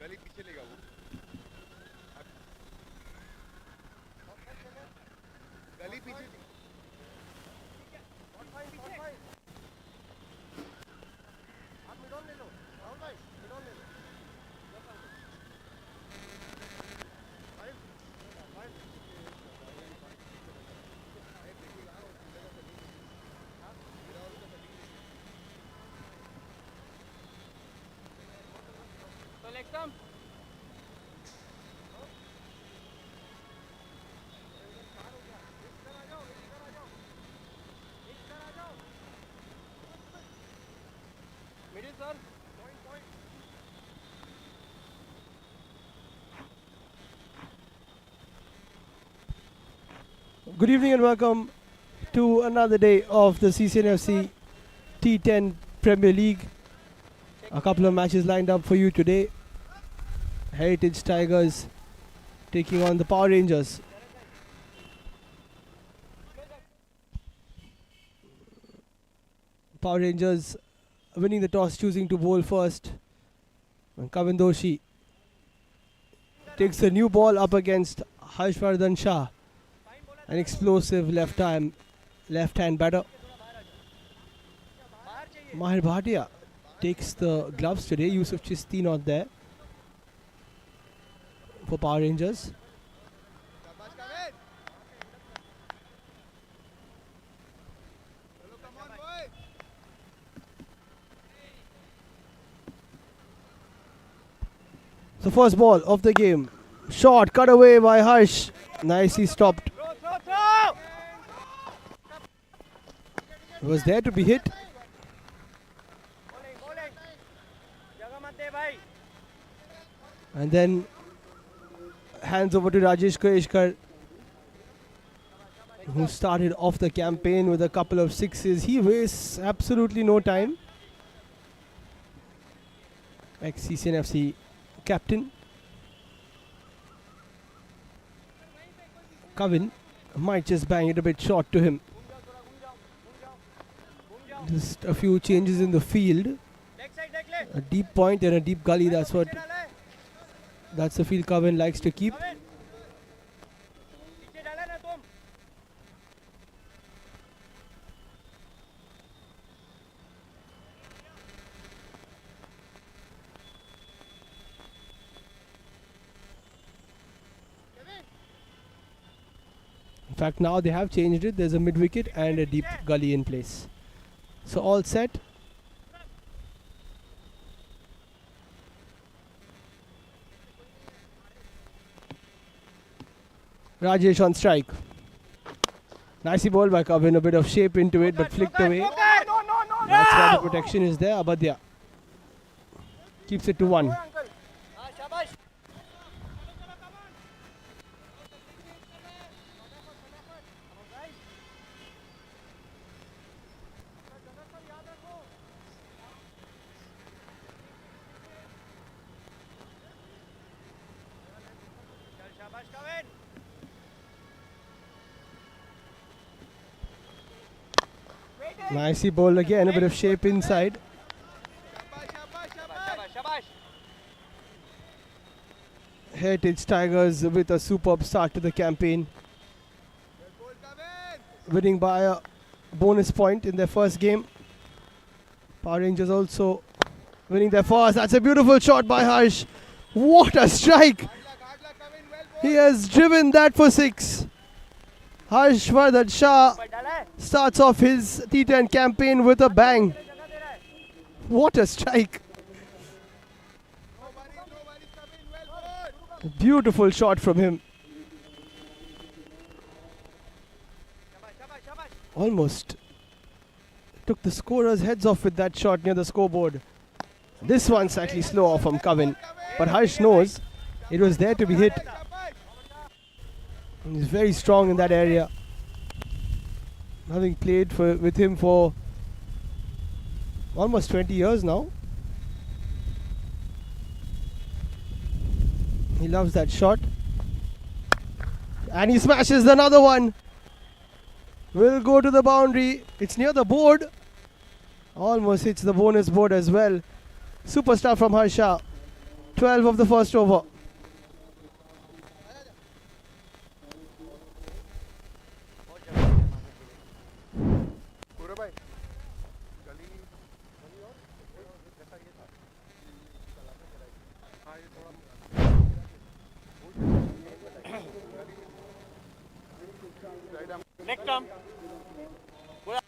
गली पीछे लेगा वो गली पीछे आप मिडॉन ले लो राहुल भाई मिडॉन ले लो Stump. Middle, sir. Point. Good evening and welcome to another day of the Cc&Fc T10 Premier League. A couple of matches lined up for you today. Heritage Tigers taking on the Power Rangers. Power Rangers winning the toss, choosing to bowl first. And Kavin Doshi takes the new ball up against Harshvardhan Shah, an explosive left-hand batter. Mahir Bhatia takes the gloves today. Yusuf Chisti not there for Power Rangers. The first ball of the game. Shot cut away by Harsh. Nicely stopped. It was there to be hit. And then hands over to Rajesh Koeshkar, who started off the campaign with a couple of sixes. He wastes absolutely no time. Ex-Cc&Fc captain. Kavin might just bang it a bit short to him. Just a few changes in the field. A deep point and a deep gully, that's the field Kavin likes to keep. In fact, now they have changed it. There's a mid-wicket and a deep gully in place. So all set. Rajesh on strike. Nicely bowled by Kavin. A bit of shape into it, but flicked away. That's why the protection is there. Abadya keeps it to 1. Nicely bowled again, a bit of shape inside. Heritage Tigers with a superb start to the campaign, winning by a bonus point in their first game. Power Rangers also winning their first. That's a beautiful shot by Harsh. What a strike! He has driven that for 6. Harshvardhan Shah starts off his T10 campaign with a bang. What a strike. A beautiful shot from him. Almost took the scorers' heads off with that shot near the scoreboard. This one slightly slow off from Kavin, but Harsh knows it was there to be hit. He's very strong in that area. Having played with him for almost 20 years now. He loves that shot. And he smashes another one. Will go to the boundary. It's near the board. Almost hits the bonus board as well. Superstar from Harsha. 12 of the first over. पूरा भाई गली और जैसा ये था हाँ ये थोड़ा next term पूरा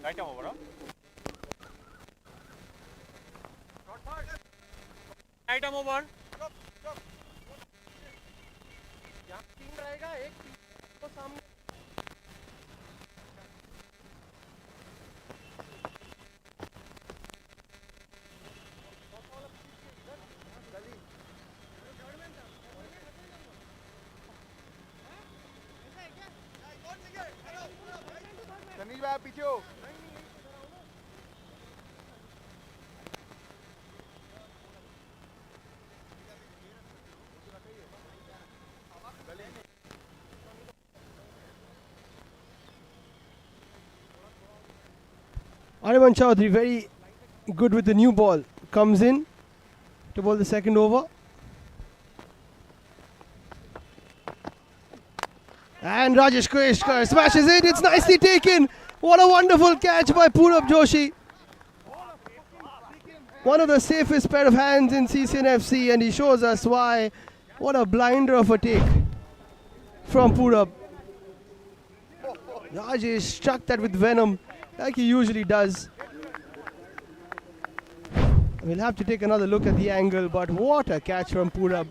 right term over right term over यहाँ 3 रहेगा, एक तो सामने सनील भाई आप पीछे हो Ariman Chaudhary, very good with the new ball. Comes in to bowl the second over. And Rajesh Krishkar smashes it. It's nicely taken. What a wonderful catch by Purab Joshi. One of the safest pair of hands in Cc&Fc, and he shows us why. What a blinder of a take from Purab. Rajesh struck that with venom, like he usually does. We'll have to take another look at the angle, but what a catch from Purab.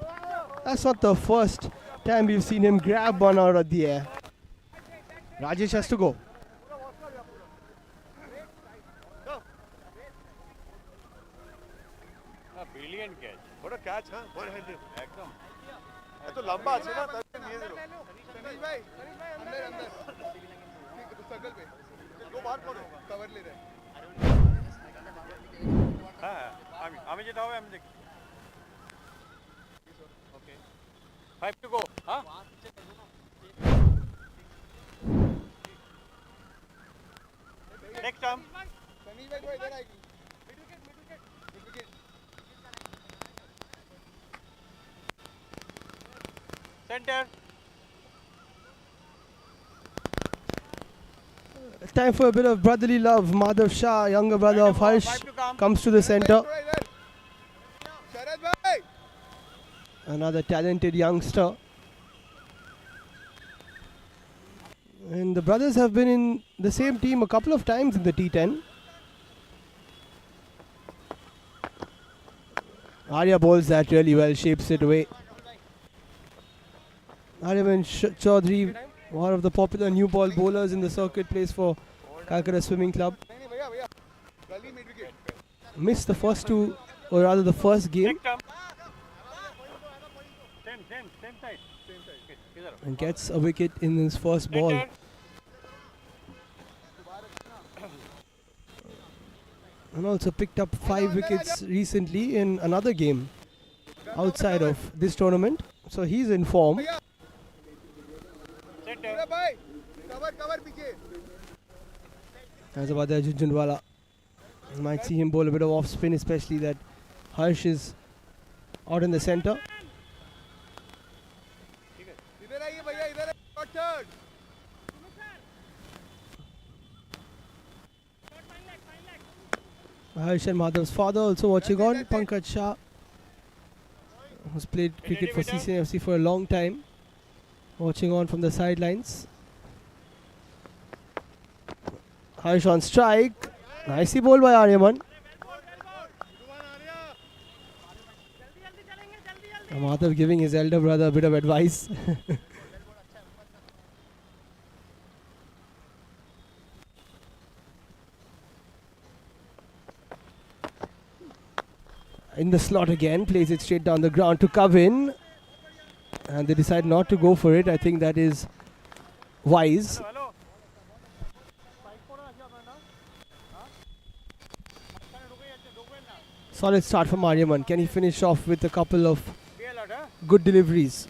That's not the first time we've seen him grab one out of the air. Rajesh has to go. Brilliant catch. What a catch, huh? One handed. एकदम. ये तो लंबा है ना, तभी ये दे लो. सनील भाई, अंदर अंदर. ठीक है, सर्कल पे. दो बार कौन है? कवर ले रहे हैं. हाँ, आमी जेटा हुआ है हम देख. Okay. 5 to go. हाँ? Next time. सनील भाई को इधर आएगी. Mid wicket. Center. It's time for a bit of brotherly love. Madhav Shah, younger brother of Harsh, comes to the center. Another talented youngster. And the brothers have been in the same team a couple of times in the T10. Arya bowls that really well, shapes it away. Aryaman Chaudhary, one of the popular new ball bowlers in the circuit, plays for Calcutta Swimming Club. Missed the first two, or rather the first game, and gets a wicket in his first ball. And also picked up 5 wickets recently in another game outside of this tournament. So he's in form. As about Jhunjhunwala, you might see him bowl a bit of off spin, especially that Harsh is out in the center. Harsh and Madhav's father also watching on. Pankaj Shah, who's played cricket for Cc&Fc for a long time, watching on from the sidelines. Harsh on strike. Nicely bowled by Aryaman. Madhav giving his elder brother a bit of advice. In the slot again, plays it straight down the ground to Kavin, and they decide not to go for it. I think that is wise. Solid start from Aryaman. Can he finish off with a couple of good deliveries?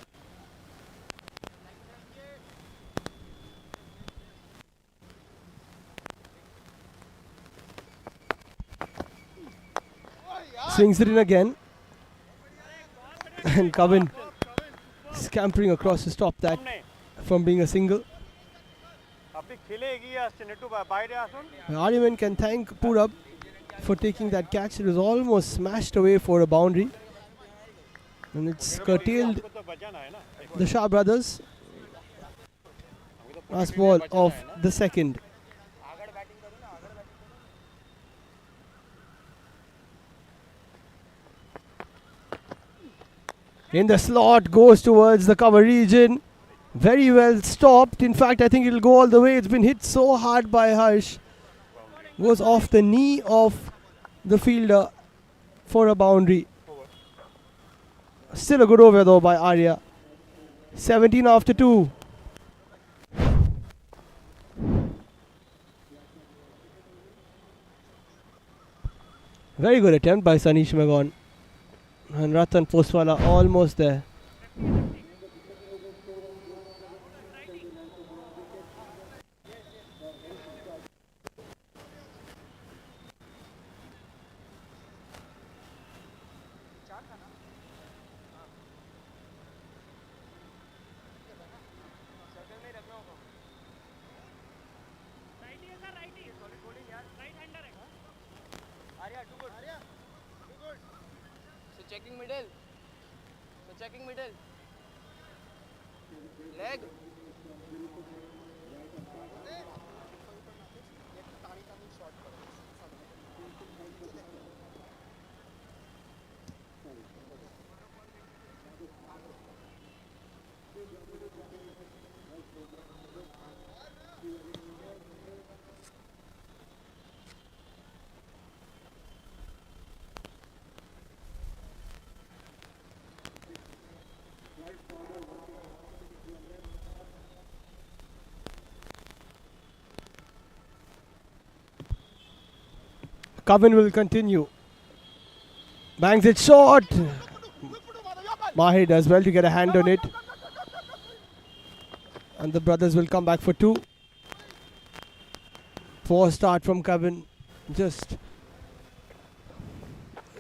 Swings it in again. And Kavin scampering across to stop that from being a single. Aryaman can thank Purab for taking that catch. It was almost smashed away for a boundary. And it's curtailed the Shah brothers. Last ball of the second. In the slot, goes towards the cover region. Very well stopped. In fact, I think it'll go all the way. It's been hit so hard by Harsh. Goes off the knee of the fielder for a boundary. Still a good over though by Arya. 17 after 2. Very good attempt by Sanish Magon. And Ratan Poswala almost there. Checking middle. So checking middle. Leg. Kavin will continue. Bangs it short. Mahir does well to get a hand on it. And the brothers will come back for 2. Poor start from Kavin. Just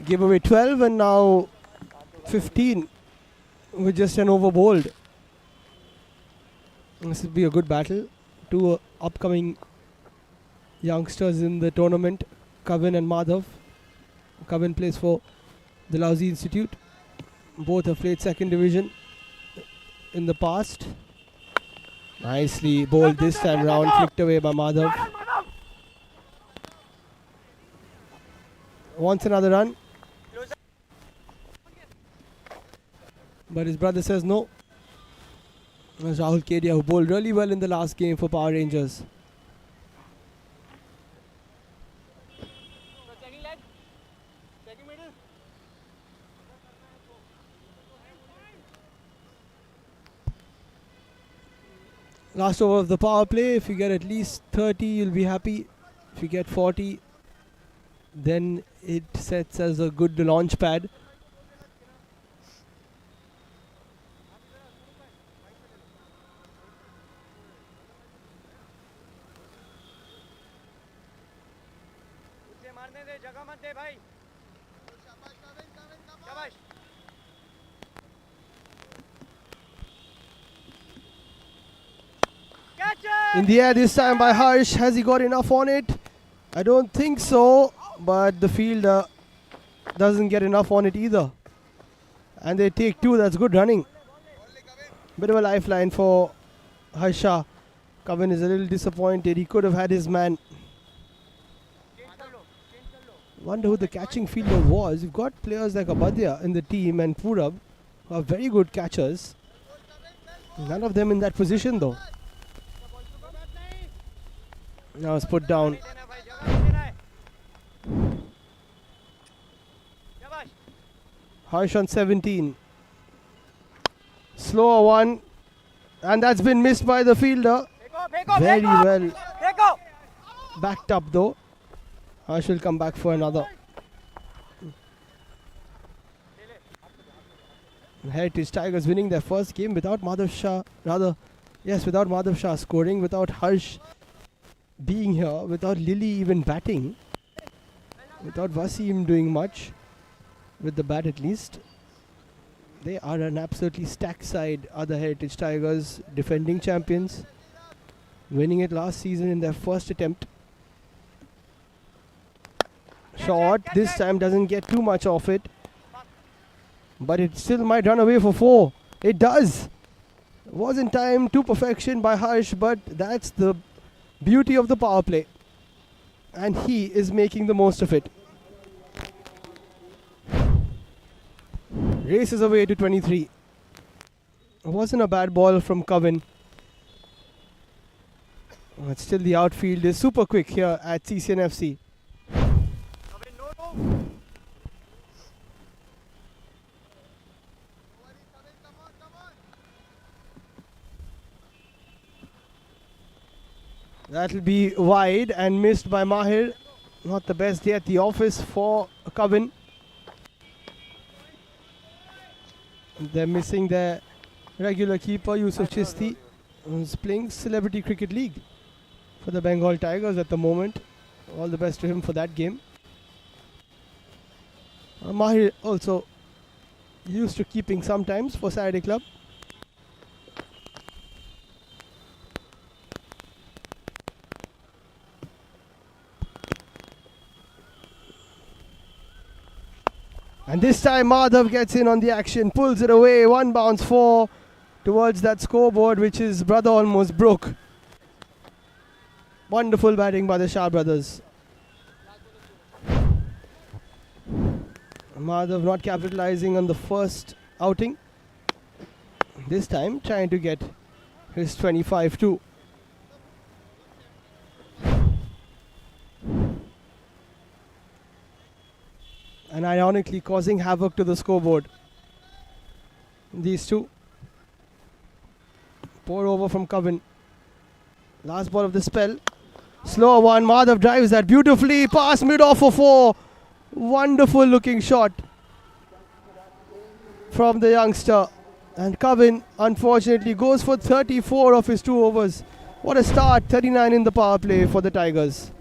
gave away 12 and now 15 with just an over bowled. This will be a good battle. 2 upcoming youngsters in the tournament. Kavin and Madhav. Kavin plays for the Lausi Institute. Both have played second division in the past. Nicely bowled this time round, flicked away by Madhav. Wants another run. But his brother says no. That's Rahul Kedia, who bowled really well in the last game for Power Rangers. Last over of the power play. If you get at least 30, you'll be happy. If you get 40, then it sets as a good launch pad. In the air this time by Harsh. Has he got enough on it? I don't think so. But the fielder doesn't get enough on it either. And they take 2. That's good running. Bit of a lifeline for Harsha. Kavin is a little disappointed. He could have had his man. Wonder who the catching fielder was. You've got players like Abadya in the team and Purab who are very good catchers. None of them in that position though. Now it's put down. Harsh on 17. Slower one. And that's been missed by the fielder. Very well backed up though. Harsh will come back for another. Heritage Tigers winning their first game without Madhav Shah. Without Madhav Shah scoring, without Harsh being here, without Lily even batting, without Wasim doing much. with the bat at least. They are an absolutely stacked side, are the Heritage Tigers, defending champions, winning it last season in their first attempt. Shot, this time doesn't get too much of it, but it still might run away for 4. It does. Wasn't timed to perfection by Harsh, but that's the beauty of the power play. And he is making the most of it. Races away to 23. Wasn't a bad ball from Coven. But still the outfield is super quick here at Cc&Fc. That'll be wide and missed by Mahir. Not the best day at the office for Coven. They're missing their regular keeper, Yusuf Chisti, who's playing Celebrity Cricket League for the Bengal Tigers at the moment. All the best to him for that game. Mahir also used to keeping sometimes for Saturday Club. And this time Madhav gets in on the action, pulls it away, 1 bounce 4 towards that scoreboard which his brother almost broke. Wonderful batting by the Shah brothers. Madhav not capitalizing on the first outing. This time trying to get his 25 too. And ironically causing havoc to the scoreboard. These two. Pour over from Coven. Last ball of the spell. Slower one. Madhav drives that beautifully. Pass mid off for 4. Wonderful looking shot from the youngster. And Coven unfortunately goes for 34 of his 2 overs. What a start. 39 in the power play for the Tigers.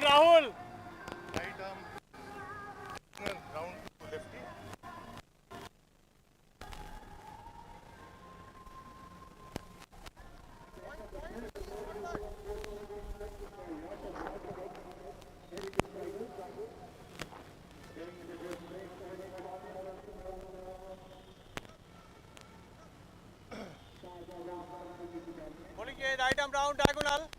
Rahul. Right arm round to lefty. Bowling के right arm round diagonal.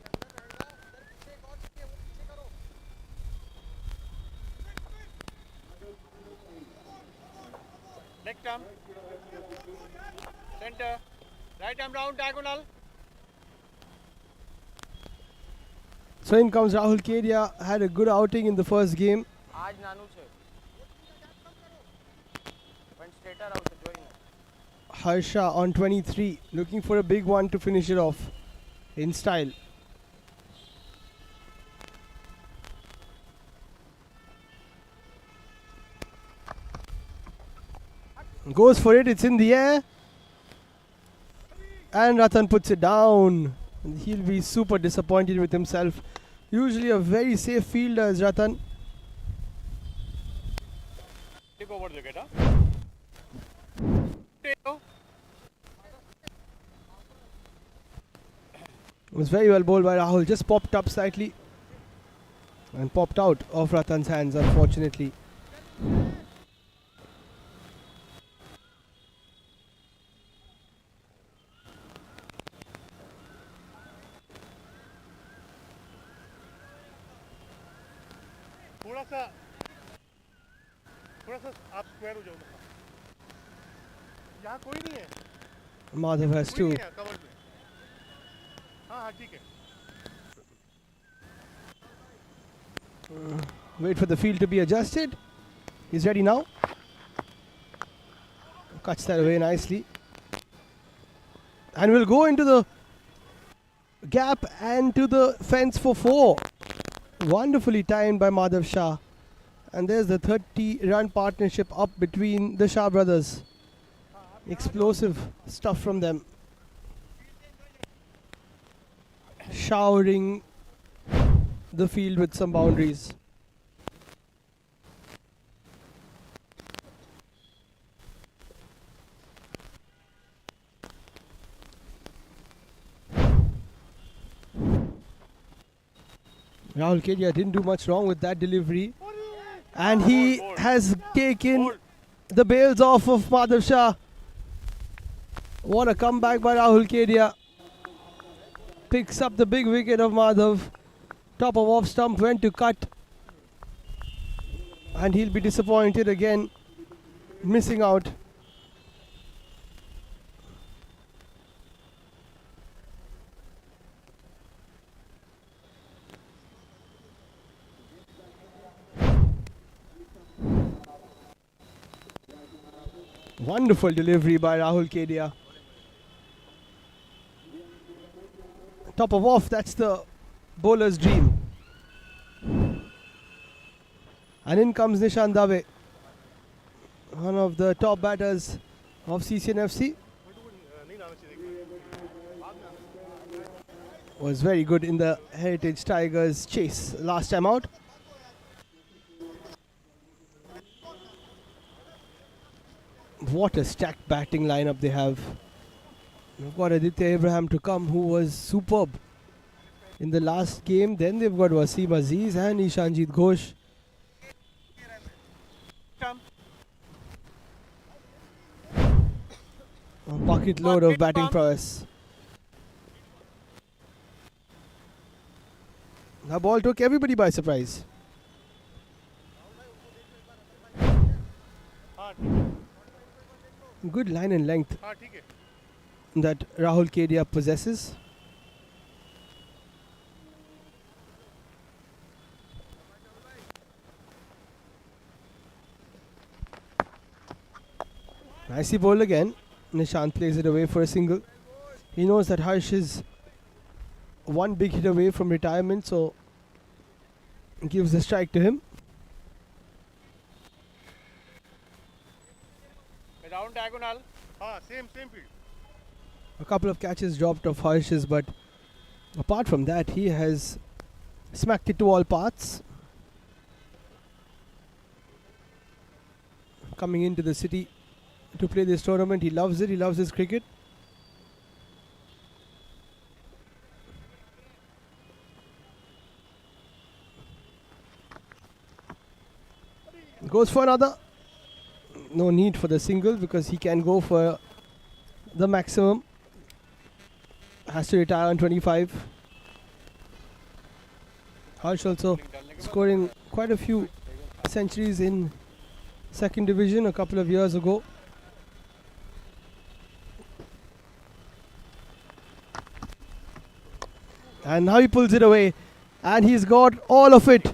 Left arm. Center. Right arm round diagonal. So in comes Rahul Kedia. Had a good outing in the first game. आज नानू छे पण straighter આવશે જોઈને. Harsha on 23, looking for a big one to finish it off in style. Goes for it, it's in the air. And Ratan puts it down. And he'll be super disappointed with himself. Usually a very safe fielder is Ratan. Take over the wicket, It was very well bowled by Rahul. Just popped up slightly. And popped out of Ratan's hands, unfortunately. थोड़ा सा आप square हो जाओ ना। यहाँ कोई नहीं है, Madhav has कोई to नहीं है कवर में। हाँ हाँ ठीक है। wait for the field to be adjusted. He's ready now. Cuts that away nicely. And will go into the gap and to the fence for 4. Wonderfully timed by Madhav Shah. And there's the 30-run partnership up between the Shah brothers. Explosive stuff from them. Showering the field with some boundaries. Rahul Kedia didn't do much wrong with that delivery. And he has taken the bails off of Madhav Shah. What a comeback by Rahul Kedia. Picks up the big wicket of Madhav. Top of off stump went to cut. And he'll be disappointed again, missing out. Wonderful delivery by Rahul Kedia. Top of off, that's the bowler's dream. And in comes Nishan Dave, one of the top batters of Cc&Fc. Was very good in the Heritage Tigers chase last time out. What a stacked batting lineup they have. They've got Aditya Abraham to come, who was superb in the last game. Then they've got Wasim Aziz and Ishanjit Ghosh. A bucket load of batting prowess. The ball took everybody by surprise. Good line and length that Rahul Kedia possesses. Nicely bowled again. Nishant plays it away for a single. He knows that Harsh is one big hit away from retirement, so gives the strike to him. Down diagonal. Same field. A couple of catches dropped of Harsh's, but apart from that, he has smacked it to all paths. Coming into the city to play this tournament, he loves it. He loves his cricket. Goes for another. No need for the single because he can go for the maximum. Has to retire on 25. Harsh also scoring quite a few centuries in second division a couple of years ago. And now he pulls it away, and he's got all of it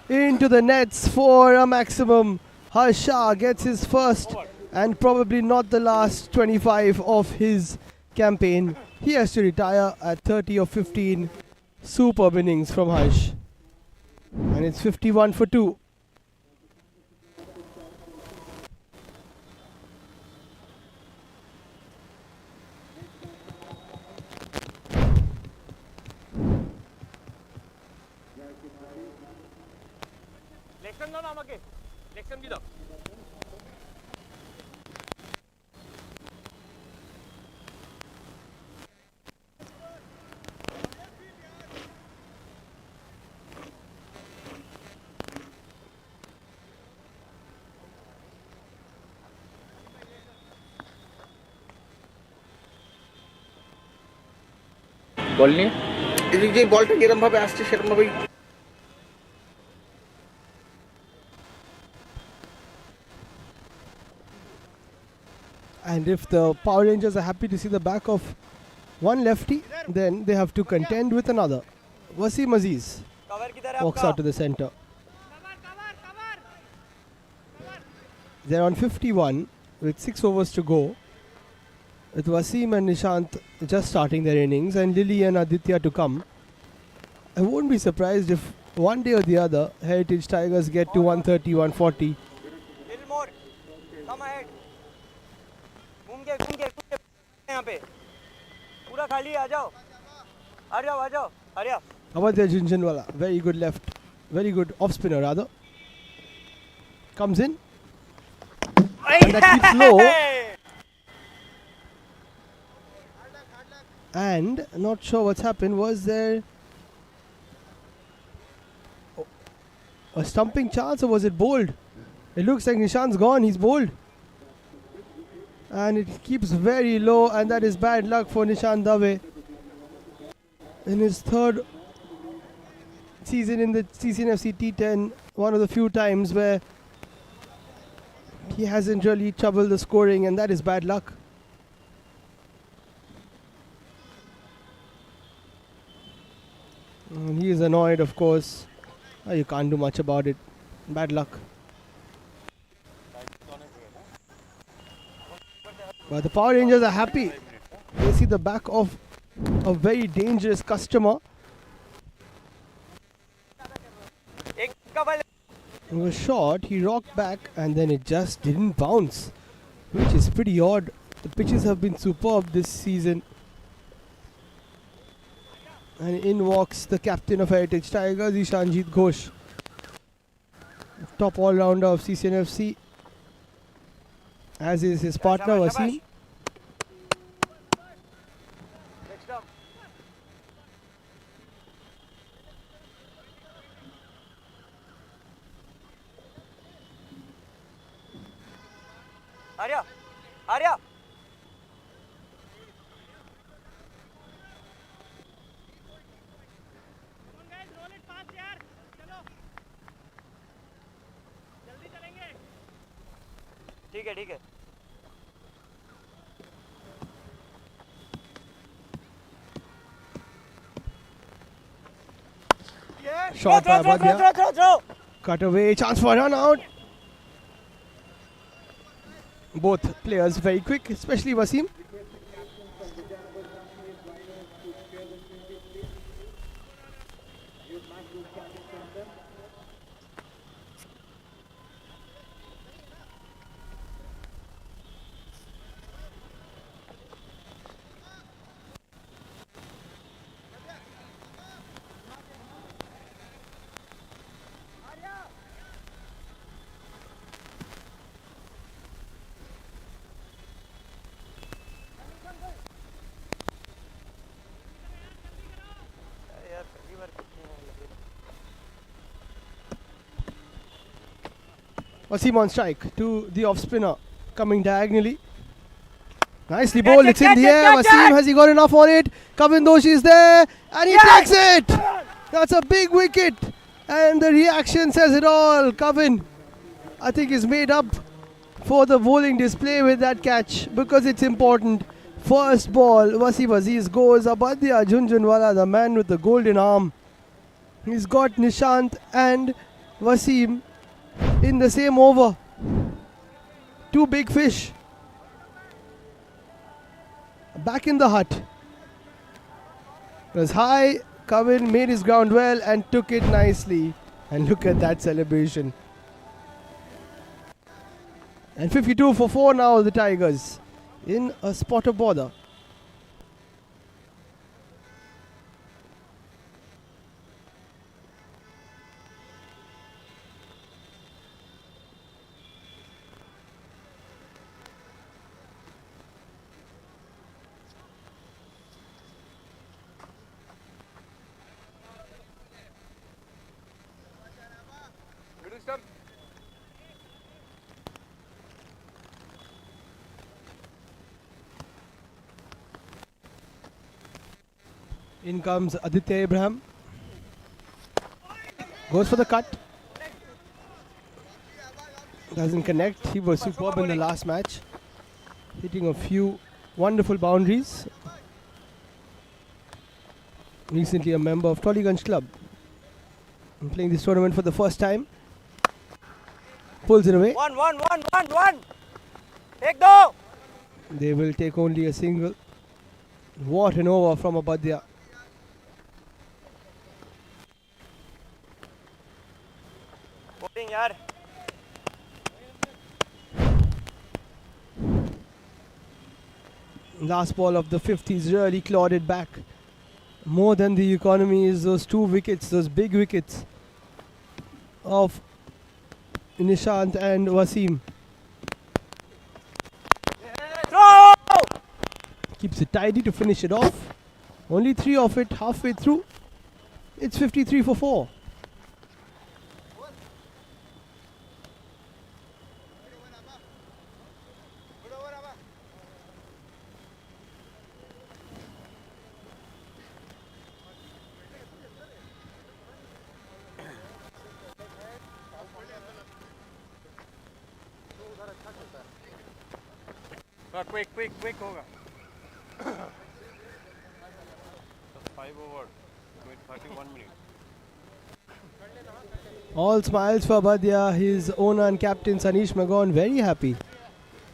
into the nets for a maximum. Harsh Shah gets his first and probably not the last 25 of his campaign. He has to retire at 30 or 15. Superb innings from Harsh. And it's 51 for 2. Lection দাও না আমাকে lection কি দাও বল নিয়ে এই যে বলটা যেরকম ভাবে আসছে সেরকম ভাবেই And if the Power Rangers are happy to see the back of one lefty, then they have to contend with another. Wasim Aziz cover किधर है walks आपका? out to the center. They're on 51 with 6 overs to go, with Wasim and Nishant just starting their innings and Lily and Aditya to come. I won't be surprised if one day or the other Heritage Tigers get to 130, 140. Little more. Come ahead. घूम के यहाँ पे. पूरा खाली आ जाओ. आ जाओ. Hurry up. How about their Junjunwala? Very good left, very good off spinner rather. Comes in. And that keeps low. And not sure what's happened. Was there a stumping chance or was it bowled? It looks like Nishant's gone. He's bowled. And it keeps very low, and that is bad luck for Nishant Dave. In his third season in the Cc&Fc T10, one of the few times where he hasn't really troubled the scoring, and that is bad luck. And he is annoyed, of course. You can't do much about it. Bad luck. But the Power Rangers are happy. They see the back of a very dangerous customer. एक cover. It was short, he rocked back and then it just didn't bounce, which is pretty odd. The pitches have been superb this season. And in walks the captain of Heritage Tigers, Ishanjit Ghosh. Top all-rounder of Cc&Fc, as is his partner Wasim. Next up. Arya. ठीक है. Shot by Badya. Throw. Cut away, chance for a run out. Both players very quick, especially Wasim. Wasim on strike to the off spinner, coming diagonally. Nicely bowled, it's in the air. Wasim, has he got enough on it? Kavin Doshi is there and he takes it. That's a big wicket, and the reaction says it all. Kavin, I think, is made up for the bowling display with that catch because it's important. First ball, Wasim Aziz goes. Abadya Junjunwala, the man with the golden arm. He's got Nishant and Wasim in the same over. Two big fish. Back in the hut. It was high. Kavin made his ground well and took it nicely. And look at that celebration. And 52 for 4 now, the Tigers in a spot of bother. Middle stump. In comes Aditya Abraham. Goes for the cut. Doesn't connect. He was superb in the last match. hitting a few wonderful boundaries. Recently a member of Tollygunj Club. Playing this tournament for the first time. Pulls it away. One. Take do. They will take only a single. What an over from Abadya. Bowling yaar. Last ball of the fifth, he's really clawed it back. More than the economy is those 2 wickets, those big wickets of Nishant and Wasim. Throw. Keeps it tidy to finish it off. Only 3 of it halfway through. It's 53 for 4. Quick होगा. 5 over with 31 minutes. All smiles for Abadya, his owner and captain Sanish Magon very happy,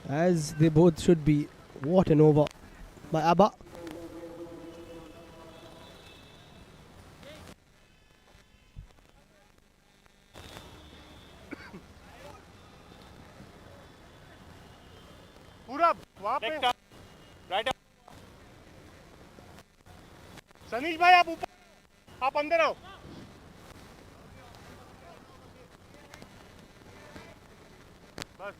as they both should be. What an over by Abba. पूरा वहाँ पे Right up. Sanish भाई आप ऊपर, आप अंदर आओ. बस.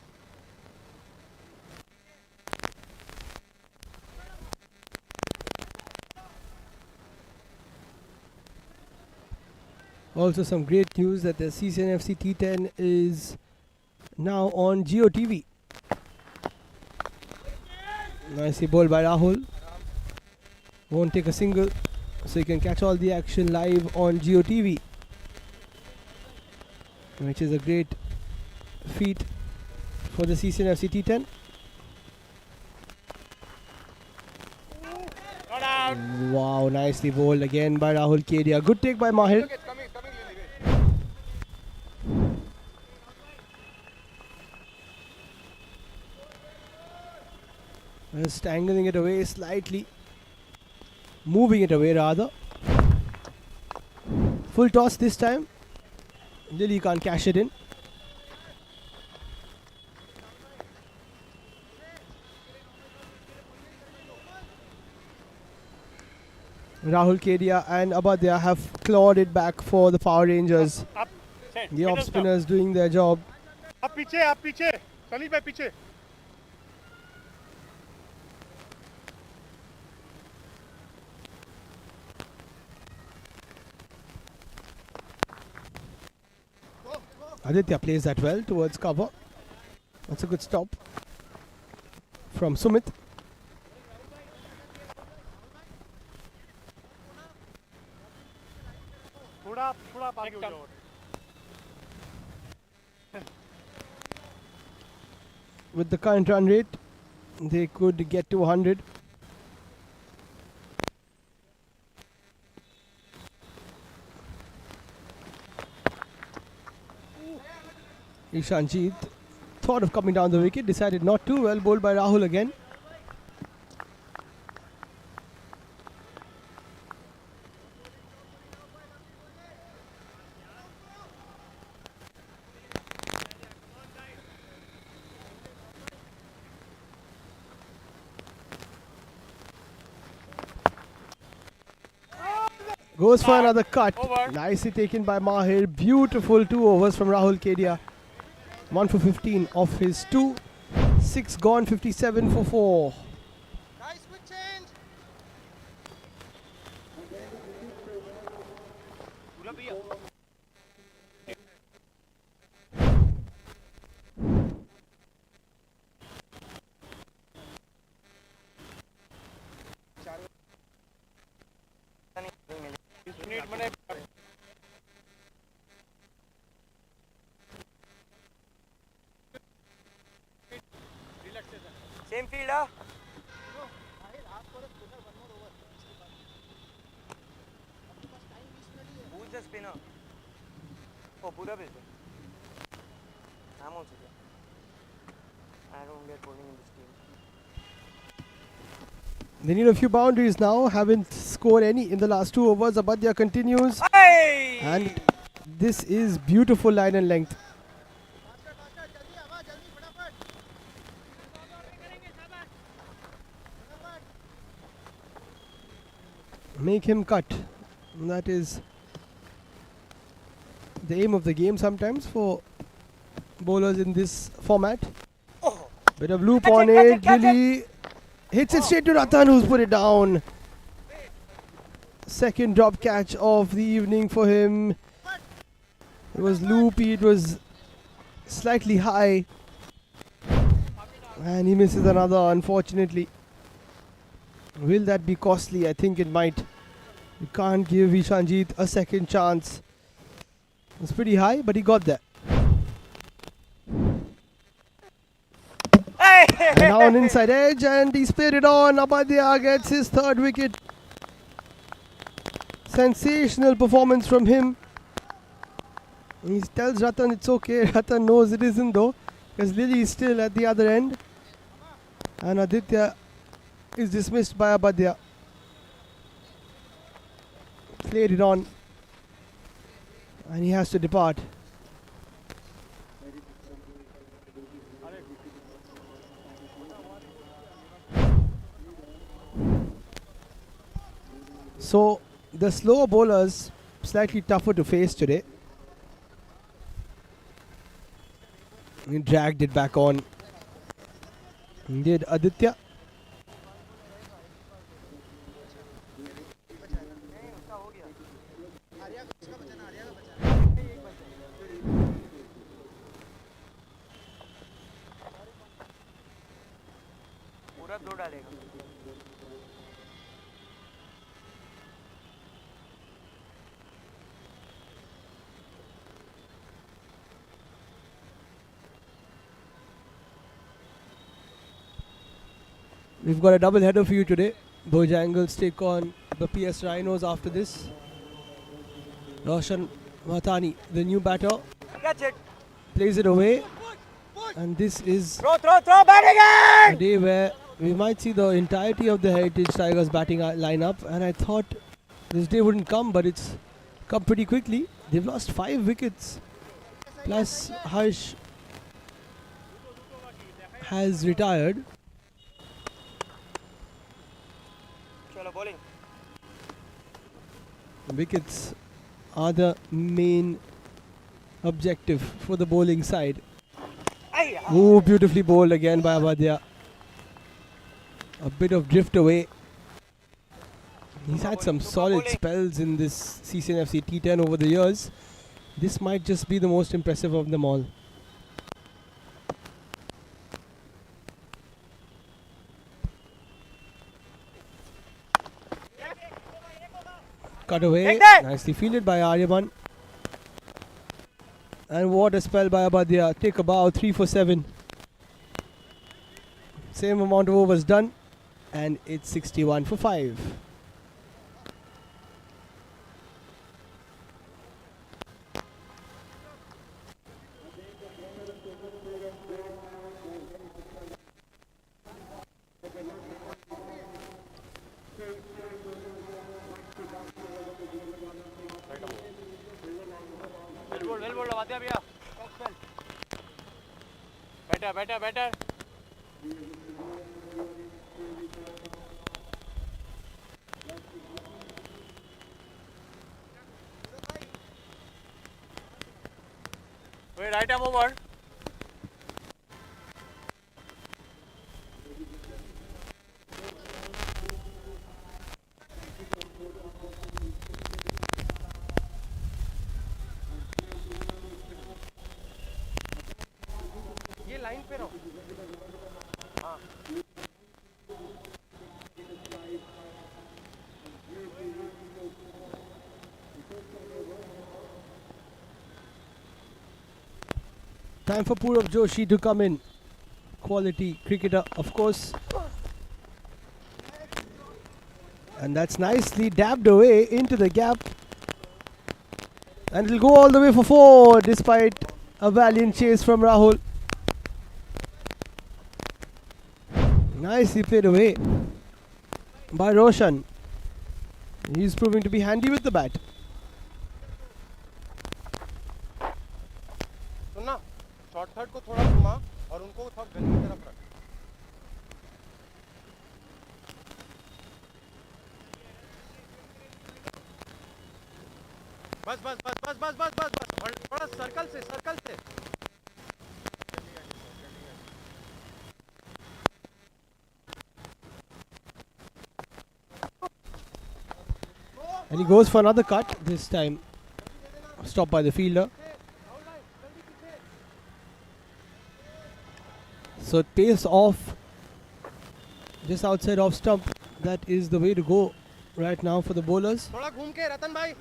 Also some great news that the Cc&Fc T10 is now on Geo TV. Nicely bowled by Rahul. Won't take a single, so you can catch all the action live on Geo TV, which is a great feat for the Cc&Fc T10. Wow, nicely bowled again by Rahul Kedia. Good take by Mahir. Just angling it away slightly. Moving it away rather. Full toss this time. Lily can't cash it in. Rahul Kedia and Abadya have clawed it back for the Power Rangers. The off spinners doing their job. आप पीछे सनीश भाई पीछे. Aditya plays that well towards cover. That's a good stop from Sumit. थोड़ा आगे हो जाओ. With the current run rate, they could get to 100. Ishanjit thought of coming down the wicket, decided not to. Well bowled by Rahul again. Goes for another cut. Over. Nicely taken by Mahir. Beautiful 2 overs from Rahul Kedia. 1 for 15 of his 2. 6 gone, 57 for 4. Guys, quick change. Same field, huh? Who's the spinner? Oh, Purab is there. I'm also there. I don't get bowling in this team. They need a few boundaries now. Haven't scored any in the last 2 overs. Abadia continues. Hey! And this is beautiful line and length. Make him cut. That is the aim of the game sometimes for bowlers in this format. Oh. Bit of loop Catch on it, catch it. it, catch it. Lily hits it straight to Ratan, who's put it down. Second drop catch of the evening for him. It was loopy, it was slightly high. And he misses another, unfortunately. Will that be costly? I think it might. You can't give Ishanjit a second chance. It was pretty high, but he got there. Hey! And now on inside edge, and he's played it on. Abadia gets his 3rd wicket. Sensational performance from him. He tells Ratan it's okay. Ratan knows it isn't though, because Lily is still at the other end. And Aditya is dismissed by Abadia. Played it on. And he has to depart. So the slower bowlers slightly tougher to face today. He dragged it back on. Did Aditya. पूरा 2 डालेगा. We've got a double header for you today. Bojangles take on the PS Rhinos after this. Roshan Mathani, the new batter, Catch it. plays it away. And this is Throw, batting a it! day where we might see the entirety of the Heritage Tigers batting lineup. And I thought this day wouldn't come, but it's come pretty quickly. They've lost 5 wickets. Plus Harsh has retired. Chalo, bowling. Wickets are the main objective for the bowling side. Ay, Oh, beautifully bowled again by Abadia. A bit of drift away. He's had some solid spells in this Cc&Fc T10 over the years. This might just be the most impressive of them all. Cut away. Take that! Nicely fielded by Aryaman. And what a spell by Abadia. Take a bow, 3 for 7. Same amount of overs done. And it's 61 for 5. Well bowled, Abadia भैया. Better. Wait, right arm over. ये line पे रहो. हाँ. Time for Purav Joshi to come in. quality cricketer, of course. And that's nicely dabbed away into the gap. And it'll go all the way for 4 despite a valiant chase from Rahul. Nicely played away by Roshan. He's proving to be handy with the bat. सुनना, short third को थोड़ा घुमा और उनको थोड़ा गली की तरफ रख. बस बस बस बस बस बस बस बस थोड़ा सर्कल से And he goes for another cut, this time stopped by the fielder. So it pays off just outside off stump. That is the way to go right now for the bowlers. थोड़ा घूम के रतन भाई.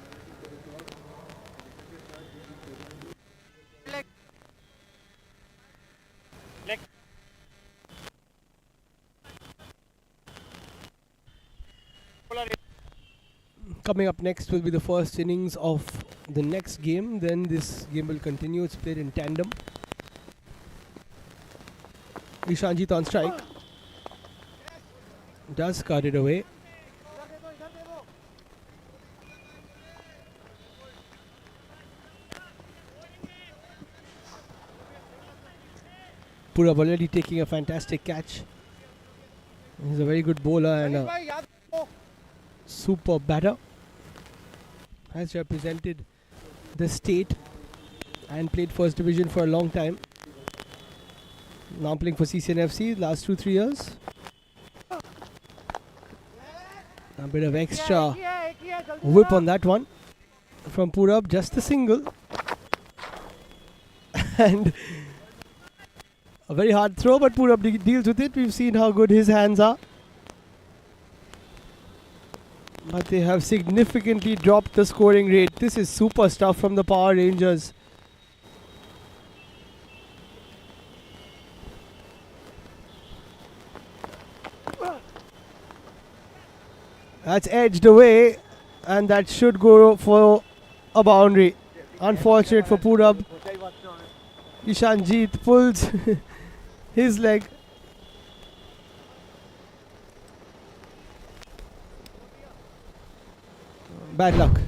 Coming up next will be the first innings of the next game. Then this game will continue. It's played in tandem. Ishanjit on strike. Does cut it away. Purab already taking a fantastic catch. He's a very good bowler and a super batter. Has represented the state and played first division for a long time. Now playing for Cc&Fc last 2-3 years. A bit of extra whip on that one from Purab, just a single. And a very hard throw, but Purab deals with it. We've seen how good his hands are. But they have significantly dropped the scoring rate. This is super stuff from the Power Rangers. That's edged away, and that should go for a boundary. Unfortunate for Purab. Ishanjit pulls his leg. Bad luck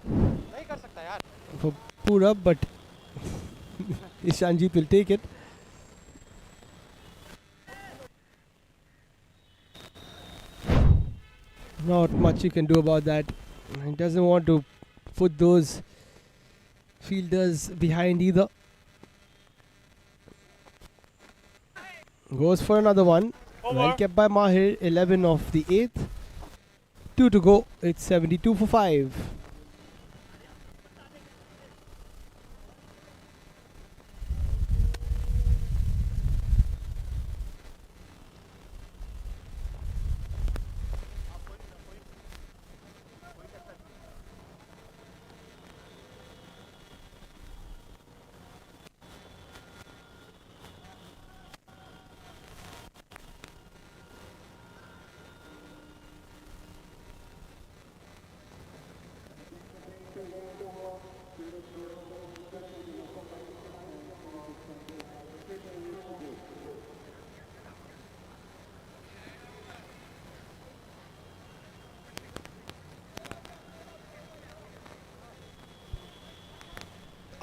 नहीं कर सकता यार. for Purab, but Ishanjit will take it. Not much you can do about that. He doesn't want to put those fielders behind either. Goes for another one. Well kept by Mahir. 11 of the 8th. 2 to go. It's 72 for 5.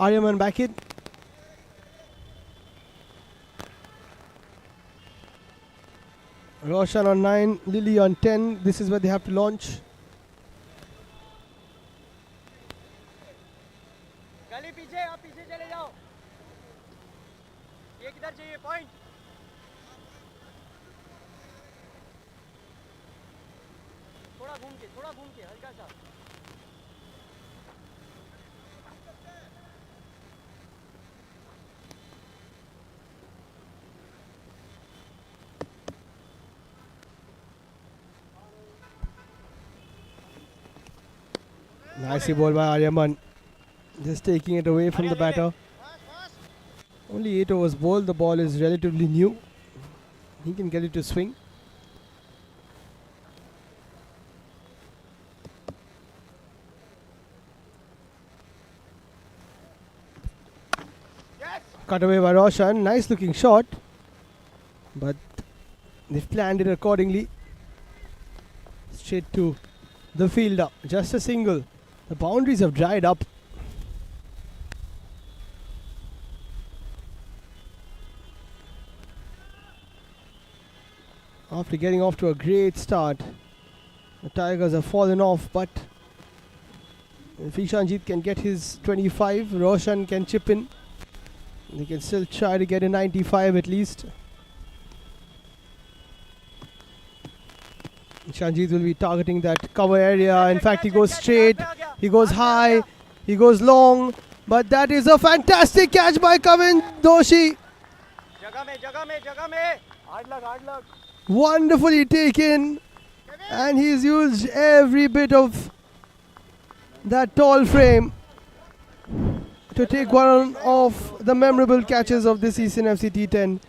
Aryaman back in. Roshan on 9, Lily on 10. This is where they have to launch. गली पीछे, आप पीछे चले जाओ. ये किधर चाहिए point? थोड़ा घूम के हल्का सा. Nicely ball by Aryaman. Just taking it away from the batter. Only 8 overs bowled. The ball is relatively new. He can get it to swing. Cut away by Roshan. Nice looking shot. But they've planned it accordingly. Straight to the fielder. Just a single. The boundaries have dried up. After getting off to a great start, the Tigers have fallen off, but if Ishanjit can get his 25, Roshan can chip in. They can still try to get a 95 at least. Ishanjit will be targeting that cover area. In fact, he goes straight, he goes high, he goes long, but that is a fantastic catch by Kavin Doshi. जगह में hard luck. Wonderfully taken, and he's used every bit of that tall frame to take one of the memorable catches of this Cc&Fc T10.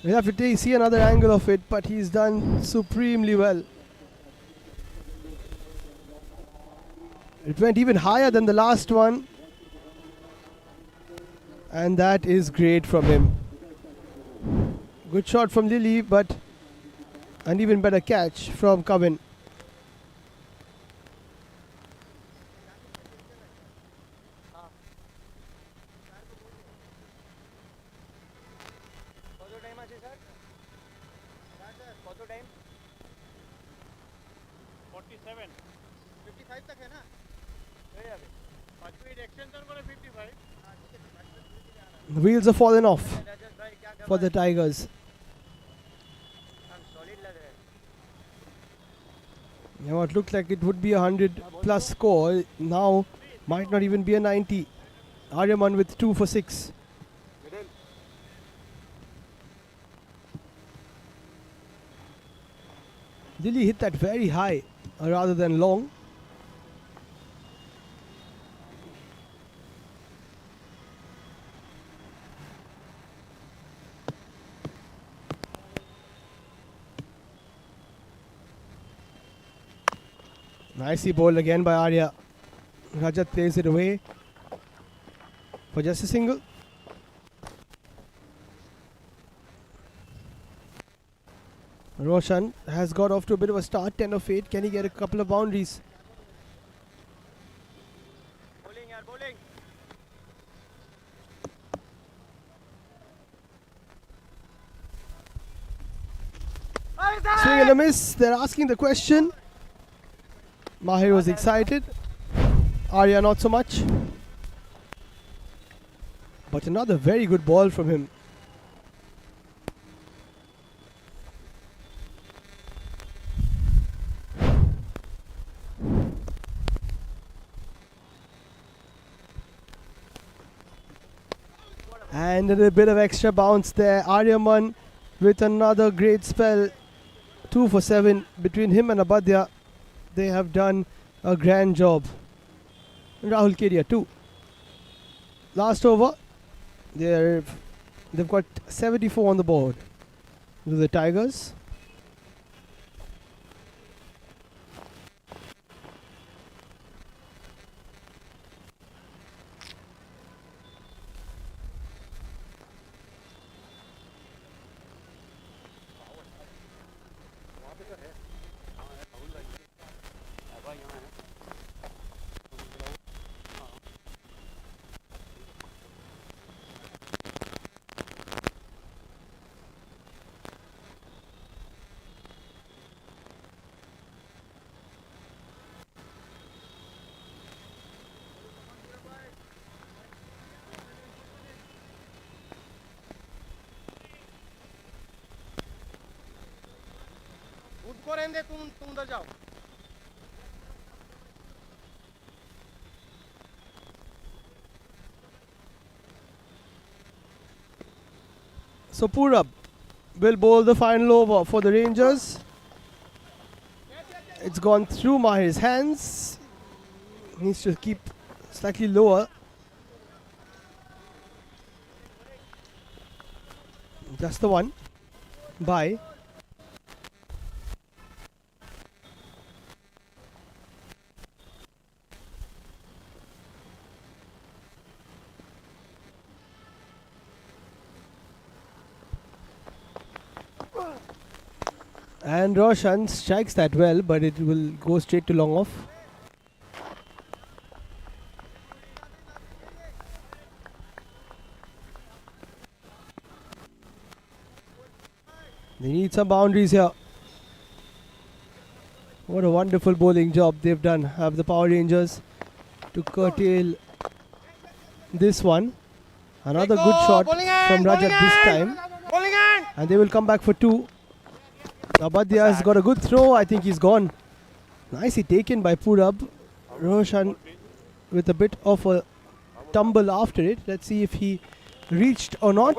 We'll have to see another angle of it, but he's done supremely well. It went even higher than the last one, and that is great from him. Good shot from Lily, but an even better catch from Kavin. The wheels are fallen off for the Tigers. Now what looked like it would be a 100 plus score, now might not even be a 90. Aryaman with 2 for 6. Dilly hit that very high rather than long. Nicely bowled again by Arya. Rajat plays it away for just a single. Roshan has got off to a bit of a start, 10 of 8. Can he get a couple of boundaries? Bowling. Swing and a miss. They're asking the question. Mahir was excited. Arya not so much. But another very good ball from him. And a bit of extra bounce there. Aryaman with another great spell. 2 for 7 between him and Abadya. They have done a grand job. Rahul Kedia too. Last over, they've got 74 on the board. The Tigers. उसको रहने दे, तुम उधर जाओ. So Purab will bowl the final over for the Rangers. It's gone through Mahir's hands. Needs to keep slightly lower. Just the one. Bye. And Roshan strikes that well, but it will go straight to long off. They need some boundaries here. What a wonderful bowling job they've done. Have the Power Rangers to curtail this one. Another good shot from Rajat this time. And they will come back for two. Abadya has got a good throw. I think he's gone. Nicely taken by Purab. Roshan with a bit of a tumble after it. Let's see if he reached or not.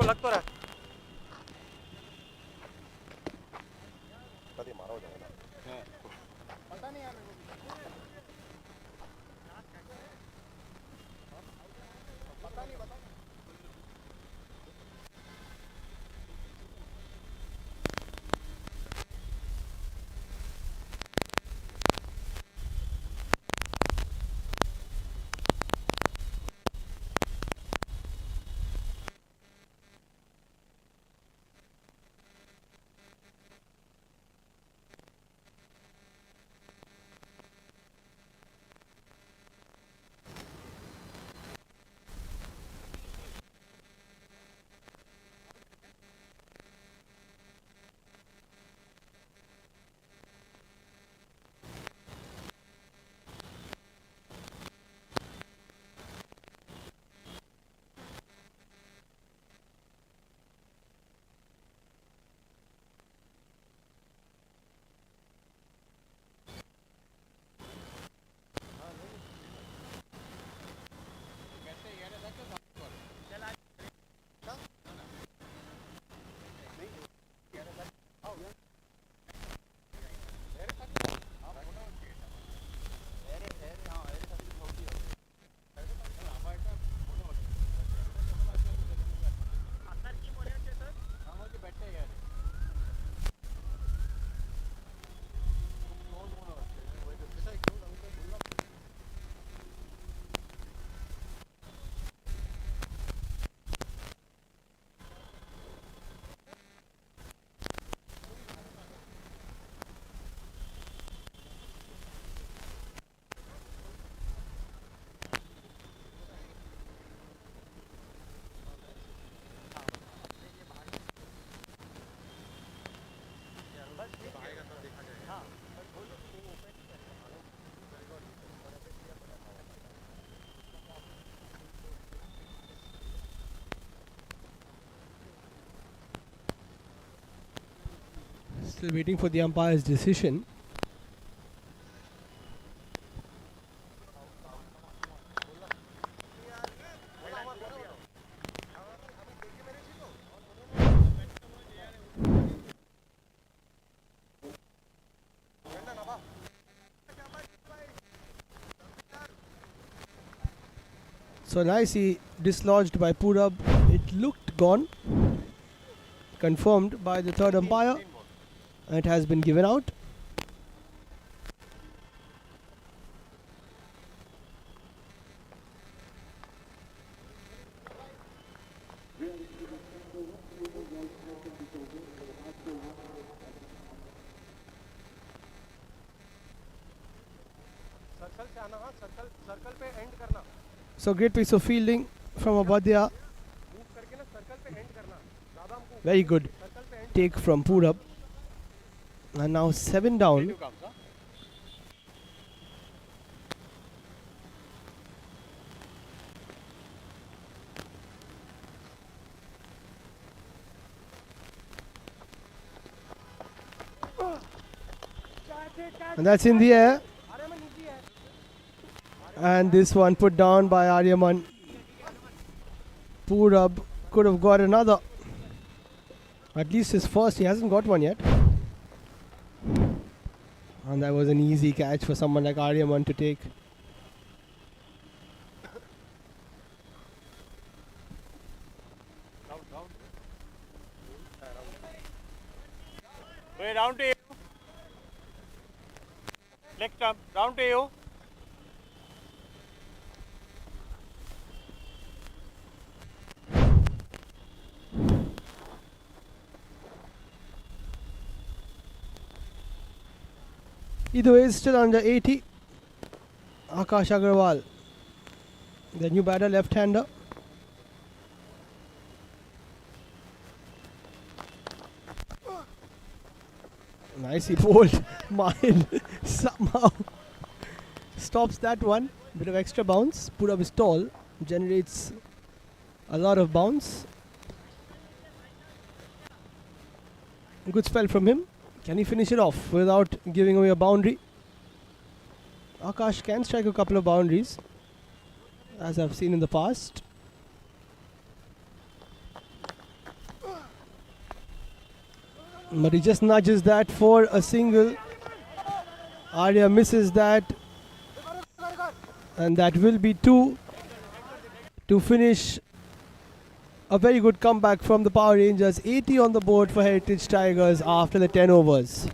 Still waiting for the umpire's decision. So nicely dislodged by Purab. It looked gone. Confirmed by the third umpire. It has been given out. So great piece of fielding from Abadya. Very good take from Purab. And now 7 down. And that's in the air. And this one put down by Aryaman. Purab could have got another. At least his first. He hasn't got one yet. And that was an easy catch for someone like Aryaman to take. Wait, round to you. Leg stump, round to you. Either way, still under 80. Akash Agarwal, the new batter, left-hander. Nicely bowled. Mahil somehow stops that one. Bit of extra bounce. Put up his tall. Generates a lot of bounce. Good spell from him. Can he finish it off without giving away a boundary? Akash can strike a couple of boundaries, as I've seen in the past. But he just nudges that for a single. Arya misses that. And that will be 2 to finish a very good comeback from the Power Rangers. 80 on the board for Heritage Tigers after the 10 overs.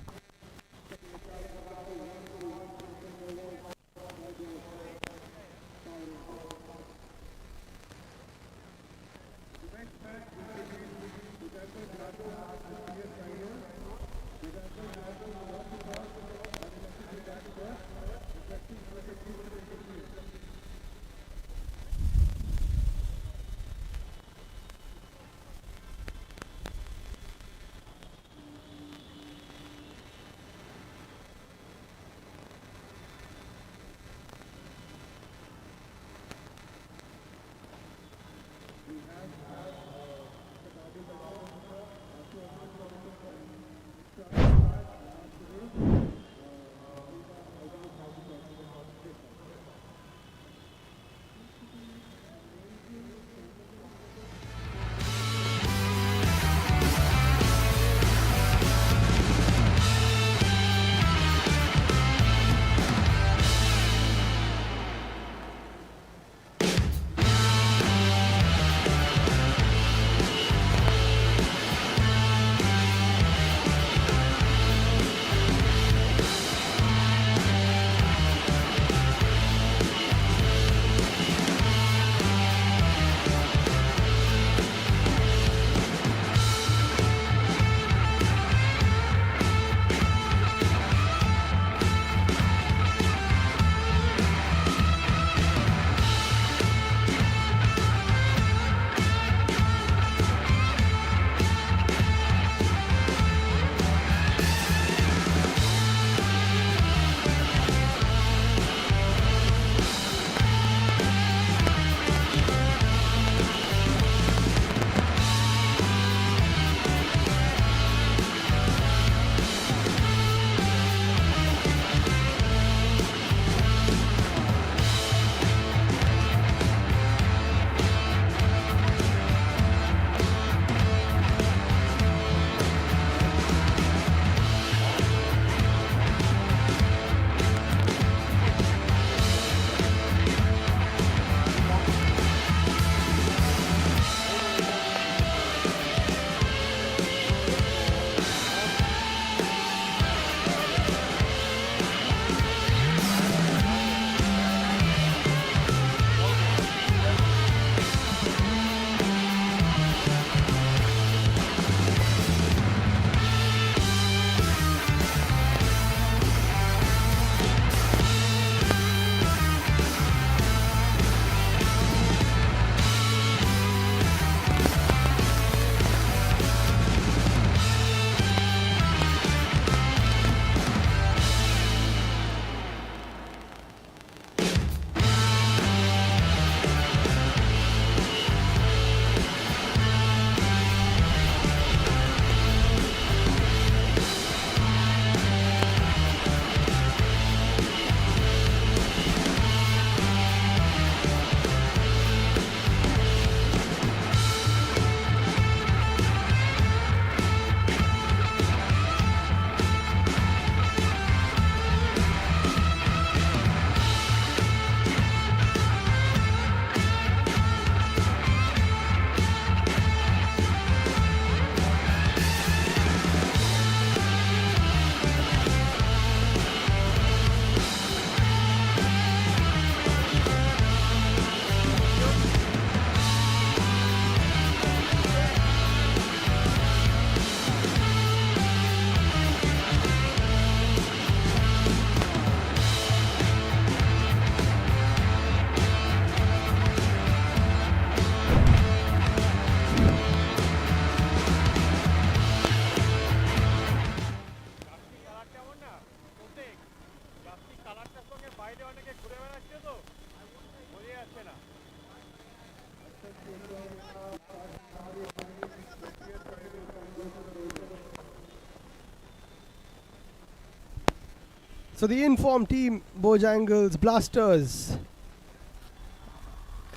So the informed team, Bojangles Blasters,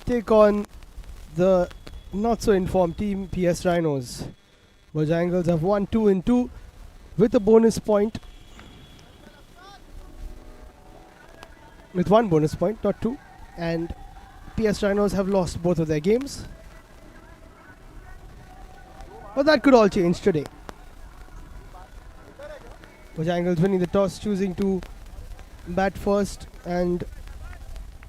take on the not so informed team, PS Rhinos. Bojangles have won 2-2 with a bonus point. With one bonus point, not two. And PS Rhinos have lost both of their games. But that could all change today. Bojangles winning the toss, choosing to bat first and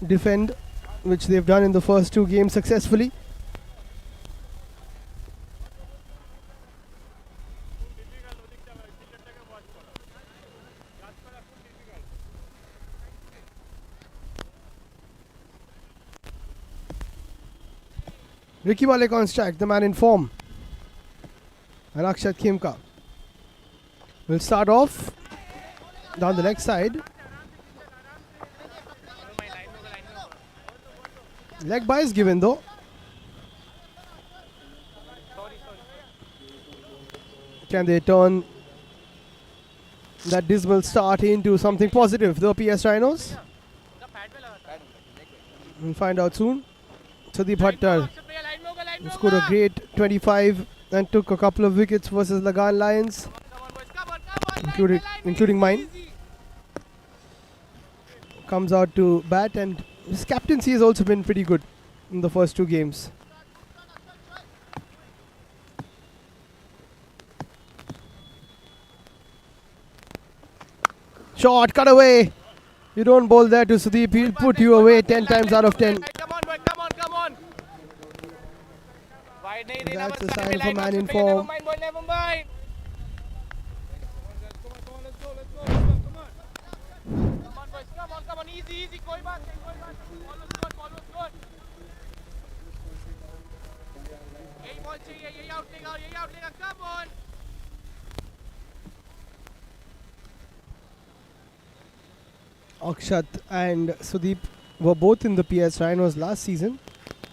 defend, which they've done in the first two games successfully. Ricky Malik on strike, the man in form. And Akshat Khemka will start off down the leg side. Leg by is given though. Can they turn that dismal start into something positive, the PS Rhinos? We'll find out soon. Sudeep Bhattar scored a great 25 and took a couple of wickets versus Lagan Lions, including mine. Comes out to bat, and his captaincy has also been pretty good in the first two games. Shot, cut away. You don't bowl there to Sudeep, he'll put you away 10 times out of 10. That's a sign of a man in form. Akshat and Sudeep were both in the PS Rhinos last season,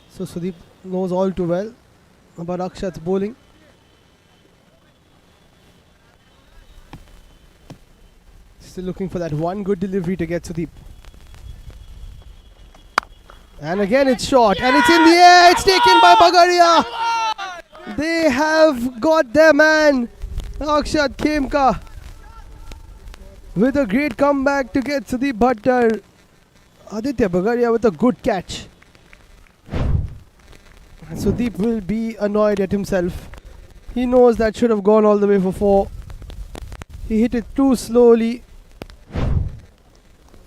so Sudeep knows all too well about Akshat's bowling. Still looking for that one good delivery to get Sudeep. And again it's short, and it's in the air, it's taken by Bagaria. They have got their man, Akshat Khemka, with a great comeback to get Sudeep Bhattar. Aditya Bagaria with a good catch. Sudeep will be annoyed at himself. He knows that should have gone all the way for 4. He hit it too slowly.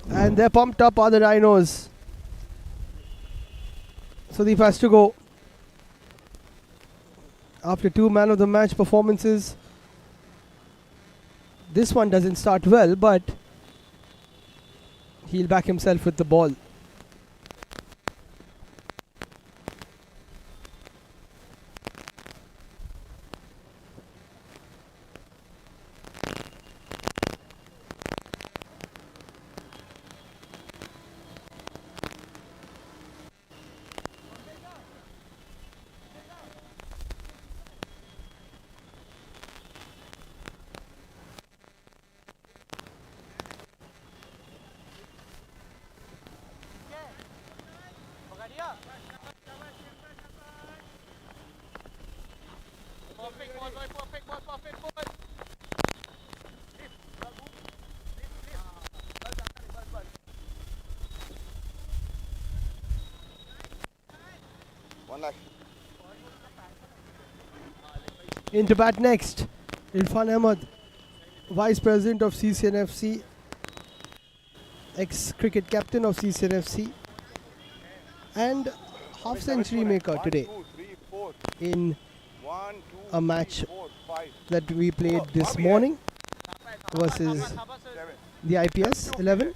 And they're pumped up are the Rhinos. Sudeep has to go. After 2 man of the match performances. This one doesn't start well, but he'll back himself with the ball. Into bat next, Irfan Ahmed, Vice President of Cc&Fc, ex-cricket captain of Cc&Fc, and half-century maker today in a match that we played this morning versus the IPS 11.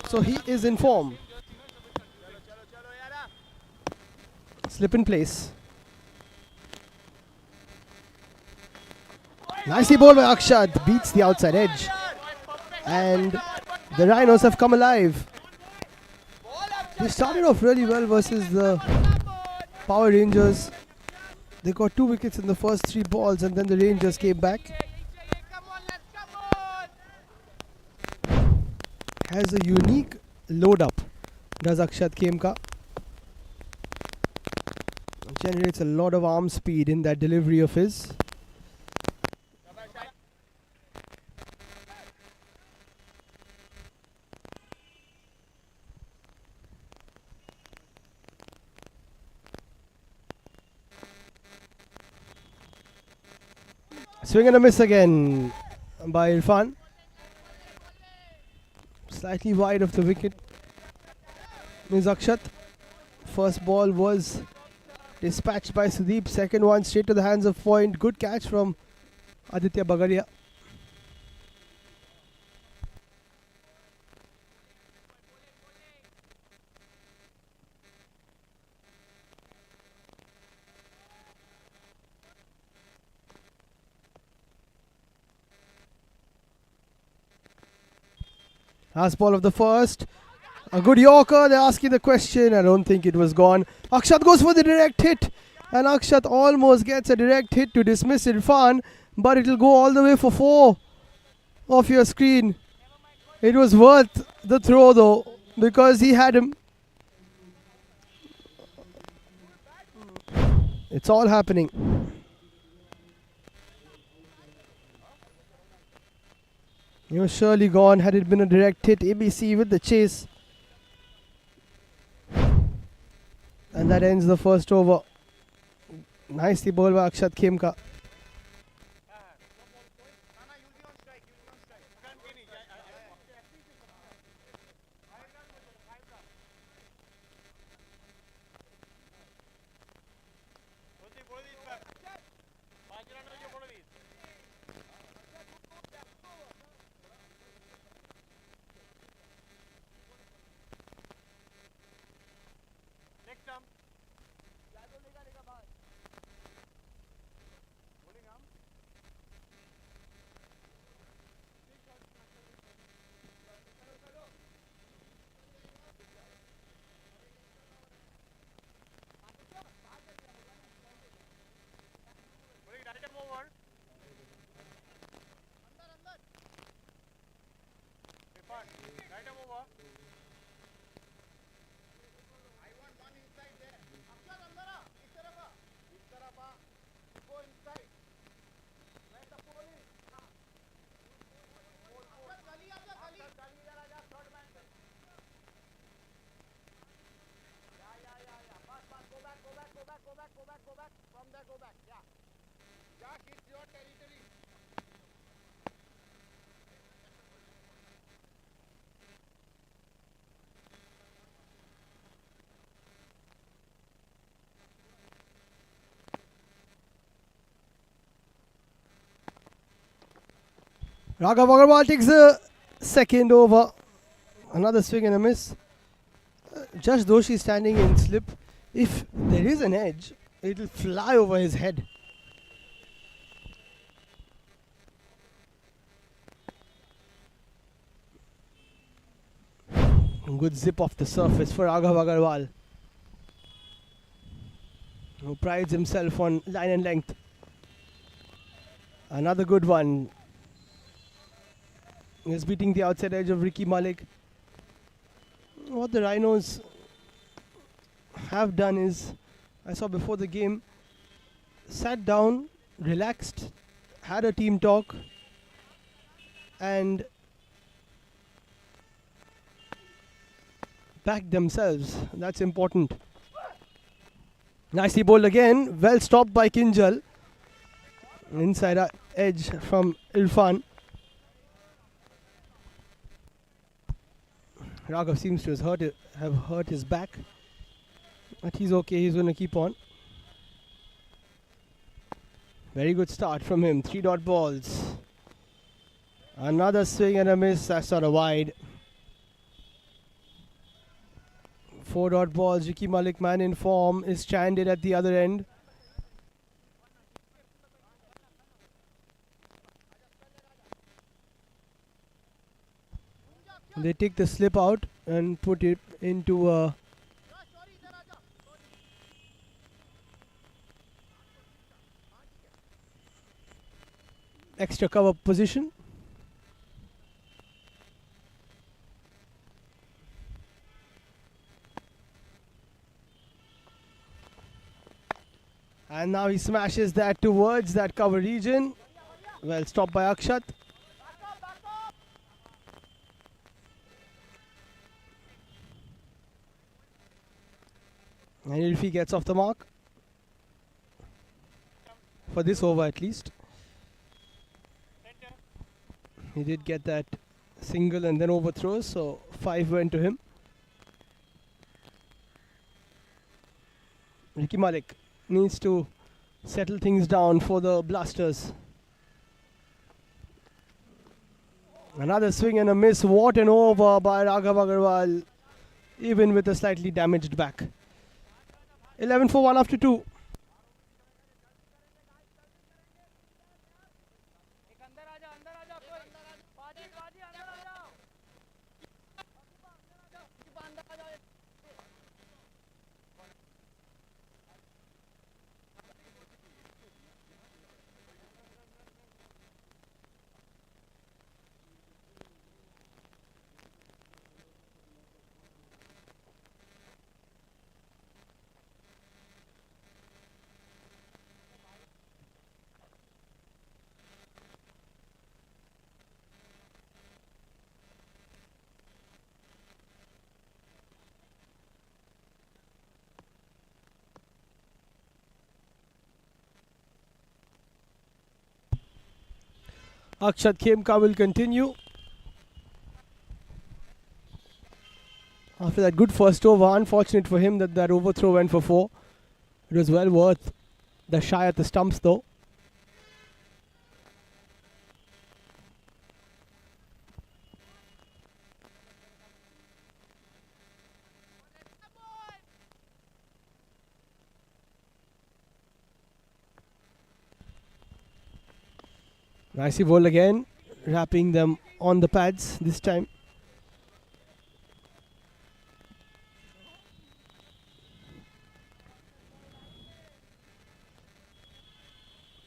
So he is in form. Slip in place. Nicely bowled by Akshat, beats the outside edge. And the Rhinos have come alive. They started off really well versus the Power Rangers. They got 2 wickets in the first 3 balls, and then the Rangers came back. has a unique load up. Does Akshat Khemka. Generates a lot of arm speed in that delivery of his. Swing and a miss again by Irfan. Slightly wide of the wicket is Akshat. First ball was dispatched by Sudeep. Second one straight to the hands of point. Good catch from Aditya Bagaria. Last ball of the first. A good Yorker. They're asking the question. I don't think it was gone. Akshat goes for the direct hit. And Akshat almost gets a direct hit to dismiss Irfan. But it will go all the way for 4 off your screen. It was worth the throw though, because he had him. It's all happening. He was surely gone had it been a direct hit. ABC with the chase. And that ends the first over. Nicely bowled by Akshat Khemka. Raghav Agarwal takes the second over. Another swing and a miss. Just though she's standing in slip, if there is an edge, it will fly over his head. Good zip off the surface for Raghav Agarwal, who prides himself on line and length. Another good one. He's beating the outside edge of Ricky Malik. What the Rhinos have done is, I saw before the game, sat down, relaxed, had a team talk, and backed themselves. That's important. Nicely bowled again. Well stopped by Kinjal. Inside edge from Irfan. Raghav seems to have hurt his back, but he's okay. He's going to keep on. Very good start from him. 3 dot balls. Another swing and a miss. That's not a wide. 4 dot balls. Ricky Malik, man in form, is stranded at the other end. They take the slip out and put it into a extra cover position. And now he smashes that towards that cover region. Well stopped by Akshat. And Ilfi gets off the mark. For this over at least. He did get that single and then overthrows, so 5 went to him. Ricky Malik needs to settle things down for the Blasters. Another swing and a miss. What an over by Raghav Agarwal, even with a slightly damaged back. 11 for 1 after 2. Akshat Khemka will continue. After that good first over, unfortunate for him that that overthrow went for 4. It was well worth the shy at the stumps though. Nicely bowled again, wrapping them on the pads this time.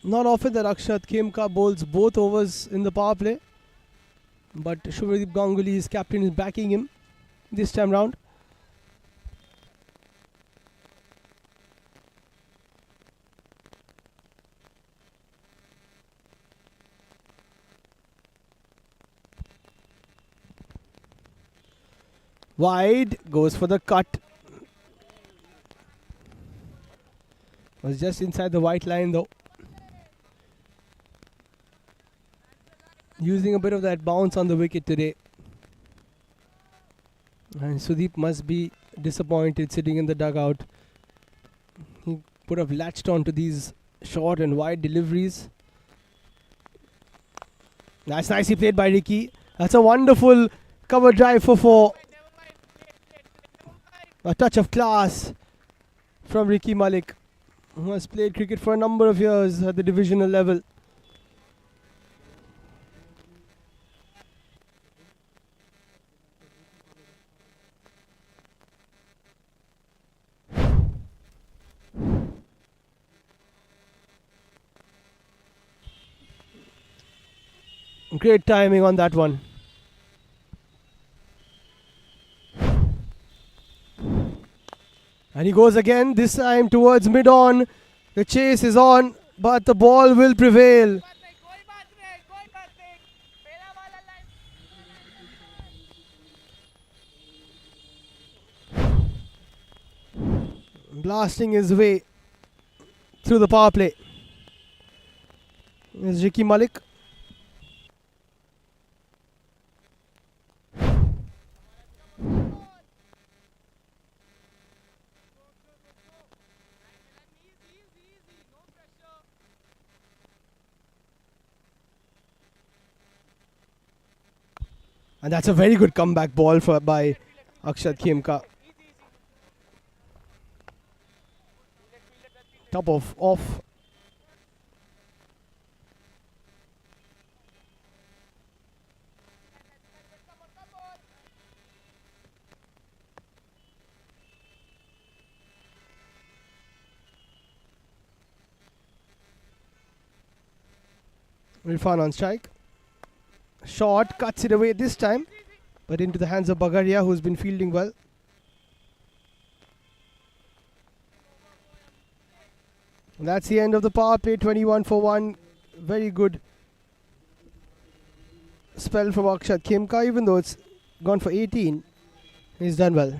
Not often that Akshat Khemka bowls both overs in the power play, but Shubhadeep Ganguly, his captain, is backing him this time round. Wide, goes for the cut. Was just inside the white line though. Using a bit of that bounce on the wicket today. And Sudeep must be disappointed sitting in the dugout. He would have latched onto these short and wide deliveries. That's nicely played by Ricky. That's a wonderful cover drive for 4. A touch of class from Ricky Malik, who has played cricket for a number of years at the divisional level. Great timing on that one. And he goes again, this time towards mid-on. The chase is on, but the ball will prevail. Blasting his way through the power play is Ricky Malik. And that's a very good comeback ball by Akshat Khemka. Top of off. Irfan on strike. Shot, cuts it away this time, but into the hands of Bagaria, who's been fielding well. That's the end of the power play. 21 for 1. Very good spell from Akshat Khemka. Even though it's gone for 18, he's done well.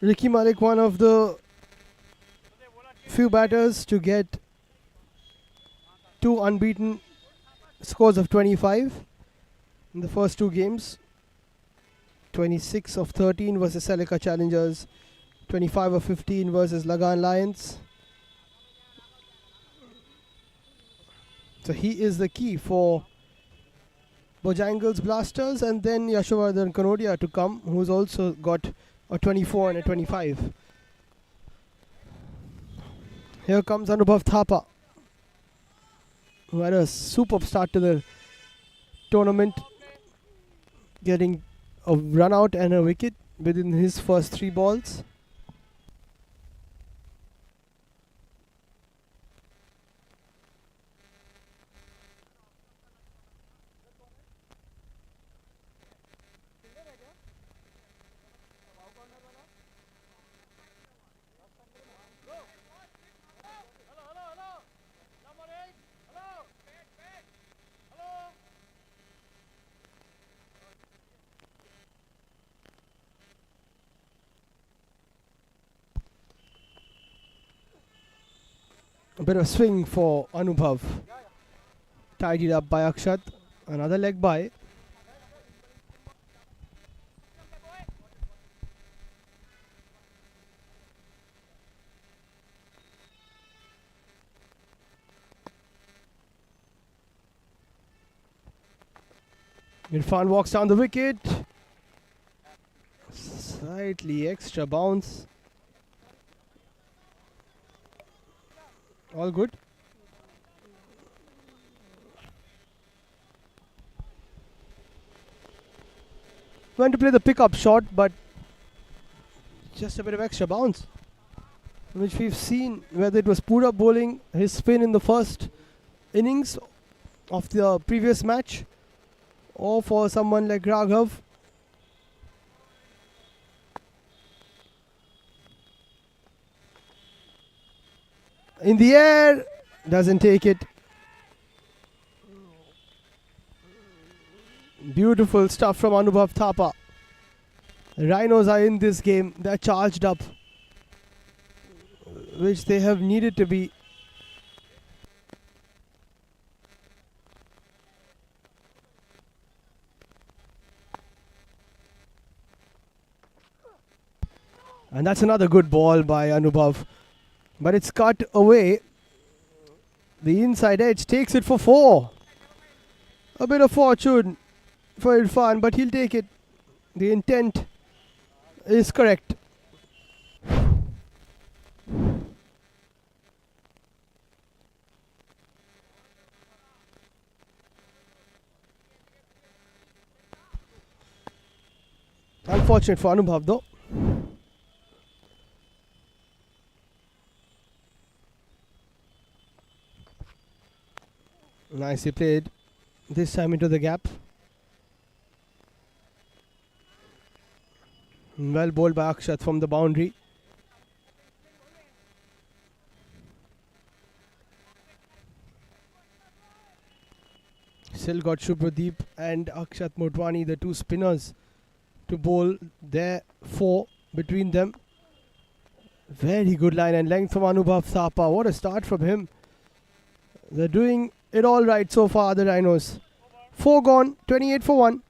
Ricky Malik, one of the few batters to get 2 unbeaten scores of 25 in the first 2 games. 26 of 13 versus Selika Challengers, 25 of 15 versus Lagan Lions. So he is the key for Bojangles Blasters, and then Yashovardhan Kanodia to come, who's also got a 24 and a 25. Here comes Anubhav Thapa, who had a superb start to the tournament, getting a run out and a wicket within his first 3 balls. A bit of swing for Anubhav. Tidied up by Akshat. Another leg by. Irfan walks down the wicket. Slightly extra bounce. All good. Went to play the pickup shot, but just a bit of extra bounce, which we've seen whether it was Pura bowling his spin in the first innings of the previous match, or for someone like Raghav. In the air, doesn't take it. Beautiful stuff from Anubhav Thapa. The Rhinos are in this game. They're charged up, which they have needed to be. And that's another good ball by Anubhav. But it's cut away. The inside edge takes it for 4. A bit of fortune for Irfan, but he'll take it. The intent is correct. Unfortunate for Anubhav though. Nicely played. This time into the gap. Well bowled by Akshat from the boundary. Still got Shubhadeep and Akshat Motwani, the 2 spinners, to bowl there 4 between them. Very good line and length from Anubhav Thapa. What a start from him. They're doing it all right so far, the Rhinos. 4 gone, 28 for 1.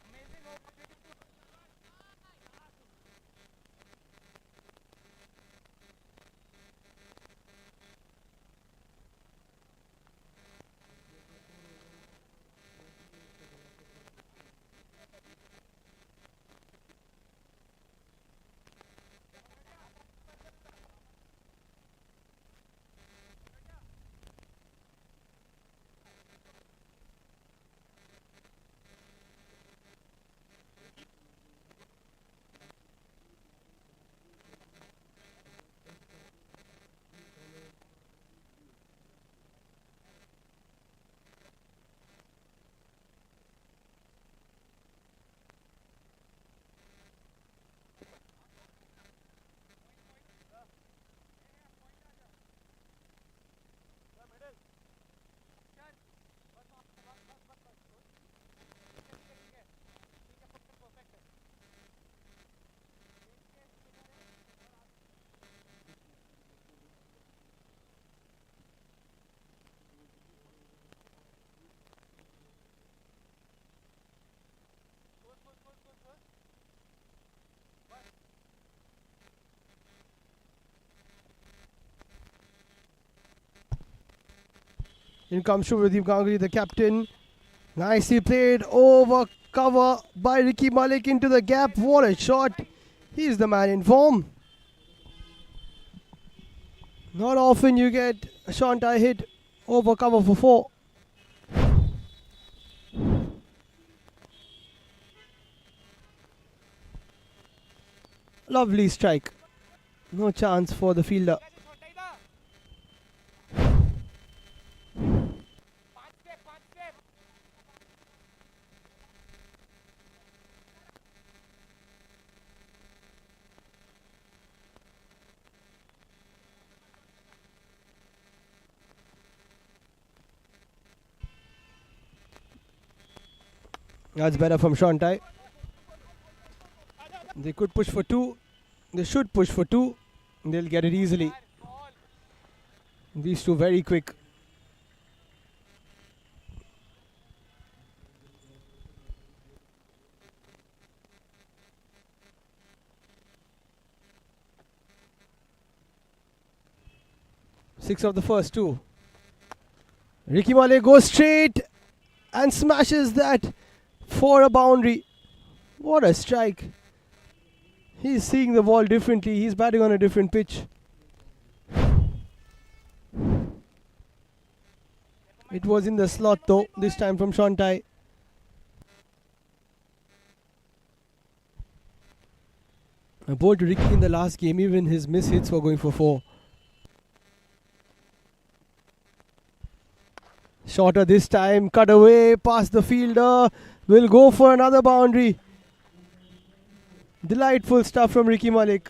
In comes Shubhadeep Ganguly, the captain. Nicely played over cover by Ricky Malik into the gap. What a shot. He's the man in form. Not often you get a Shantai hit over cover for 4. Lovely strike. No chance for the fielder. That's better from Shantai. They could push for 2. They should push for 2. They'll get it easily. These two very quick. Six of the first 2. Ricky Malik goes straight and smashes that for a boundary. What a strike. He's seeing the ball differently. He's batting on a different pitch. It was in the slot though, this time from Shantai. I bowled Ricky in the last game. Even his miss hits were going for 4. Shorter this time, cut away, past the fielder, will go for another boundary. Delightful stuff from Ricky Malik.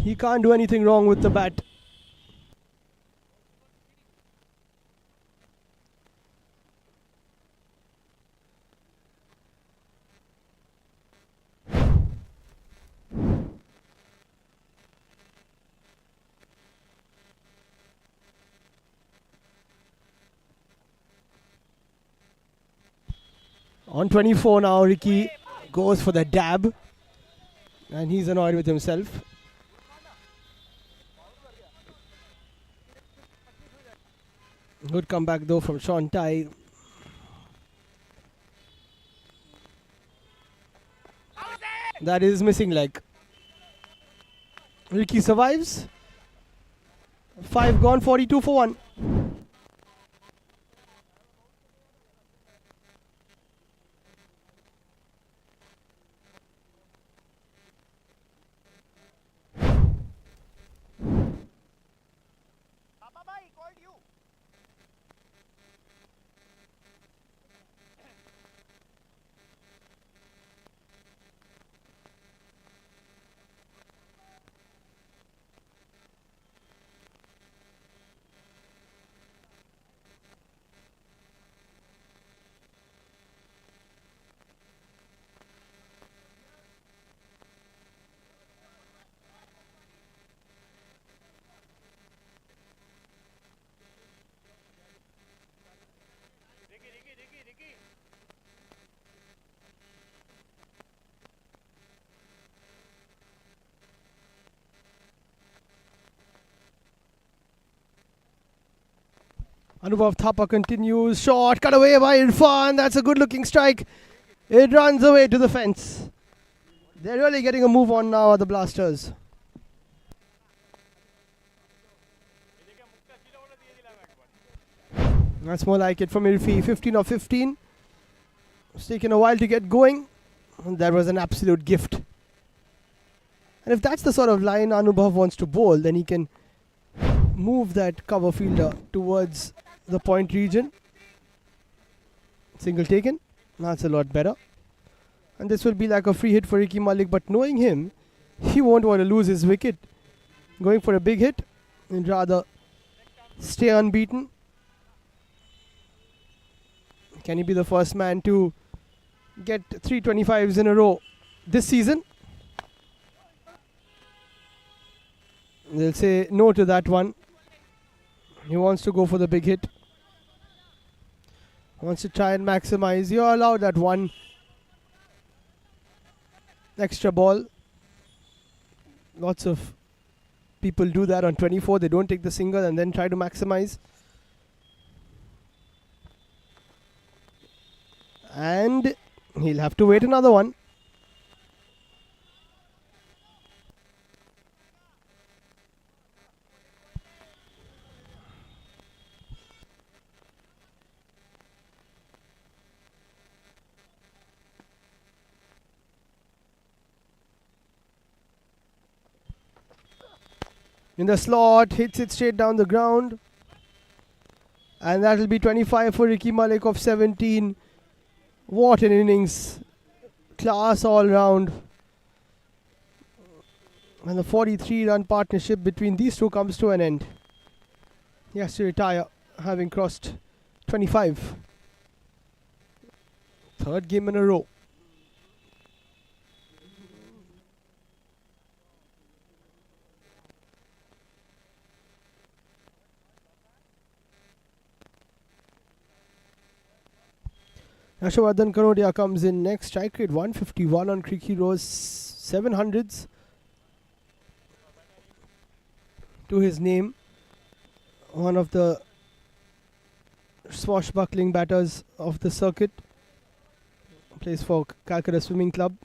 He can't do anything wrong with the bat. On 24 now, Ricky goes for the dab. And he's annoyed with himself. Good comeback though from Shantai. That is missing leg. Ricky survives. 5 gone, 42 for 1. Anubhav Thapa continues. Shot cut away by Irfan. That's a good looking strike. It runs away to the fence. They're really getting a move on now, the Blasters. That's more like it from Irfi. 15 of 15. It's taken a while to get going. And that was an absolute gift. And if that's the sort of line Anubhav wants to bowl, then he can move that cover fielder towards the point region. Single taken. That's a lot better. And this will be like a free hit for Ricky Malik. But knowing him, he won't want to lose his wicket. Going for a big hit and rather stay unbeaten. Can he be the first man to get 325s in a row this season? They'll say no to that one. He wants to go for the big hit. Wants to try and maximize. You're allowed that one extra ball. Lots of people do that on 24. They don't take the single and then try to maximize. And he'll have to wait another one. In the slot, hits it straight down the ground. And that will be 25 for Ricky Malik of 17. What an innings. Class all round. And the 43-run partnership between these two comes to an end. He has to retire, having crossed 25. Third game in a row. Ashavardhan Kanodia comes in next. Strike rate 151 on Crick Heroes. 700s to his name. One of the swashbuckling batters of the circuit. Plays for Calcutta Swimming Club.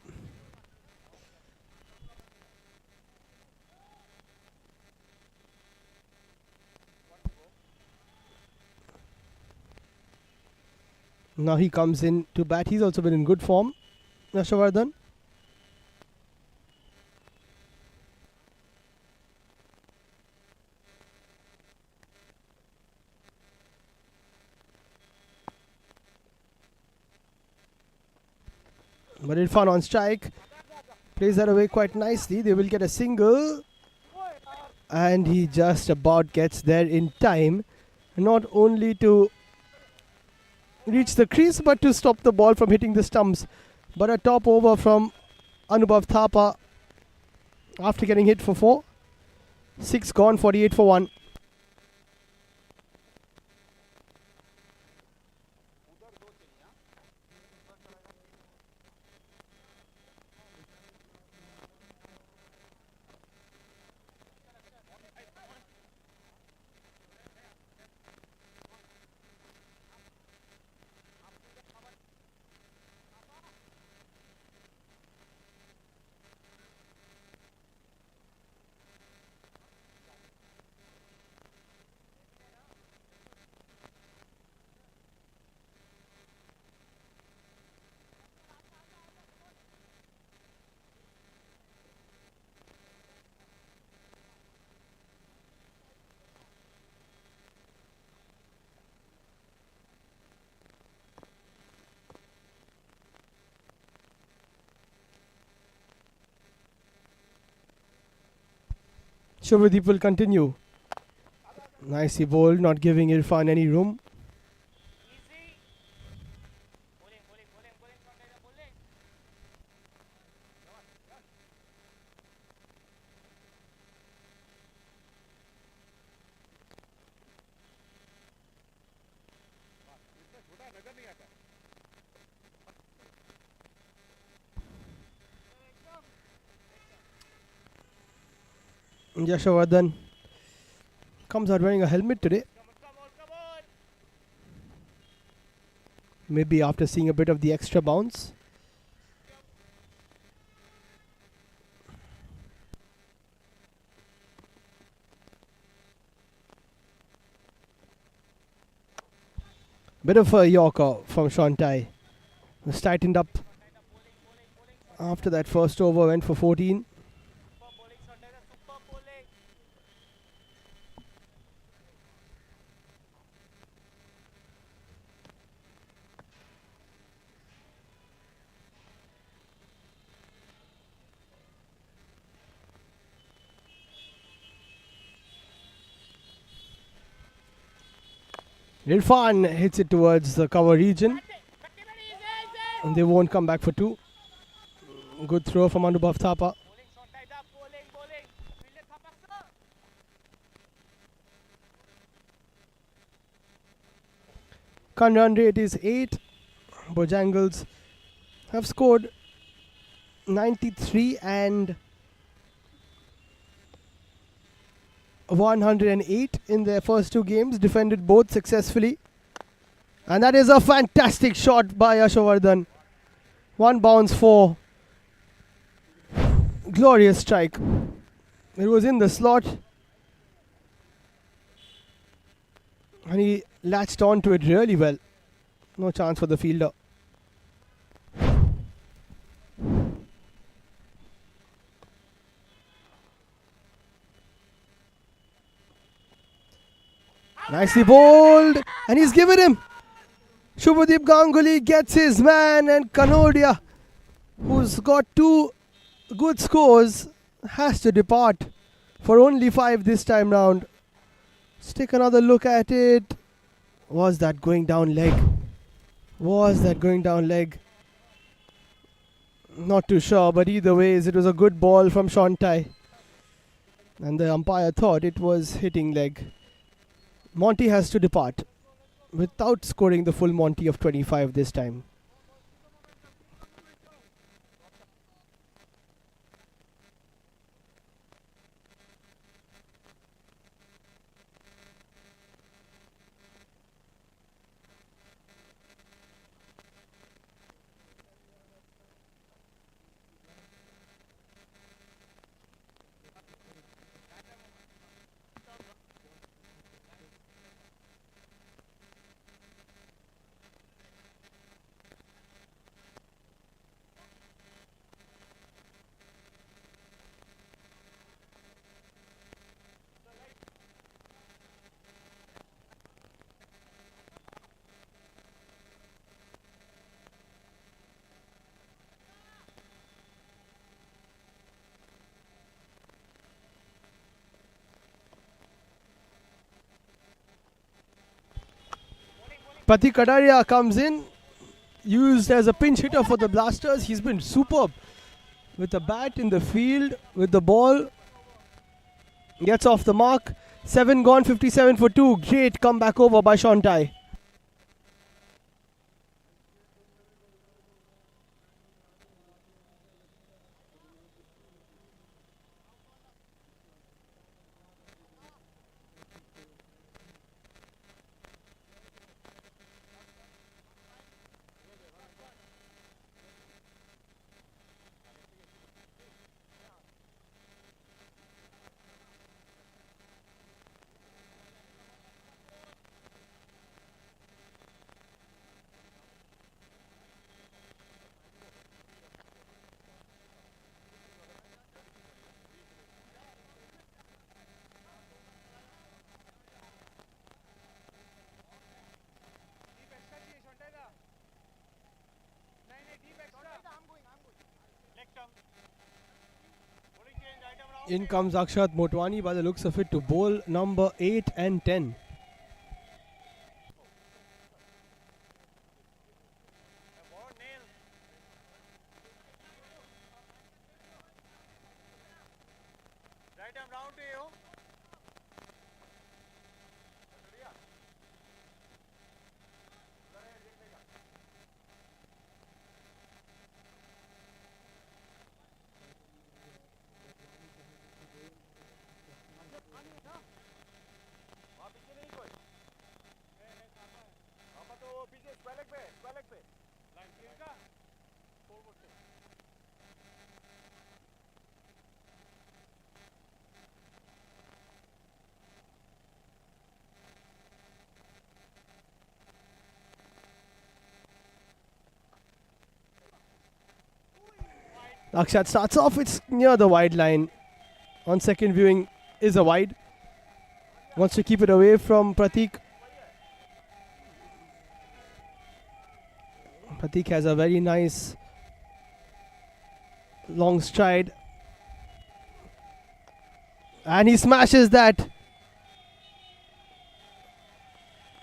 Now he comes in to bat. He's also been in good form, Ashavardhan. But Irfan on strike. Plays that away quite nicely. They will get a single. And he just about gets there in time. Not only to reach the crease, but to stop the ball from hitting the stumps. But a top over from Anubhav Thapa after getting hit for 4. 6 gone, 48 for 1. Shubhadeep will continue. Nicely bowled, not giving Irfan any room. Yashavardhan comes out wearing a helmet today. Maybe after seeing a bit of the extra bounce. Bit of a Yorker from Shantai. Was tightened up after that first over, went for 14. Irfan hits it towards the cover region. And they won't come back for two. Good throw from Anubhav Thapa. Current run rate is 8. Bojangles have scored 93 and 108 in their first two games, defended both successfully. And that is a fantastic shot by Yashovardhan. One bounce for glorious strike. It was in the slot and he latched onto it really well. No chance for the fielder. Nicely bowled, and he's given him. Shubhadeep Ganguly gets his man, and Kanodia, who's got two good scores, has to depart for only 5 this time round. Let's take another look at it. Was that going down leg? Was that going down leg? Not too sure, but either ways, it was a good ball from Shantai. And the umpire thought it was hitting leg. Monty has to depart without scoring the full Monty of 25 this time. Pati Kadaria comes in, used as a pinch hitter for the Blasters. He's been superb with the bat in the field, with the ball. Gets off the mark. 7 gone, 57 for 2. Great comeback over by Shantai. In comes Akshat Motwani by the looks of it to bowl number 8 and 10. Akshat starts off, it's near the wide line. On second viewing is a wide. Wants to keep it away from Pratik. Pratik has a very nice long stride. And he smashes that.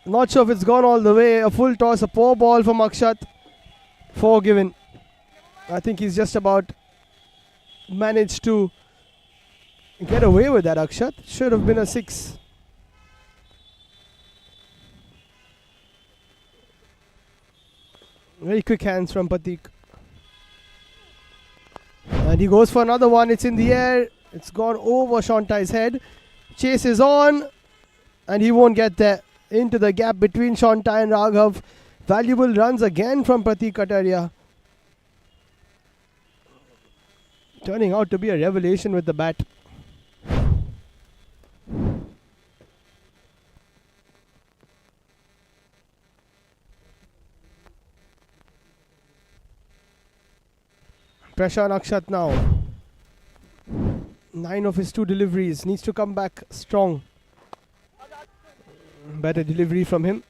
Not sure if it's gone all the way. A full toss, a poor ball from Akshat. 4 given. I think he's just about managed to get away with that, Akshat. Should have been a 6. Very quick hands from Pratik. And he goes for another one. It's in the air. It's gone over Shantai's head. Chase is on. And he won't get there. Into the gap between Shantai and Raghav. Valuable runs again from Pratik Kataria. Turning out to be a revelation with the bat. Pressure on Akshat now. 9 of his 2 deliveries. Needs to come back strong. Better delivery from him.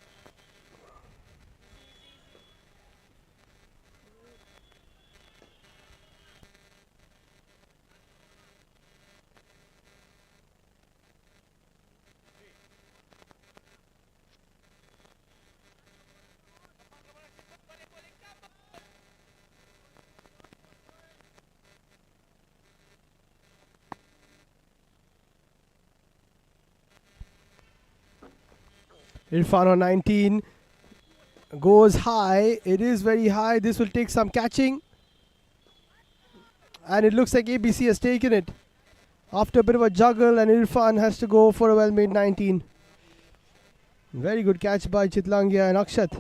Irfan on 19 goes high. It is very high. This will take some catching. And it looks like ABC has taken it. After a bit of a juggle, and Irfan has to go for a well-made 19. Very good catch by Chitlangia, and Akshat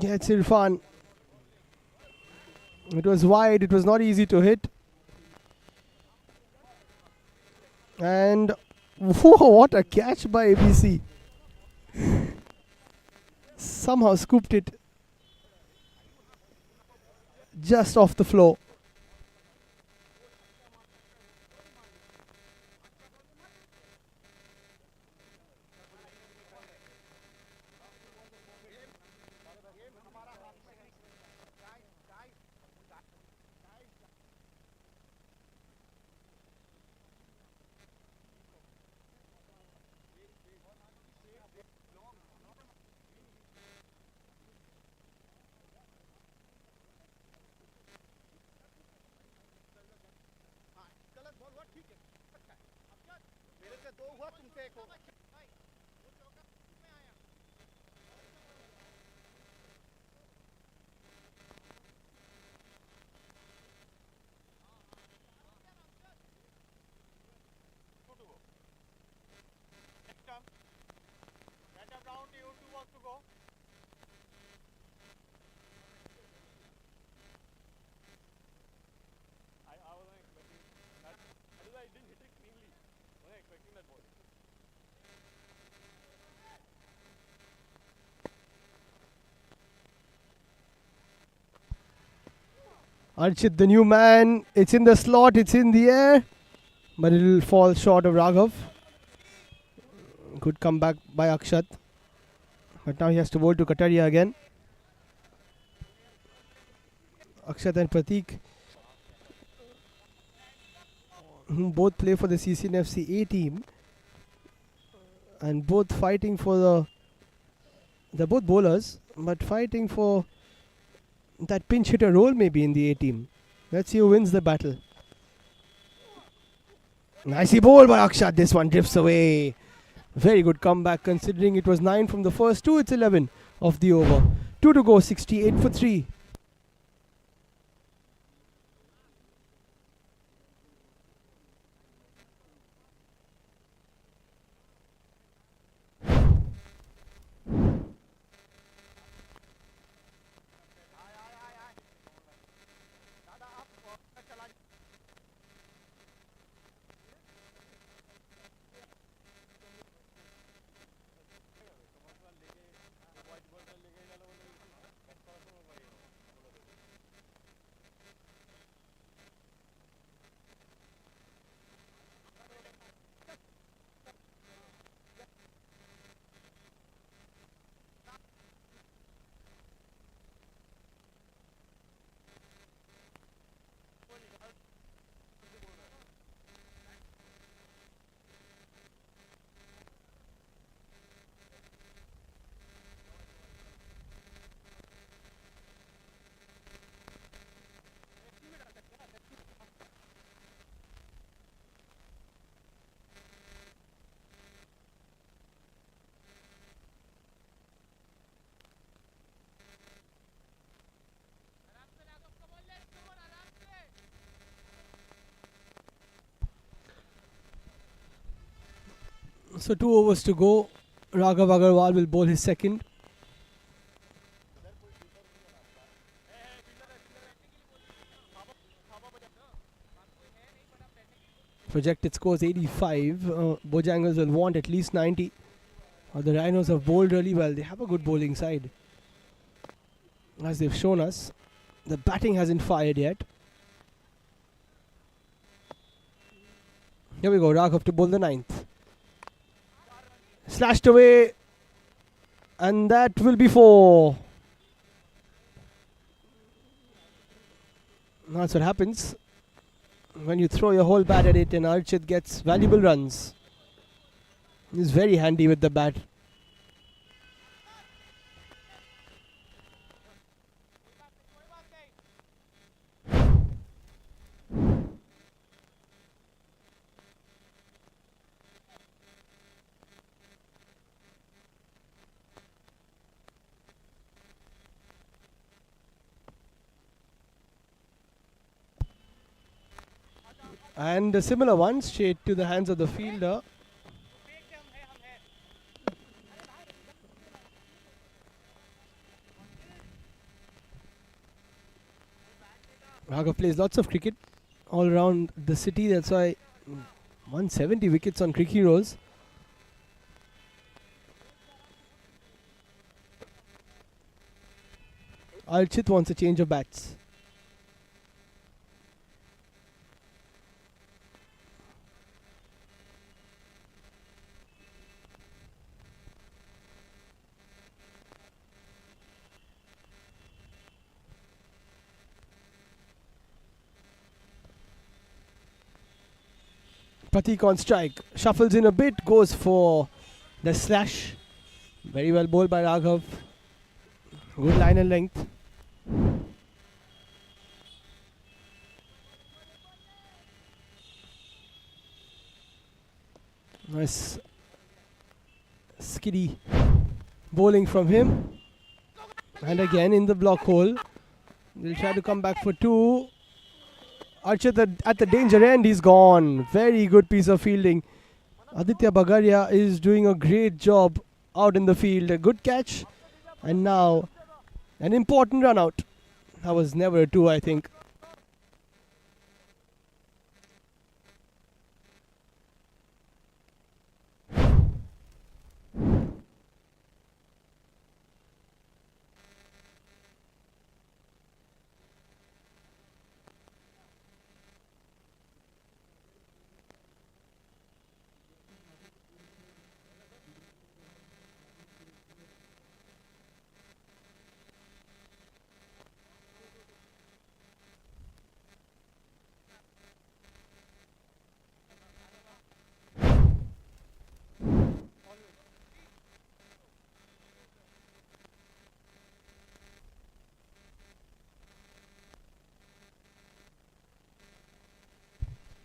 gets Irfan. It was wide. It was not easy to hit. And whoa, what a catch by ABC. Somehow scooped it just off the floor. Archit, the new man, it's in the slot, it's in the air, but it will fall short of Raghav. Good comeback by Akshat. But now he has to bowl to Kataria again. Akshat and Pratik, who both play for the Cc&Fc A team, and both fighting for they're both bowlers, but fighting for that pinch hitter role maybe in the A team. Let's see who wins the battle. Nicely bowled by Akshat. This one drifts away. Very good comeback considering it was 9 from the first 2. It's 11 of the over. 2 to go, 68 for 3. So 2 overs to go. Raghav Agarwal will bowl his second. Projected scores 85. Bojangles will want at least 90. The Rhinos have bowled really well. They have a good bowling side. As they've shown us, the batting hasn't fired yet. Here we go, Raghav to bowl the ninth. Slashed away. And that will be 4. That's what happens when you throw your whole bat at it and Archit gets valuable runs. He's very handy with the bat. And a similar one straight to the hands of the fielder. Raghav plays lots of cricket all around the city. That's why 170 wickets on Cricket Heroes. Archit wants a change of bats. Pratik on strike, shuffles in a bit, goes for the slash. Very well bowled by Raghav. Good line and length. Nice skiddy bowling from him. And again in the block hole. They'll try to come back for 2. Archit at the danger end, he's gone. Very good piece of fielding. Aditya Bagaria is doing a great job out in the field. A good catch. And now an important run out. That was never a 2, I think.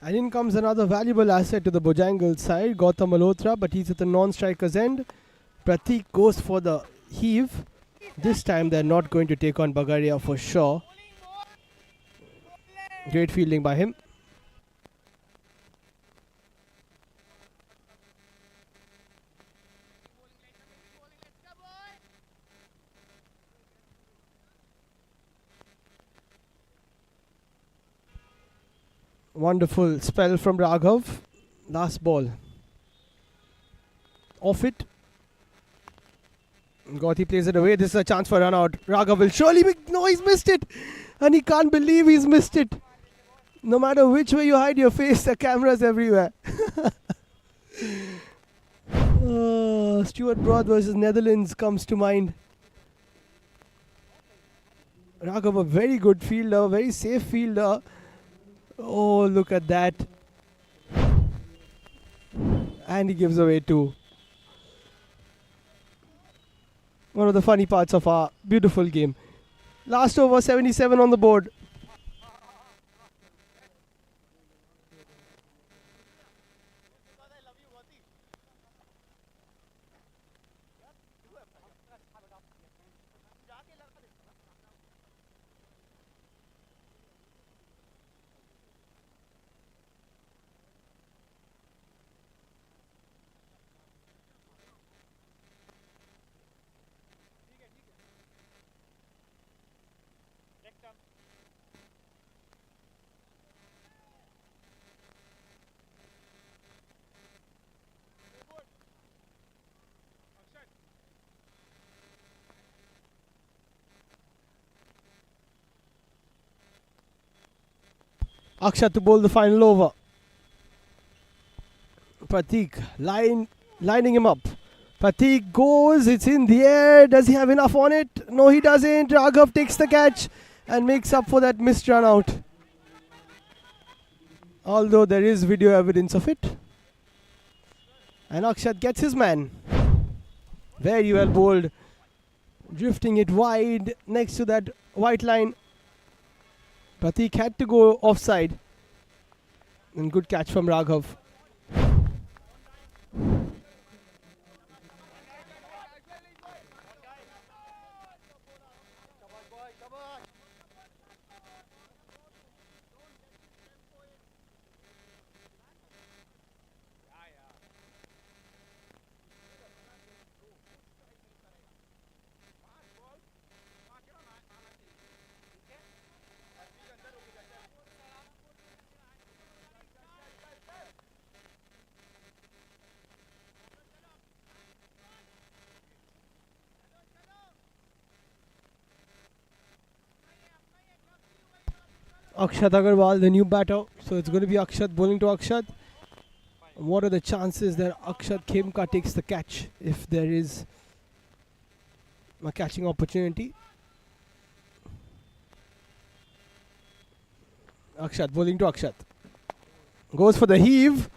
And in comes another valuable asset to the Bojangles side, Gautam Malhotra, but he's at the non-striker's end. Pratik goes for the heave. This time they're not going to take on Bagaria for sure. Great fielding by him. Wonderful spell from Raghav. Last ball. Off it. Gauti plays it away. This is a chance for run out. Raghav will surely be... No, he's missed it. And he can't believe he's missed it. No matter which way you hide your face, the camera's everywhere. Stuart Broad versus Netherlands comes to mind. Raghav, a very good fielder, very safe fielder. Oh, look at that. And he gives away 2. One of the funny parts of our beautiful game. Last over, 77 on the board. Akshat to bowl the final over. Pratik lining him up. Pratik goes, it's in the air. Does he have enough on it? No, he doesn't. Raghav takes the catch and makes up for that missed run out. Although there is video evidence of it. And Akshat gets his man. Very well bowled. Drifting it wide next to that white line. Pratik had to go offside. And good catch from Raghav. Akshat Agarwal, the new batter. So it's going to be Akshat bowling to Akshat. What are the chances that Akshat Khemka takes the catch if there is a catching opportunity? Akshat bowling to Akshat. Goes for the heave.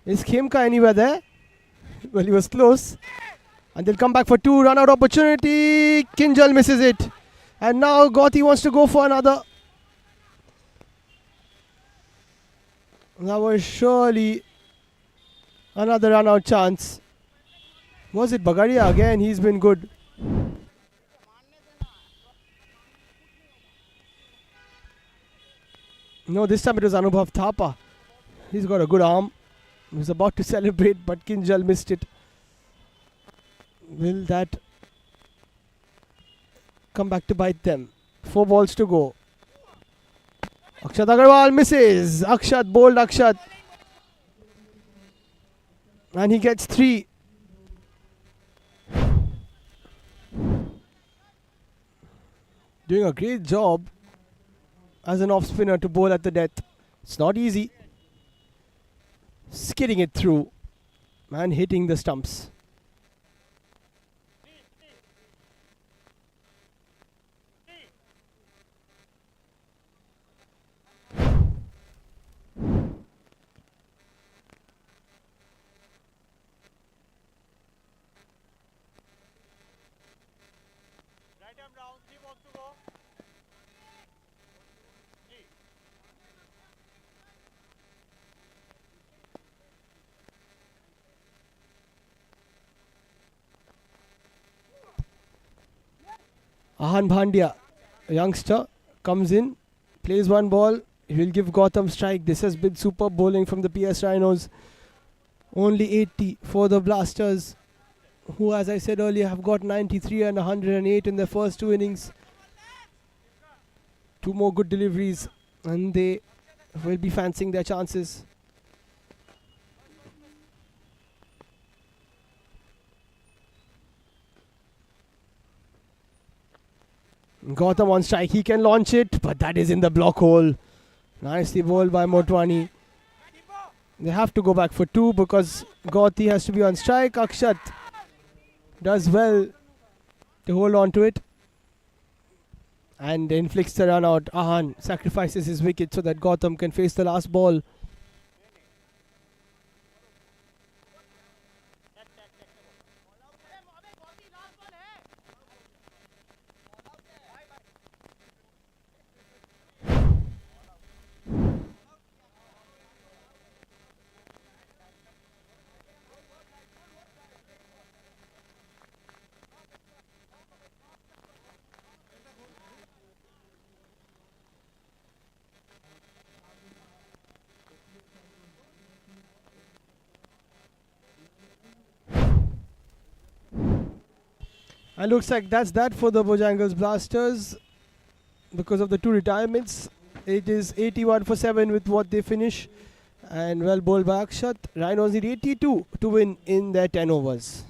Is Khemka anywhere there? Well, he was close. And they'll come back for two. Run out opportunity. Kinjal misses it. And now Gothi wants to go for another. That was surely another run out chance. Was it Bagaria again? He's been good. No, this time it was Anubhav Thapa. He's got a good arm. He was about to celebrate, but Kinjal missed it. Will that come back to bite them? 4 balls to go. Akshat Agarwal misses. Akshat bowled Akshat. And he gets 3. Doing a great job as an off spinner to bowl at the death. It's not easy. Skidding it through and hitting the stumps. Ahan Bhandia, a youngster, comes in, plays 1 ball. He will give Gautam strike. This has been superb bowling from the PS Rhinos. Only 80 for the Blasters, who, as I said earlier, have got 93 and 108 in their first 2 innings. 2 more good deliveries and they will be fancying their chances. Gautam on strike, he can launch it, but that is in the block hole. Nicely bowled by Motwani. They have to go back for 2 because Gauti has to be on strike. Akshat does well to hold on to it and inflicts the run out. Ahan sacrifices his wicket so that Gautam can face the last ball. And looks like that's that for the Bojangles Blasters. Because of the 2 retirements, it is 81 for 7 with what they finish. And well bowled by Akshat. Rhinos need 82 to win in their 10 overs.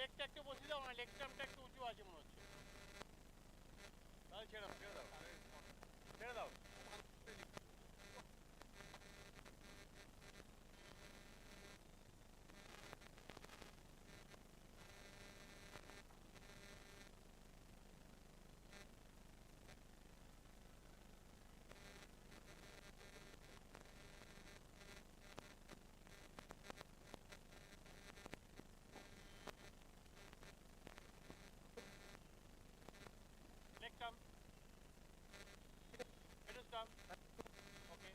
লেগটা একটু বসিয়ে দাও না, leg স্টাম্পটা একটু উঁচু আছে মনে হচ্ছে। তাহলে ছেড়ে দাও, ছেড়ে দাও, ছেড়ে দাও। Leg stump, middle stump, okay.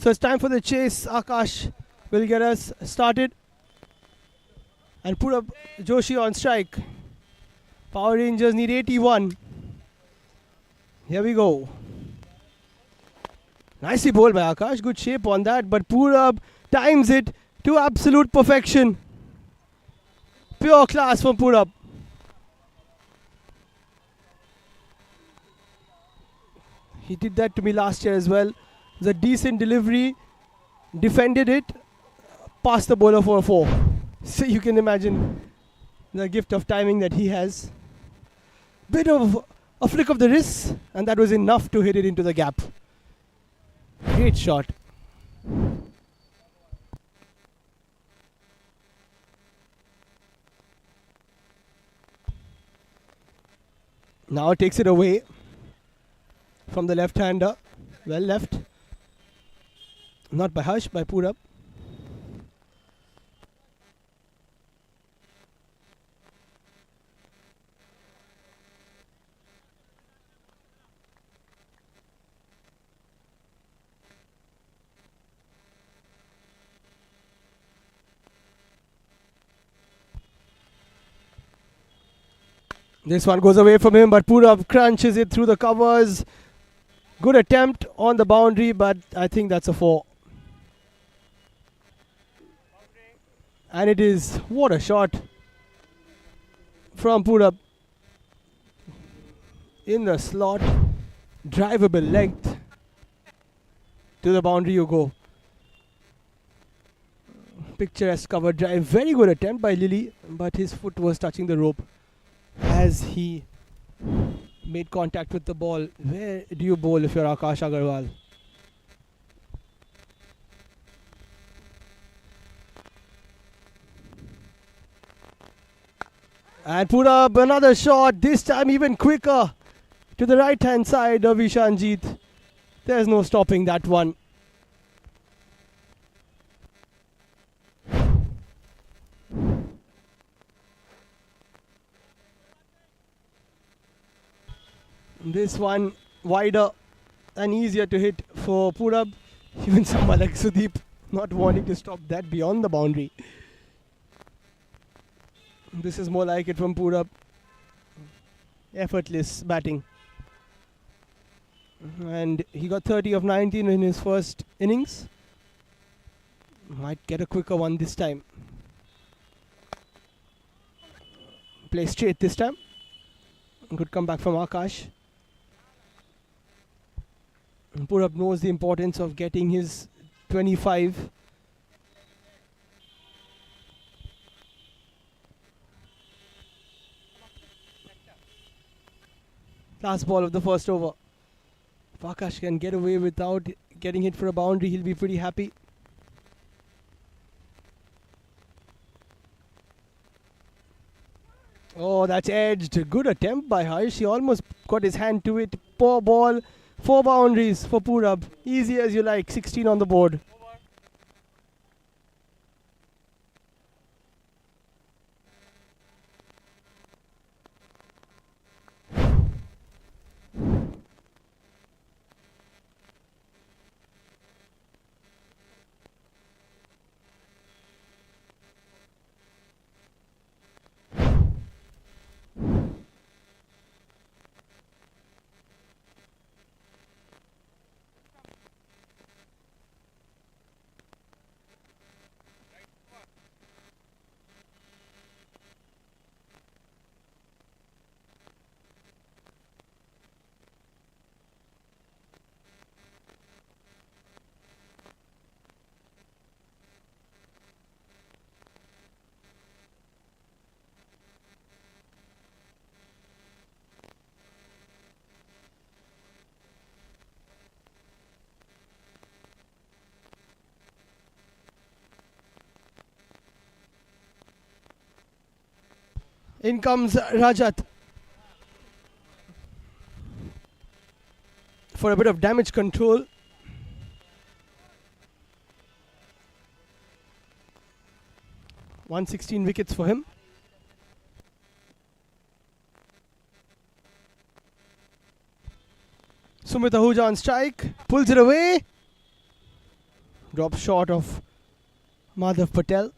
So it's time for the chase. Akash will get us started. And put up Joshi on strike. Power Rangers need 81. Here we go. Nicely bowled by Akash. Good shape on that. But Purab times it to absolute perfection. Pure class from Purab. He did that to me last year as well. It was a decent delivery. Defended it. Passed the bowler for a 4. So you can imagine the gift of timing that he has. Bit of a flick of the wrist, and that was enough to hit it into the gap. Great shot. Now takes it away from the left-hander. Well left. Not by Harsh, by Purab. This one goes away from him, but Purab crunches it through the covers. Good attempt on the boundary, but I think that's a 4. And it is, what a shot from Purab. In the slot, drivable length. To the boundary you go. Picturesque cover drive. Very good attempt by Lily, but his foot was touching the rope as he made contact with the ball. Where do you bowl if you're Akash Agarwal? And put up another shot, this time even quicker to the right hand side of Ishanjit. There's no stopping that one. This one wider and easier to hit for Purab. Even someone like Sudeep not wanting to stop that beyond the boundary. This is more like it from Purab. Effortless batting. And he got 30 of 19 in his first innings. Might get a quicker one this time. Play straight this time. Good comeback from Akash. Purab knows the importance of getting his 25. Last ball of the first over. If Akash can get away without getting hit for a boundary, he'll be pretty happy. Oh, that's edged. Good attempt by Harsh. He almost got his hand to it. Poor ball. 4 boundaries for Purab. Easy as you like. 16 on the board. In comes Rajat for a bit of damage control. (116 wickets for him. Sumit Ahuja on strike, pulls it away. Drops short of Madhav Patel.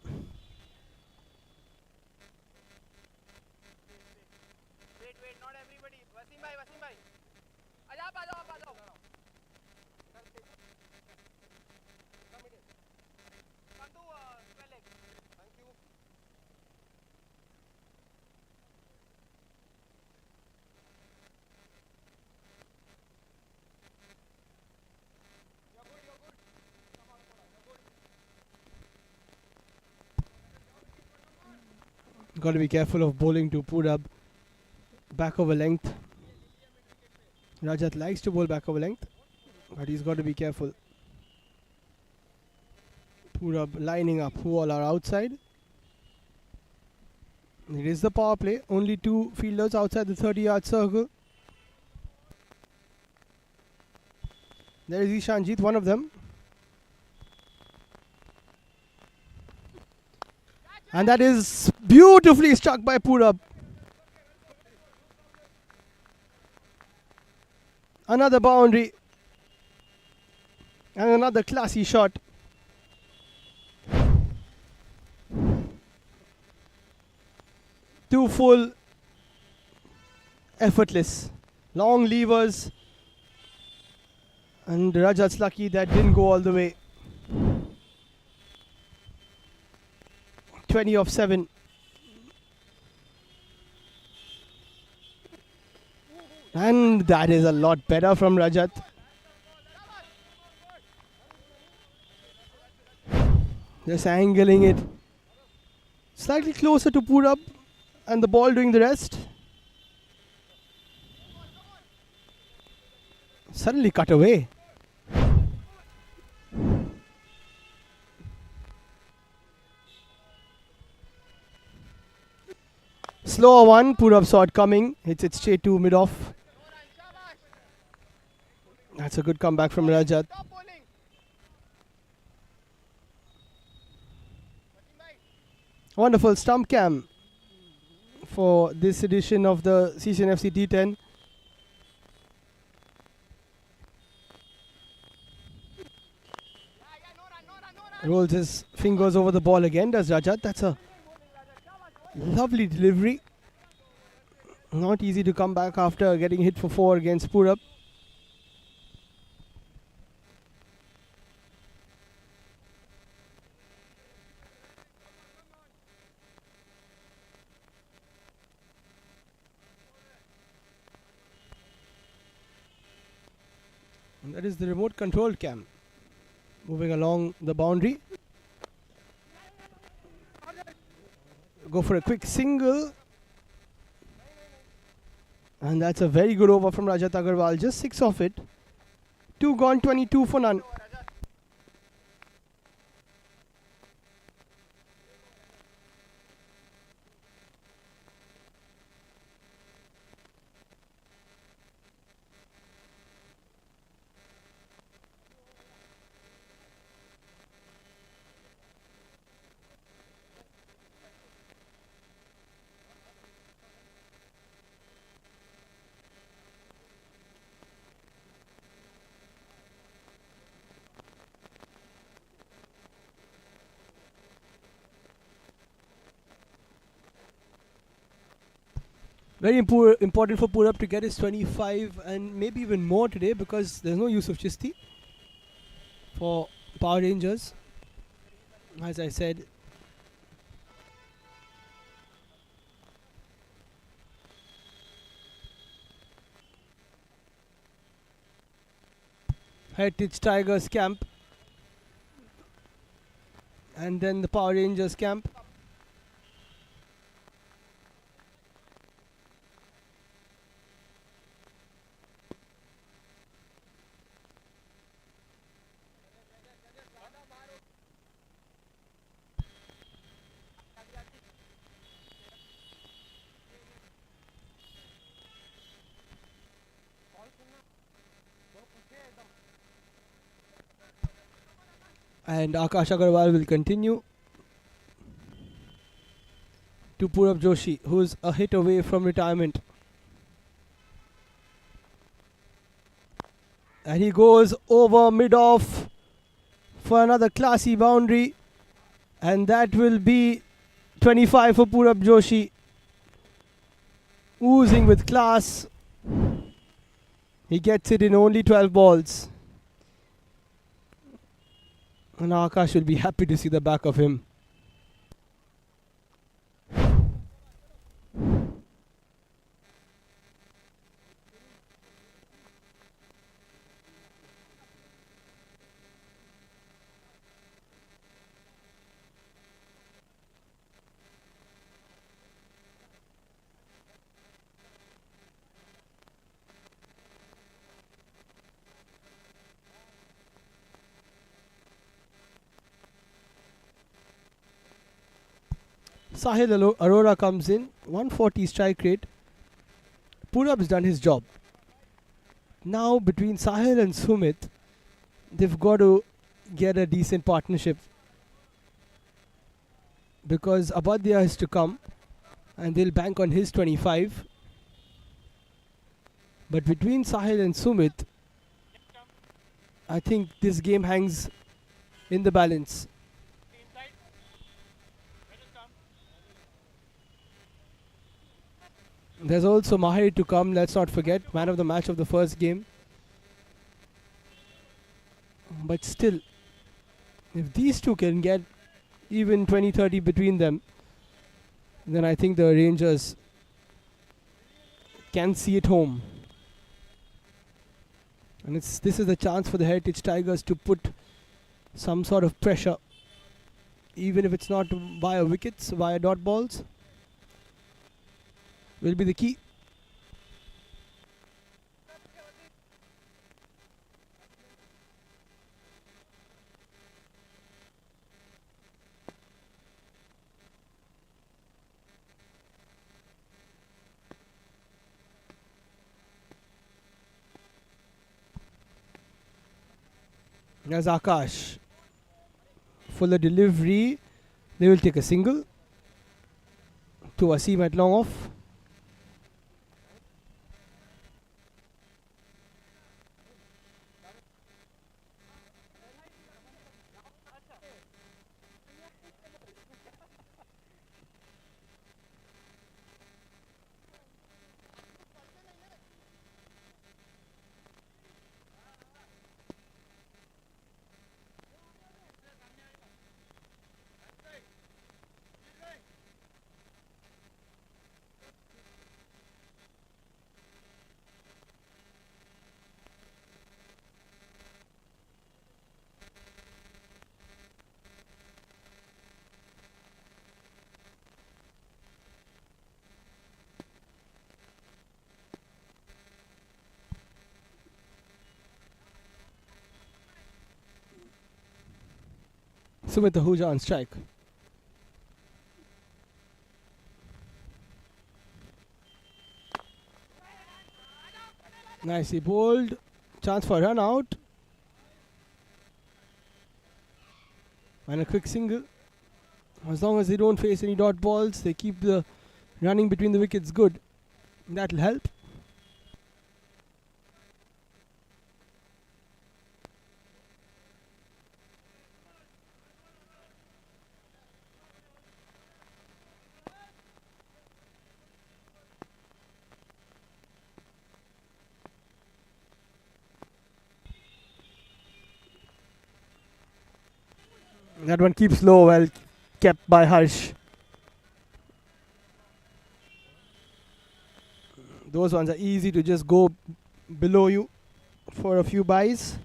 Got to be careful of bowling to Purab back over length. Rajat likes to bowl back over length, but he's got to be careful. Purab lining up, who all are outside. It is the power play. Only 2 fielders outside the 30-yard circle. There is Ishanjit, one of them. And that is beautifully struck by Purab. Another boundary. And another classy shot. Too full. Effortless. Long levers. And Rajat's lucky that didn't go all the way. 20 of 7. And that is a lot better from Rajat. Just angling it slightly closer to Purab and the ball doing the rest. Suddenly cut away. Slower one, Purab saw it coming, hits it straight to mid-off. That's a good comeback from Rajat. Wonderful stump cam for this edition of the Cc&Fc T10. Rolls his fingers over the ball again, does Rajat. That's a Lovely delivery. Not easy to come back after getting hit for 4 against Purab. And that is the remote controlled cam. Moving along the boundary. Go for a quick single. And that's a very good over from Rajat Agarwal. Just 6 off it. 2 gone, 22 for none. Very important for Purab to get his 25 and maybe even more today, because there's no use of Chisti for Power Rangers. As I said, Heritage Tigers camp, and then the Power Rangers camp. And Akash Agarwal will continue to Purab Joshi, who's a hit away from retirement. And he goes over mid-off for another classy boundary. And that will be 25 for Purab Joshi. Oozing with class. He gets it in only 12 balls. And Akash will be happy to see the back of him. Sahil Arora comes in, 140 strike rate. Purab's done his job. Now between Sahil and Sumit, they've got to get a decent partnership, because Abadya has to come and they'll bank on his 25. But between Sahil and Sumit, I think this game hangs in the balance. There's also Mahir to come, let's not forget, man of the match of the first game. But still, if these two can get even 20-30 between them, then I think the Rangers can see it home. And this is the chance for the Heritage Tigers to put some sort of pressure, even if it's not via wickets, via dot balls, will be the key. There's Akash. Fuller delivery. They will take a single to Asim at long off. Sumit Ahuja on strike. Nicely bowled. Chance for a run out. And a quick single. As long as they don't face any dot balls, they keep the running between the wickets good. That'll help. That one keeps low, well kept by Harsh. Those ones are easy to just go below you for a few byes.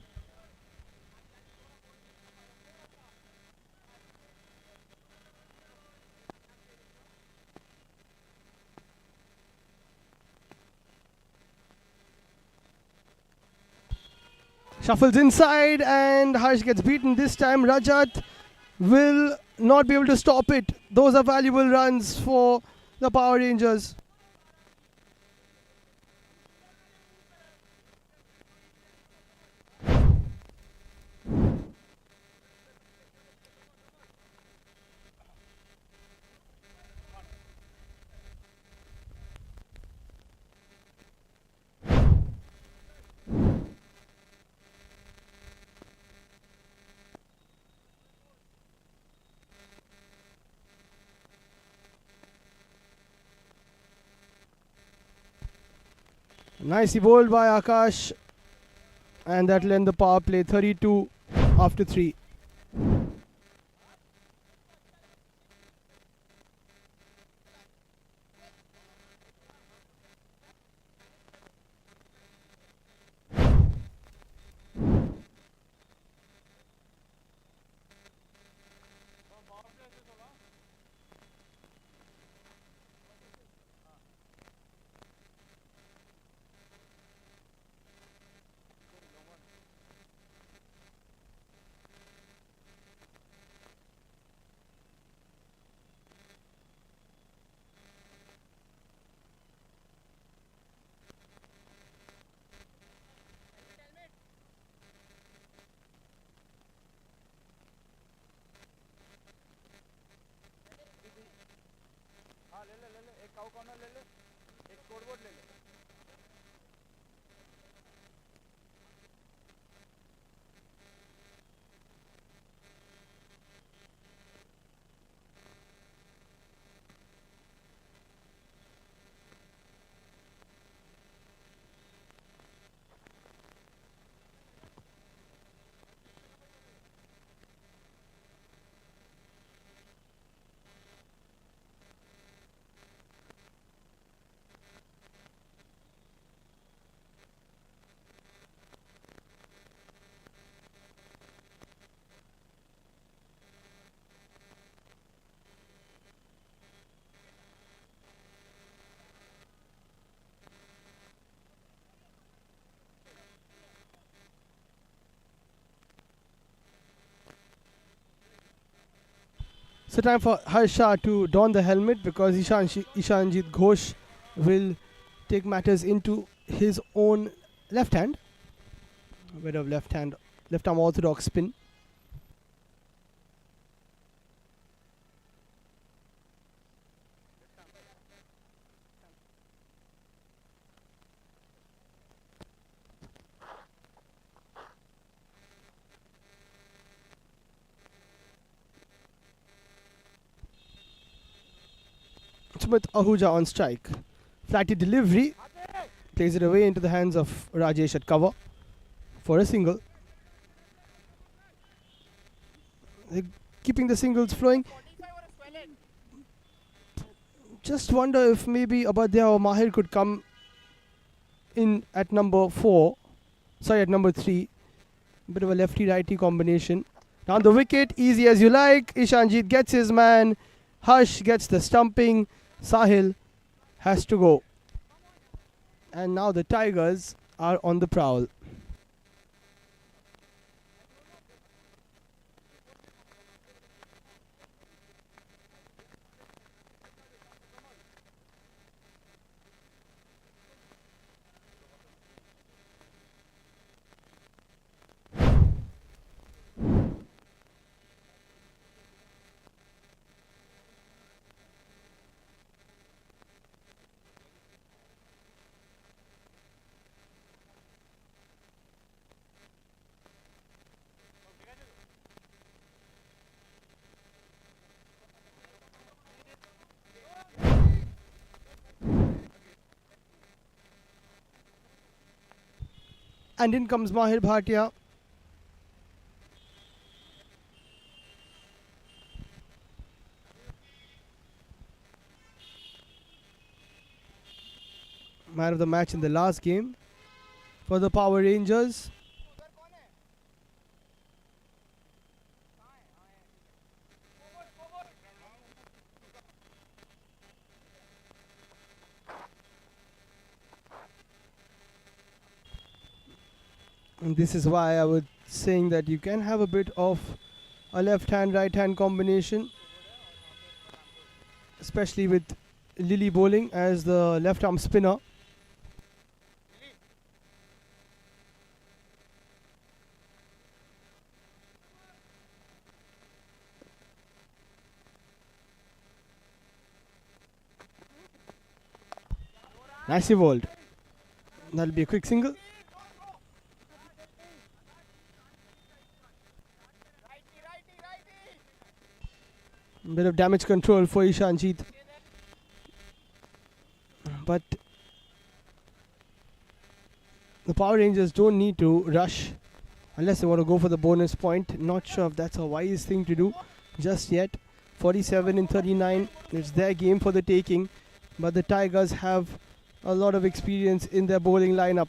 Shuffles inside and Harsh gets beaten this time. Rajat will not be able to stop it. Those are valuable runs for the Power Rangers. Nicely bowled by Akash, and that'll end the power play. 32 after 3. So time for Harsha to don the helmet because Ishanjit Ghosh will take matters into his own left hand. A bit of left arm orthodox spin. Sumit Ahuja on strike. Flatty delivery. Plays it away into the hands of Rajesh at cover for a single. They're keeping the singles flowing. Just wonder if maybe Abadya or Mahir could come in at number 4. Sorry, at number 3. Bit of a lefty-righty combination. Down the wicket, easy as you like. Ishanjit gets his man. Harsh gets the stumping. Sahil has to go. And now the Tigers are on the prowl. And in comes Mahir Bhatia. Man of the match in the last game for the Power Rangers. And this is why I was saying that you can have a bit of a left hand right hand combination, especially with Lily bowling as the left arm spinner. Nicely bowled. That'll be a quick single. Bit of damage control for Ishanjit. But the Power Rangers don't need to rush unless they want to go for the bonus point. Not sure if that's a wise thing to do just yet. 47 in 39. It's their game for the taking. But the Tigers have a lot of experience in their bowling lineup.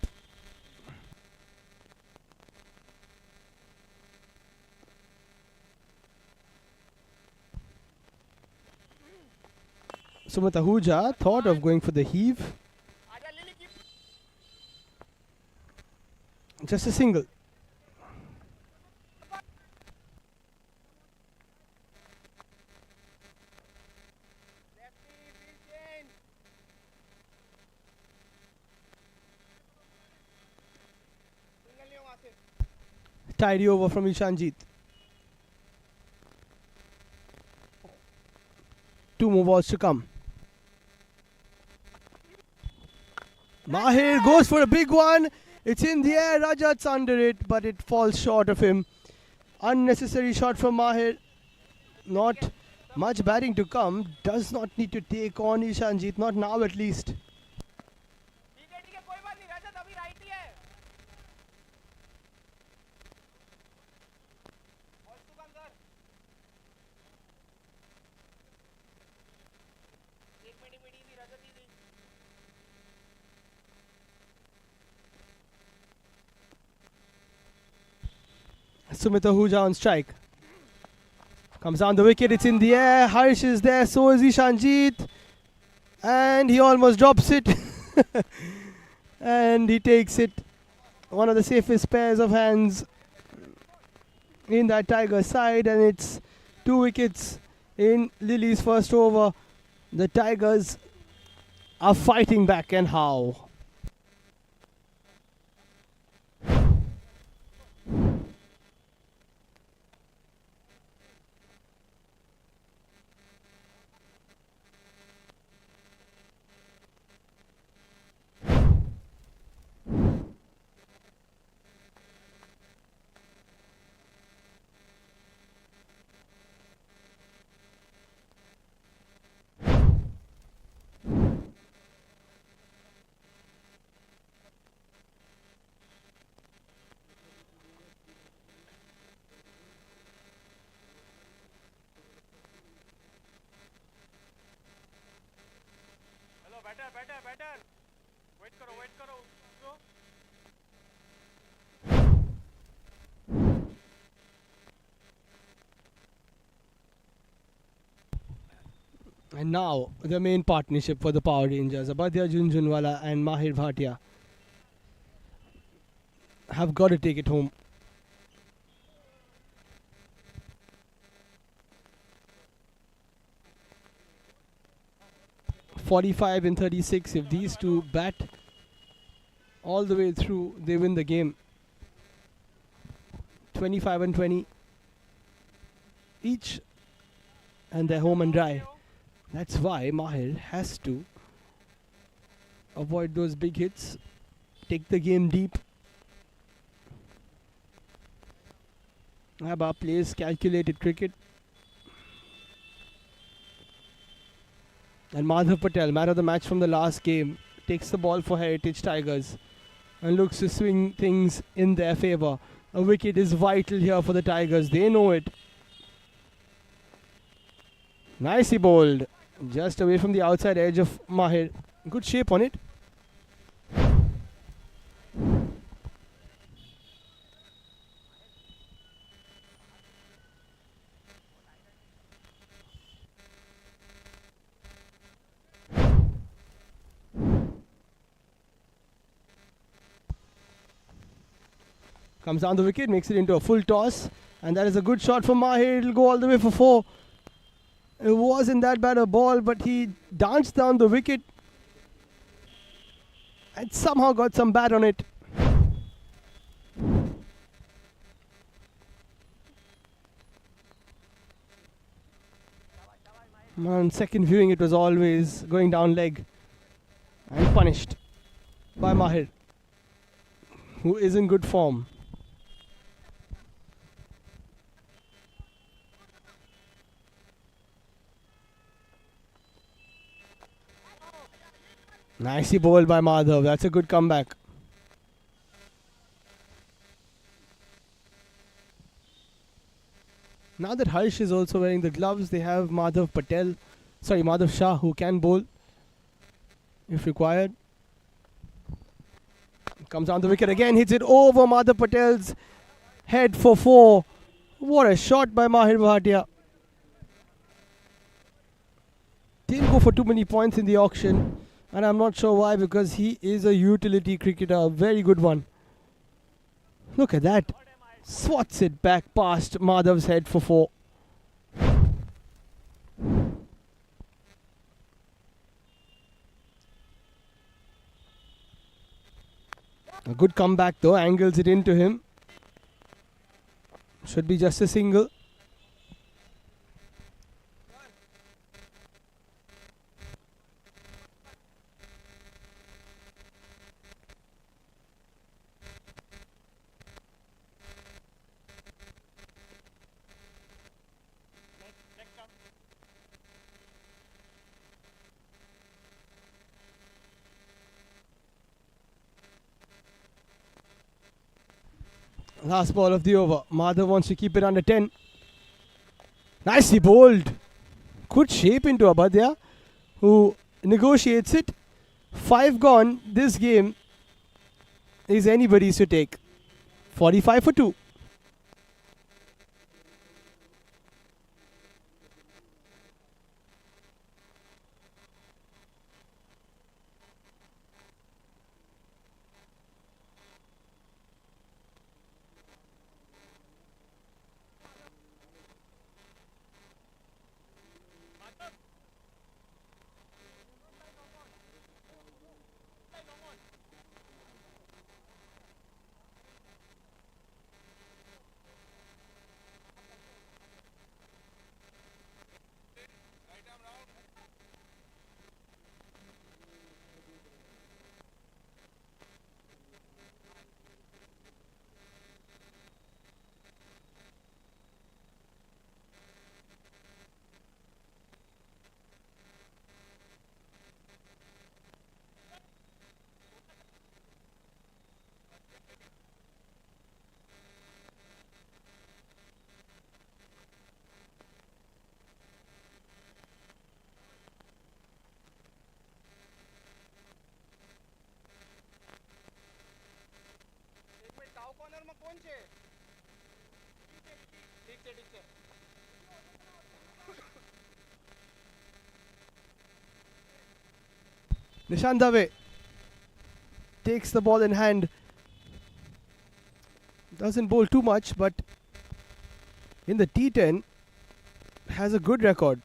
Sumit Ahuja thought of going for the heave. Just a single. Tidy over from Ishanjit. 2 more balls to come. Mahir goes for a big one. It's in the air. Rajat's under it, but it falls short of him. Unnecessary shot from Mahir. Not much batting to come. Does not need to take on Ishanjit. Not now at least. Sumit Ahuja on strike. Comes down the wicket, it's in the air. Harsh is there, so is Ishanjit. And he almost drops it. And he takes it. One of the safest pairs of hands in that Tiger side. And it's 2 wickets in Lily's first over. The Tigers are fighting back, and how? Better wait करो And now the main partnership for the Power Rangers, Abadhya Junjunwala and Mahir Bhatia, have got to take it home. .45 in 36. If these two bat all the way through, they win the game. 25 and 20 each, and they're home and dry. That's why Mahir has to avoid those big hits, take the game deep. Abba plays calculated cricket. And Madhav Patel, man of the match from the last game, takes the ball for Heritage Tigers. and looks to swing things in their favor. A wicket is vital here for the Tigers. They know it. Nicely bowled. Just away from the outside edge of Mahir. Good shape on it. Comes down the wicket, makes it into a full toss. And that is a good shot from Mahir. It'll go all the way for 4. It wasn't that bad a ball, but he danced down the wicket and somehow got some bat on it. On second viewing, it was always going down leg and punished by Mahir, who is in good form. Nicely bowled by Madhav. That's a good comeback. Now that Harsh is also wearing the gloves, they have Madhav Shah, who can bowl if required. Comes down the wicket again, hits it over Madhav Patel's head for 4. What a shot by Mahir Bhatia. Didn't go for too many points in the auction, and I'm not sure why, because he is a utility cricketer, a very good one. Look at that. Swats it back past Madhav's head for 4. A good comeback though, angles it into him. Should be just a single. Last ball of the over. Madhav wants to keep it under 10. Nicely bowled. Good shape into Abadya, who negotiates it. 5 gone. This game is anybody's to take. 45 for 2. Nishan Dave takes the ball in hand. Doesn't bowl too much, but in the T10 has a good record.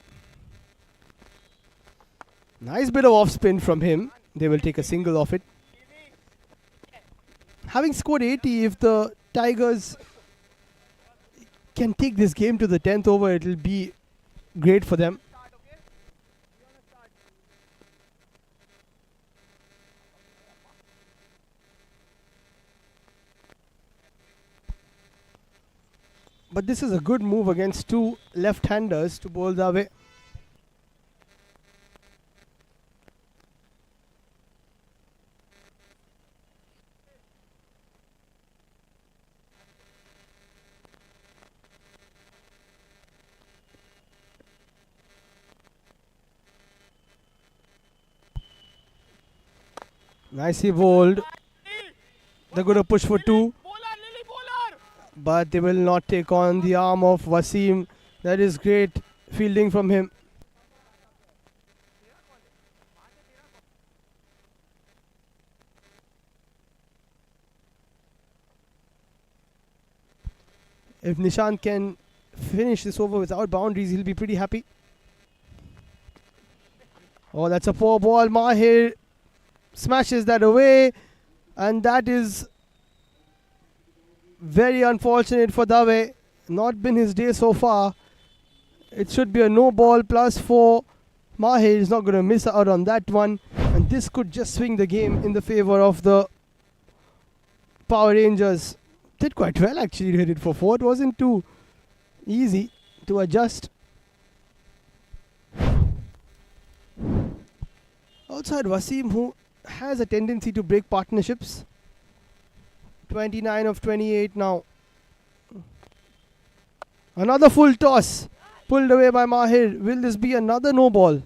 Nice bit of off spin from him. They will take a single off it. Having scored 80, if the Tigers can take this game to the 10th over, it will be great for them. But this is a good move against 2 left-handers to bowl Dave. Nicely bowled. They're going to push for 2. But they will not take on the arm of Wasim. That is great fielding from him. If Nishant can finish this over without boundaries, he'll be pretty happy. Oh, that's a poor ball. Mahir smashes that away. And that is very unfortunate for Dave. Not been his day so far. It should be a no ball plus 4. Mahir is not going to miss out on that one. And this could just swing the game in the favor of the Power Rangers. Did quite well actually to hit it for 4. It wasn't too easy to adjust. Outside Wasim, who has a tendency to break partnerships. 29 of 28 now. Another full toss. Pulled away by Mahir. Will this be another no ball?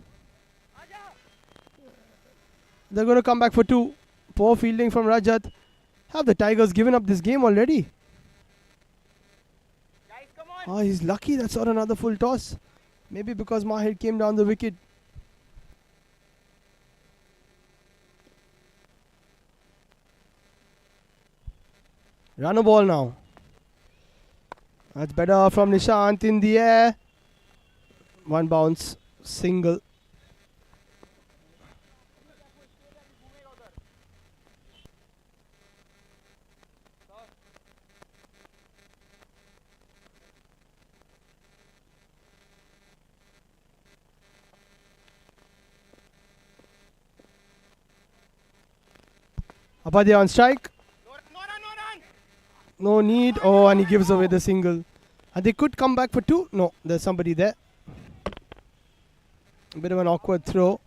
They're going to come back for 2. Poor fielding from Rajat. Have the Tigers given up this game already? Oh, he's lucky that's not another full toss. Maybe because Mahir came down the wicket. Run a ball now. That's better from Nishant in the air. 1 bounce, single. Apadya on strike. No need. Oh, and he gives away the single. And they could come back for 2. No, there's somebody there. A bit of an awkward throw.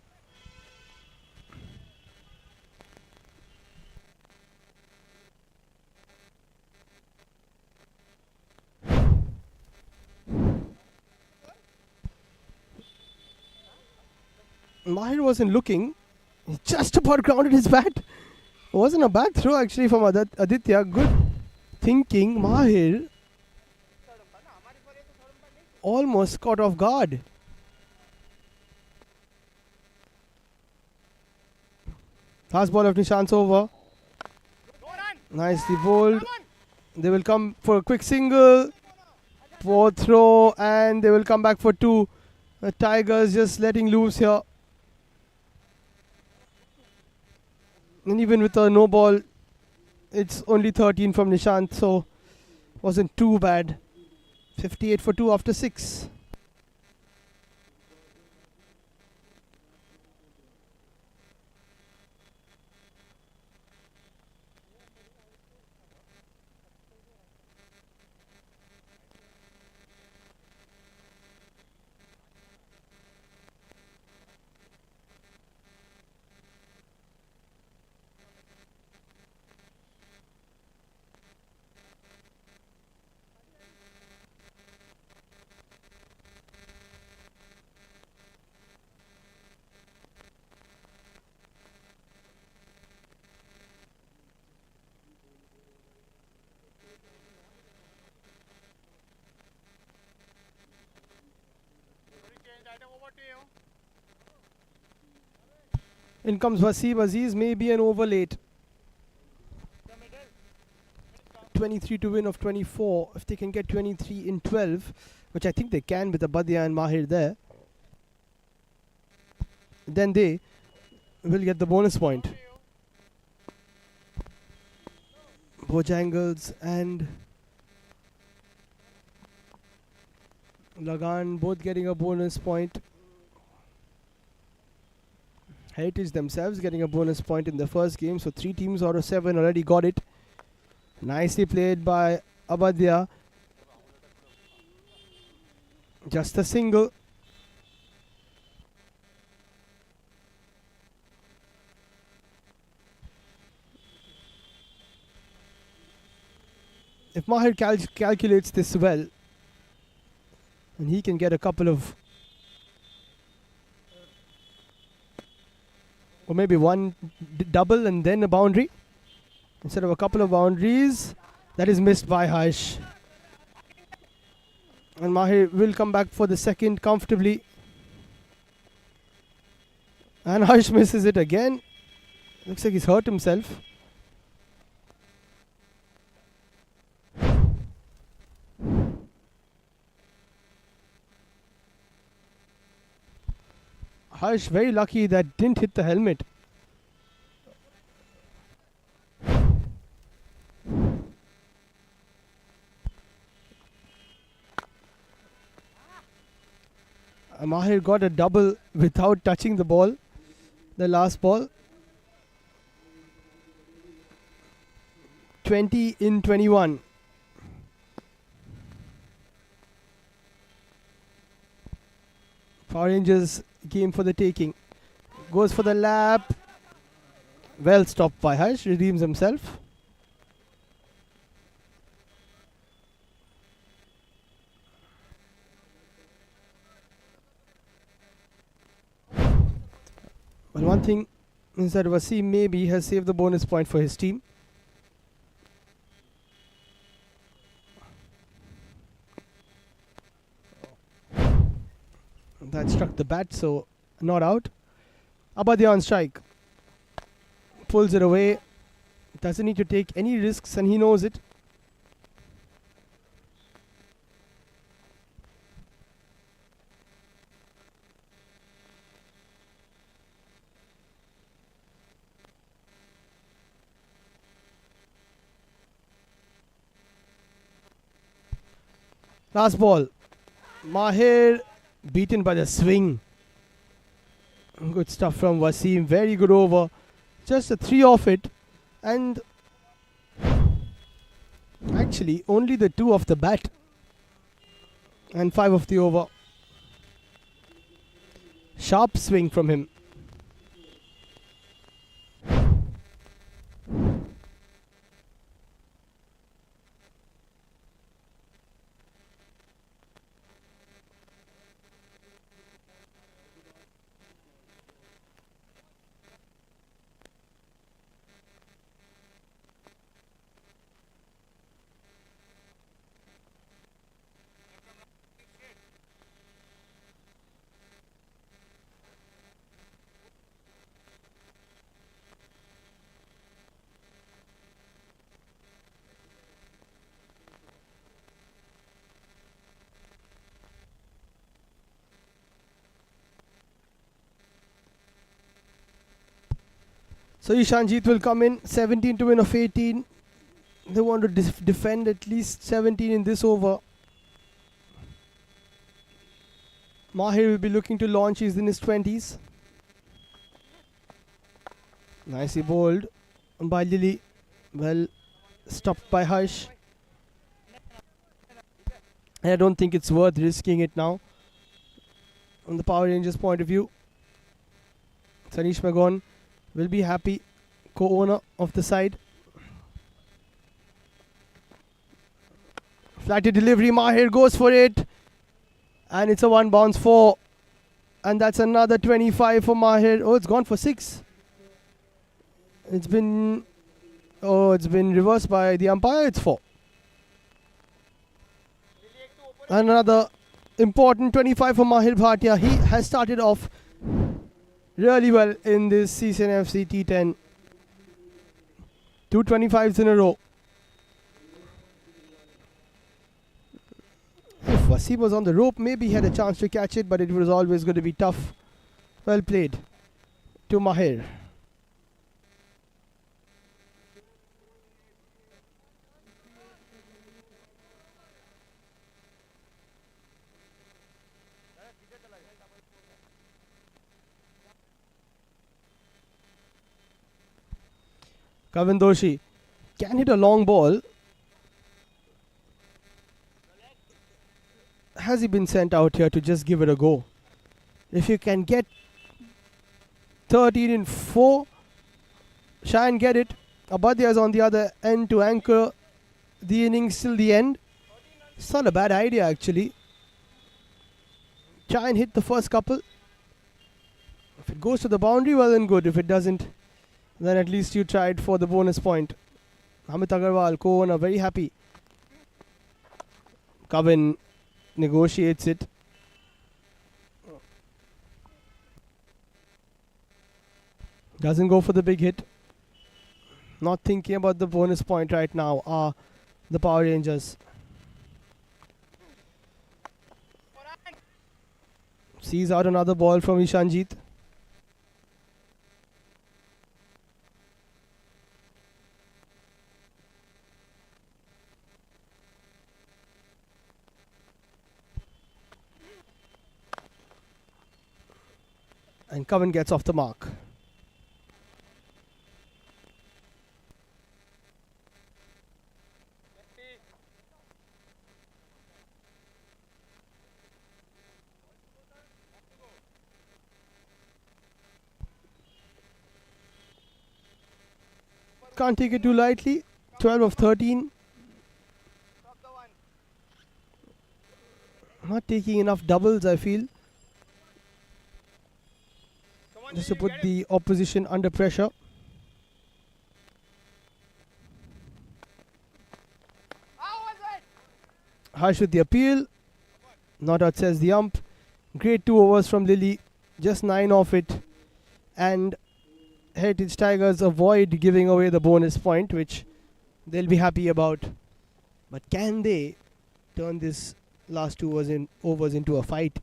Mahir wasn't looking. He just about grounded his bat. It wasn't a bad throw actually from Aditya. Good thinking. Mahir almost caught off guard. Last ball of Nishant's over. Nicely bowled. They will come for a quick single. Poor throw, and they will come back for 2. The Tigers just letting loose here. And even with a no ball, it's only 13 from Nishant, so wasn't too bad. 58 for 2 after 6. In comes Wasim Aziz, maybe an over late. 23 to win of 24. If they can get 23 in 12, which I think they can with Abadia and Mahir there, then they will get the bonus point. Bojangles and Lagan both getting a bonus point. Heritage themselves getting a bonus point in the first game. So 3 teams out of 7 already got it. Nicely played by Abadia. Just a single. If Mahir calculates this well, and he can get a couple of Or maybe one double and then a boundary instead of a couple of boundaries. That is missed by Harsh. And Mahir will come back for the second comfortably. And Harsh misses it again. Looks like he's hurt himself. Harsh very lucky that didn't hit the helmet. Mahir got a double without touching the ball. The last ball. 20 in 21. Power Rangers game for the taking. Goes for the lap. Well stopped by Harsh. Redeems himself. Well, one thing is that Wasim maybe has saved the bonus point for his team. That struck the bat, so not out. Abadia on strike. Pulls it away. Doesn't need to take any risks and he knows it. Last ball. Mahir beaten by the swing. Good stuff from Wasim. Very good over. Just a 3 off it. And actually only the 2 off the bat. And 5 off the over. Sharp swing from him. So Ishanjit will come in, 17 to win of 18. They want to defend at least 17 in this over. Mahir will be looking to launch. He's in his 20s. Nicely bowled by Lily. Well stopped by Harsh. I don't think it's worth risking it now. From the Power Rangers point of view. Sanish Magon will be happy, co-owner of the side. Flatted delivery, Mahir goes for it. And it's a 1 bounce 4. And that's another 25 for Mahir. Oh, it's gone for 6. It's been reversed by the umpire. It's 4. And another important 25 for Mahir Bhatia. He has started off really well in this Cc&Fc T10. 2 25s in a row. If Wasim was on the rope, maybe he had a chance to catch it, but it was always going to be tough. Well played to Mahir. Kavin Doshi can hit a long ball. Has he been sent out here to just give it a go? If you can get 13 in 4, try and get it. Abadia is on the other end to anchor the innings till the end. It's not a bad idea actually. Try and hit the first couple. it goes to the boundary, well and good. If it doesn't, then at least you tried for the bonus point. Amit Agarwal, co-owner, very happy. Kavin negotiates it. Doesn't go for the big hit. Not thinking about the bonus point right now are the Power Rangers. Sees out another ball from Ishanjit. And Coven gets off the mark. Can't take it too lightly. 12 of 13. Not taking enough doubles, I feel. Just to put the opposition under pressure. Harsh with the appeal. Not out, says the ump. Great 2 overs from Lily. Just 9 off it. And Heritage Tigers avoid giving away the bonus point, which they'll be happy about. But can they turn this last 2 overs into a fight?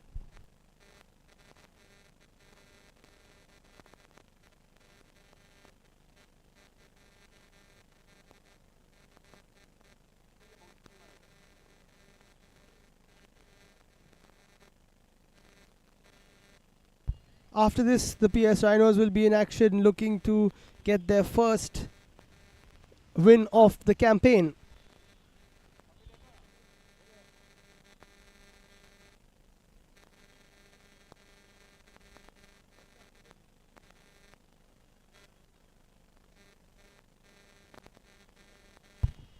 After this, the PS Rhinos will be in action, looking to get their first win of the campaign.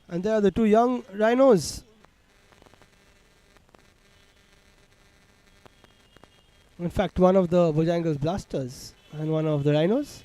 And there are the 2 young Rhinos. In fact, one of the Bojangles Blasters and one of the Rhinos.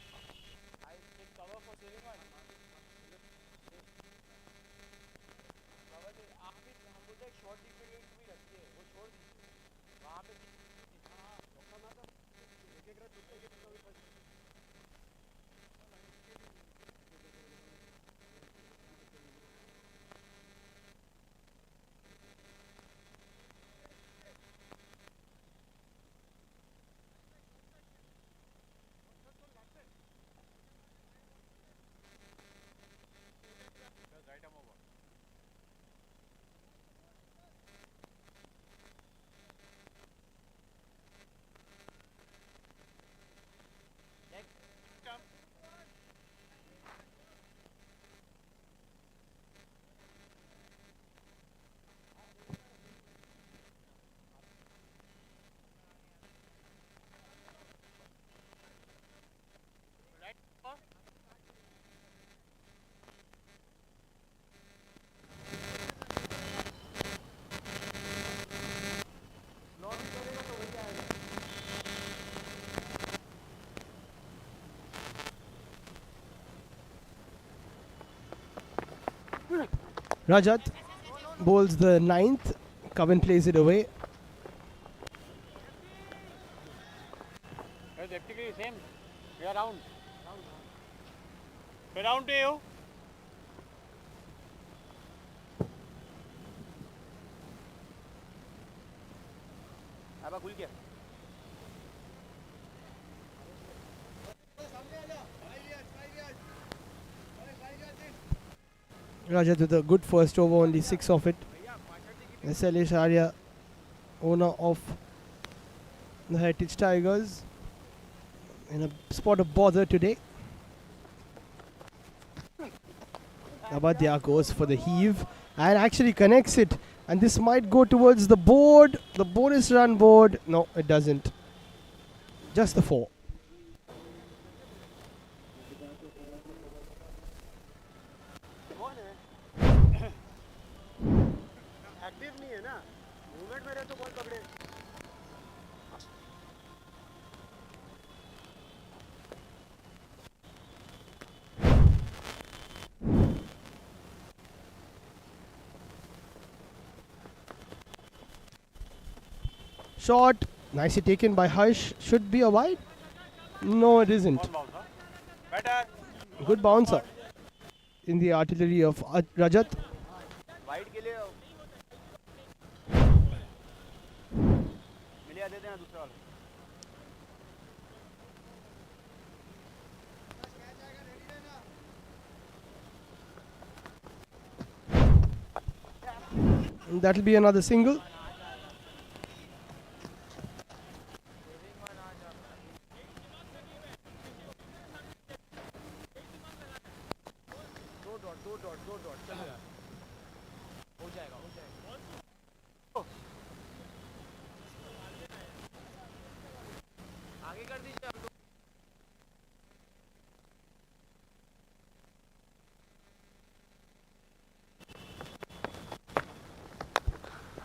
Rajat bowls the 9th. Coven plays it away. Same. We are round. Round to you. अब खुल गया. Rajat with a good first over, only 6 of it. SLH Arya, owner of the Heritage Tigers, in a spot of bother today. Abadia goes for the heave and actually connects it. And this might go towards the board, the bonus run board. No, it doesn't. Just the 4. Shot, nicely taken by Harsh. Should be a wide. No, it isn't. Better. Good bouncer in the artillery of Rajat. Wide के लिए मिलिया दे देना दूसरा वाला. That'll be another single. दो dot चलेगा. हो जाएगा. आगे कर दीजिए आप लोग.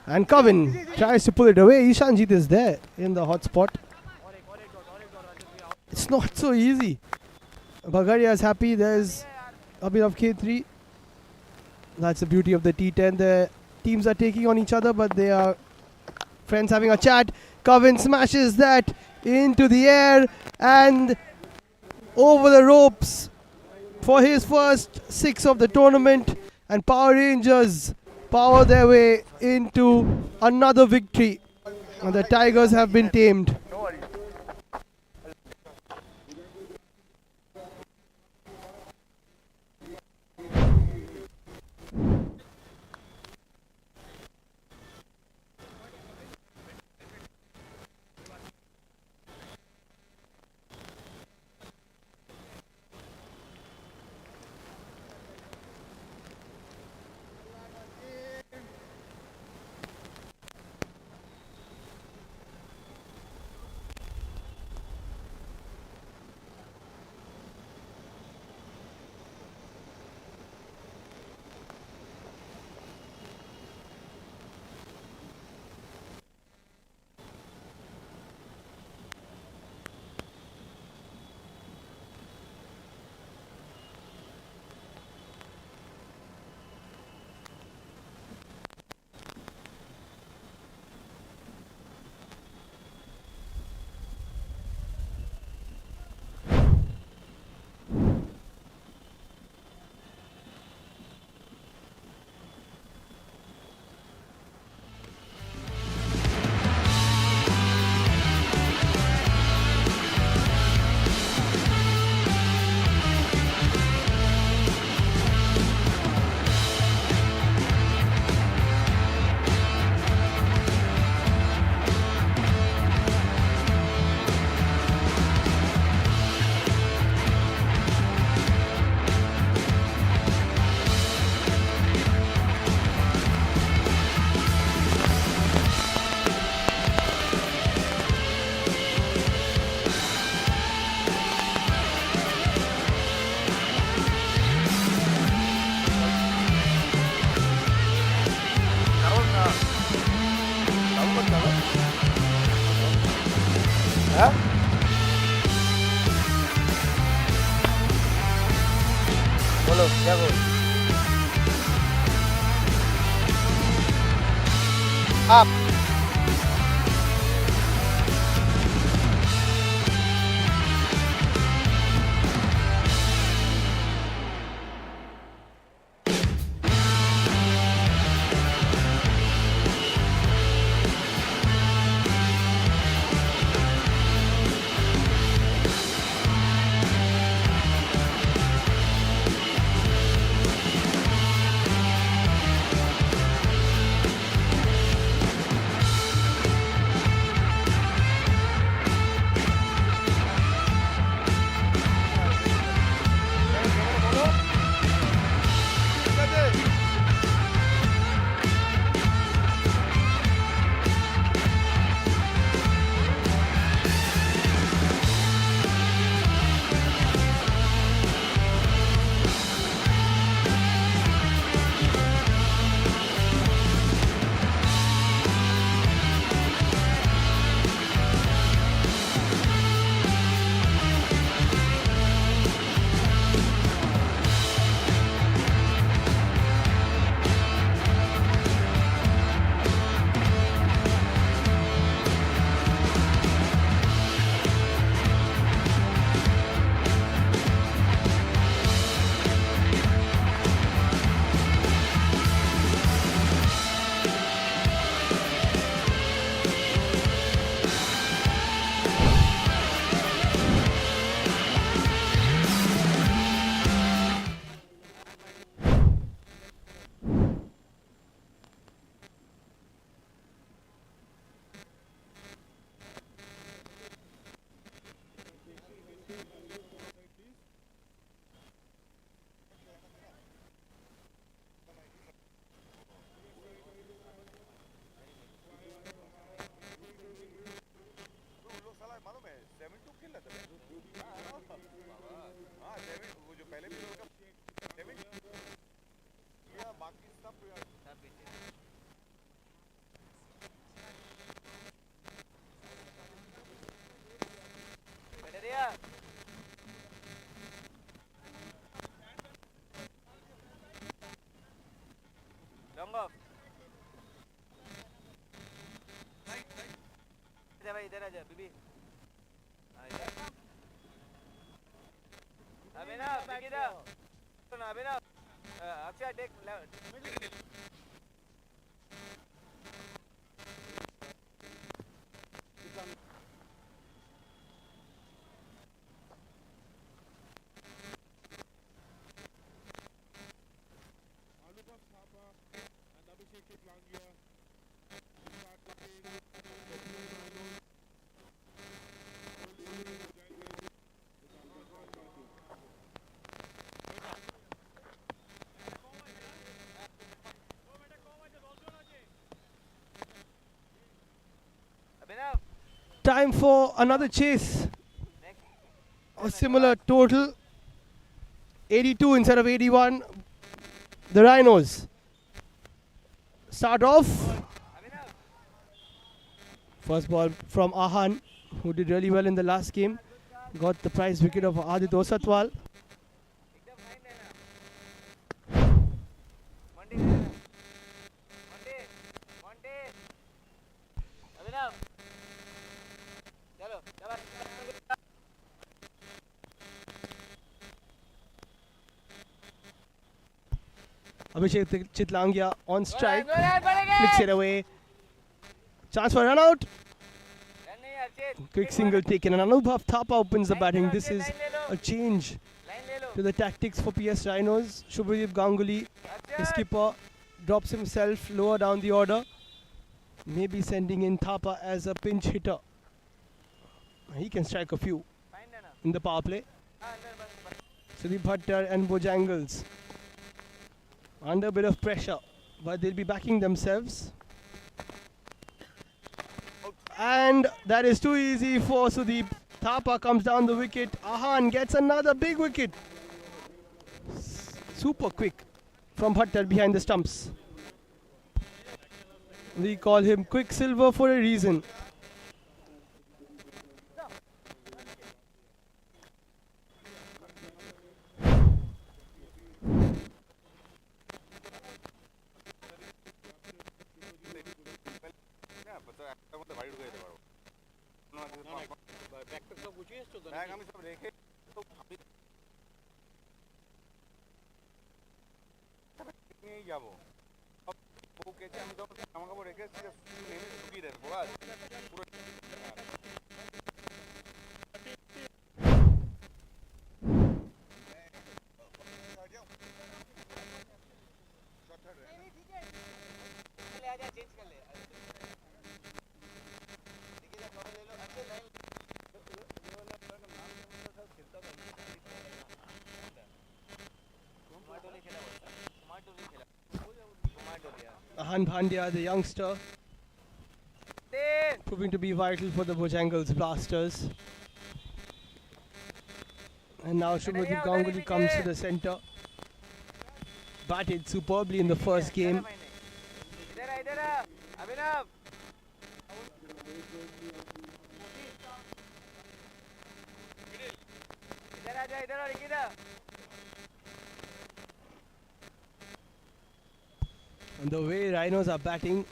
And Kavin tries to pull it away. Ishanjit is there in the hot spot. और एक dot. It's not so easy. Bagaria is happy. There's Abhinav K3. That's the beauty of the T10. The teams are taking on each other, but they are friends having a chat. Kavin smashes that into the air and over the ropes for his first 6 of the tournament. And Power Rangers power their way into another victory. And the Tigers have been tamed. बोलो क्या बोल. आप लेता है हाँ David वो जो पहले भी लोग डेविड या बाकी सब पीछे बैठे दिया लॉन्ग ऑफ भाई इधर आ जा बीबी अभिनव बिगिदा सुन Abhinav Akshay take Time for another chase. A similar total. 82 instead of 81. The Rhinos start off. First ball from Ahan, who did really well in the last game. Got the prize wicket of Adit Osatwal. Abhishek Chitlangia on strike. Flicks it away. Chance for run out. Quick single taken. And Anubhav Thapa opens the batting. This is a change to the tactics for PS Rhinos. Shubhadeep Ganguly, the skipper, drops himself lower down the order. Maybe sending in Thapa as a pinch hitter. He can strike a few in the power play. Sudeep Bhattar and Bojangles under a bit of pressure, but they'll be backing themselves. And that is too easy for Sudeep. Thapa comes down the wicket. Ahan gets another big wicket. Super quick from Bhattar behind the stumps. We call him Quicksilver for a reason. Ahan Bhandia, the youngster, proving to be vital for the Bojangles Blasters. And now Shubhadeep Ganguly comes to the centre. Batted superbly in the first game. And the way Rhinos are batting,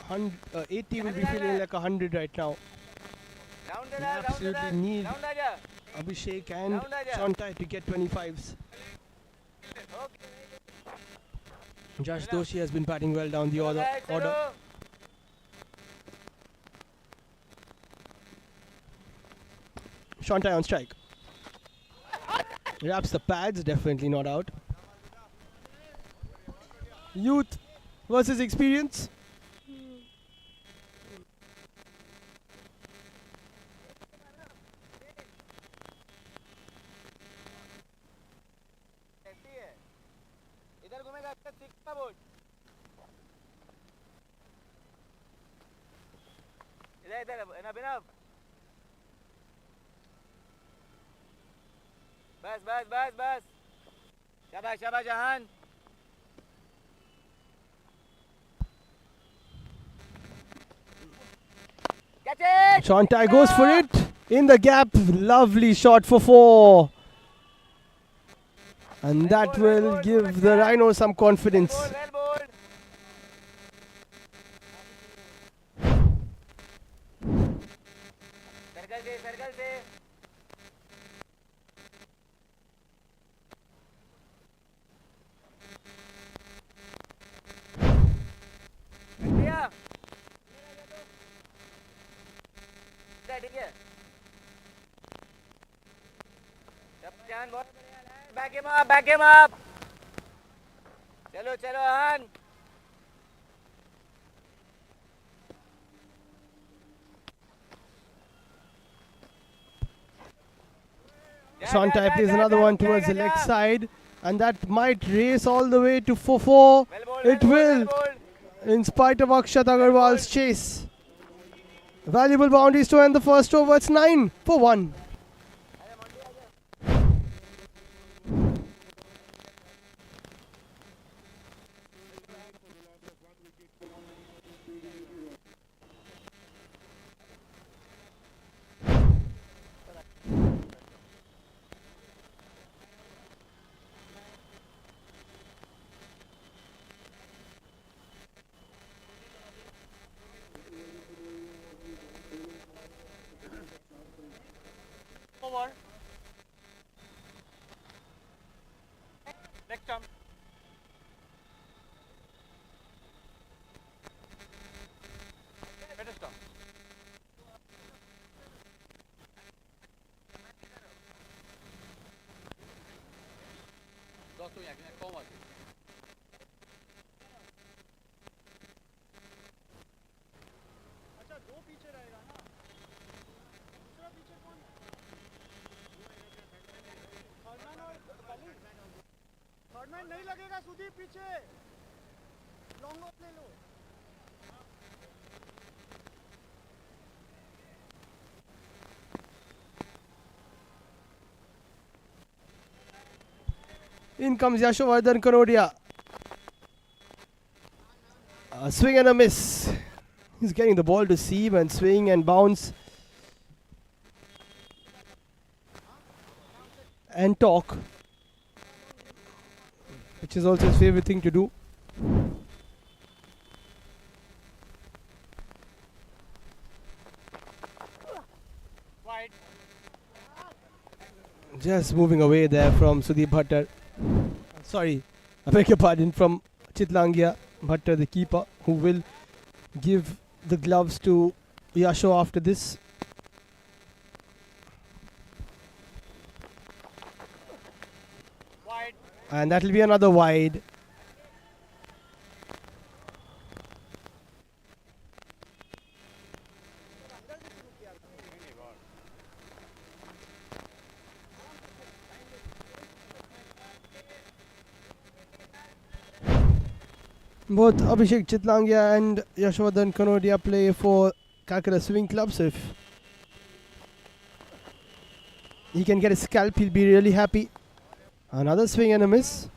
80 will be feeling like 100 right now. They absolutely need Abhishek and Shontai to get 25s. Josh Doshi has been batting well down the order. Shontai on strike. Wraps the pads, definitely not out. Youth versus experience. बस बस बस बस शाबाश शाबाश जहान catch it Shantai goes for it. In the gap. Lovely shot for 4. And that will give the Rhinos some confidence. well bowled circle से भैया ठीक है ध्यान बहुत back him up चलो चलो हन Shantai plays another one towards the leg side. And that might race all the way to 4-4. It will. In spite of Akshat Agarwal's chase. Valuable boundaries to end the first over. It's 9 for 1. Over. Next jump. Better stop. दोस्तों यहाँ के कौन आते अच्छा दो पीछे रहेगा ना दूसरा पीछे कौन थर्ड मैन नहीं लगेगा सुदीप पीछे लॉन्ग ऑफ ले लो In comes Yashovardhan Kanodia. A swing and a miss. He's getting the ball to seam and swing and bounce. And talk. Which is also his favorite thing to do. Wide. Just moving away there from Sudeep Bhattar. Sorry, I beg your pardon, from Chitlangia Bhattar, the keeper, who will give the gloves to Yasho after this. Wide. And that will be another wide. Both Abhishek Chitlangia and Yashovardhan Kanodia play for Kakara Swing Club, so if he can get a scalp, he'll be really happy. Another swing and a miss.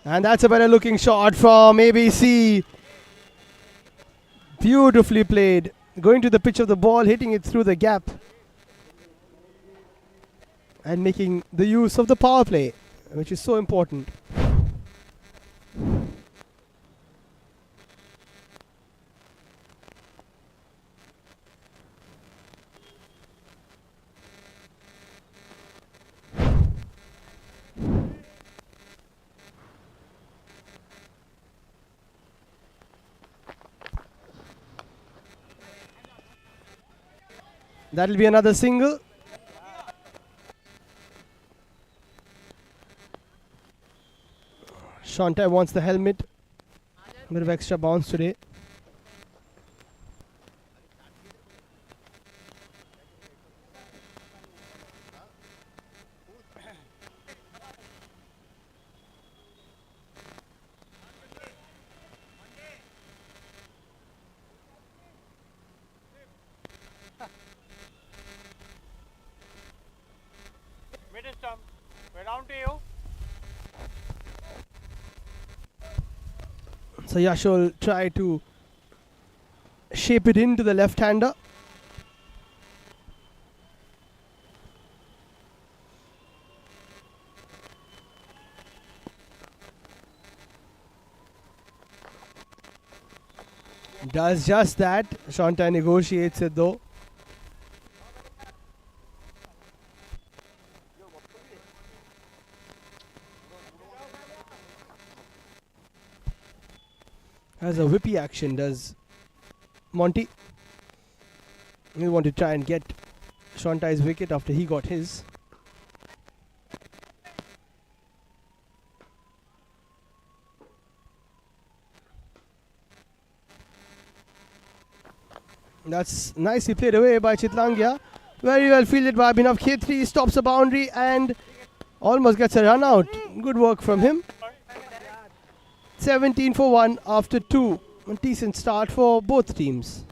And that's a better looking shot from ABC. Beautifully played. Going to the pitch of the ball, hitting it through the gap. And making the use of the power play, which is so important. That'll be another single. Shantai wants the helmet. A bit of extra bounce today. down to you. So Yash will try to shape it into the left-hander. Does just that. Shontai negotiates it though. Has a whippy action, does Monty. We want to try and get Shontai's wicket after he got his. That's nicely played away by Chitlangia. Very well fielded by Abhinav Khetri. Stops a boundary and almost gets a run out. Good work from him. 17 for 1 after 2. A decent start for both teams.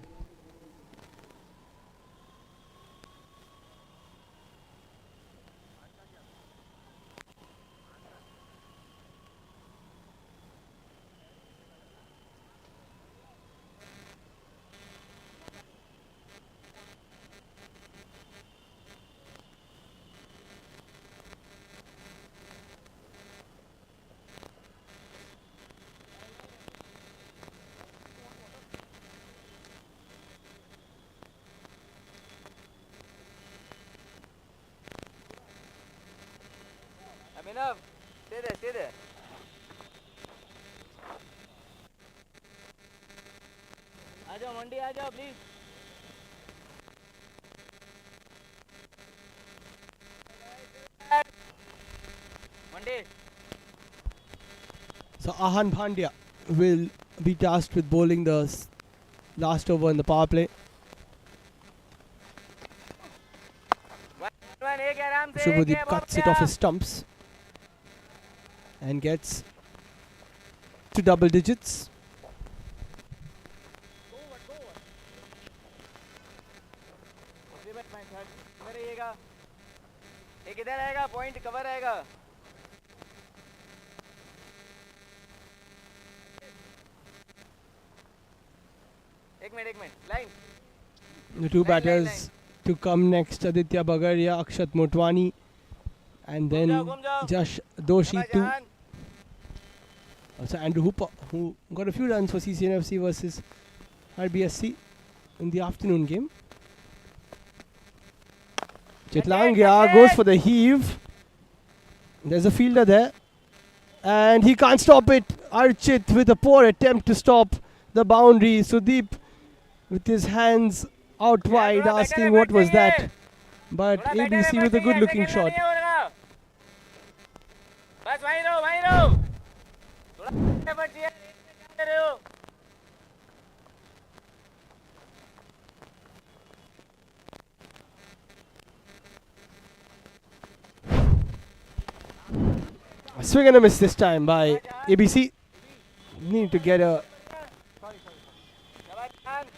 Abhinav, stay there, stay there. आ जाओ मंडी, आ जाओ please. Mandi. So Ahan Bhandia will be tasked with bowling the last over in the power play. एक आराम से. Shubhadeep cuts it off his stumps and gets to double digits. एक इधर आएगा, point cover आएगा. एक minute, line. The two batters to come next, Aditya Bagaria, Akshat Motwani, and then Jash Doshi too. Also Andrew Hooper, who got a few runs for Cc&Fc versus RBSC in the afternoon game. Chitlangia goes for the heave. There's a fielder there. And he can't stop it. Archit with a poor attempt to stop the boundary. Sudeep with his hands out wide asking what was that. But ABC with a good looking shot. बस वहीं रहो. थोड़ा effort चाहिए. कर रहे हो. A swing and a miss this time by ABC. Need to get a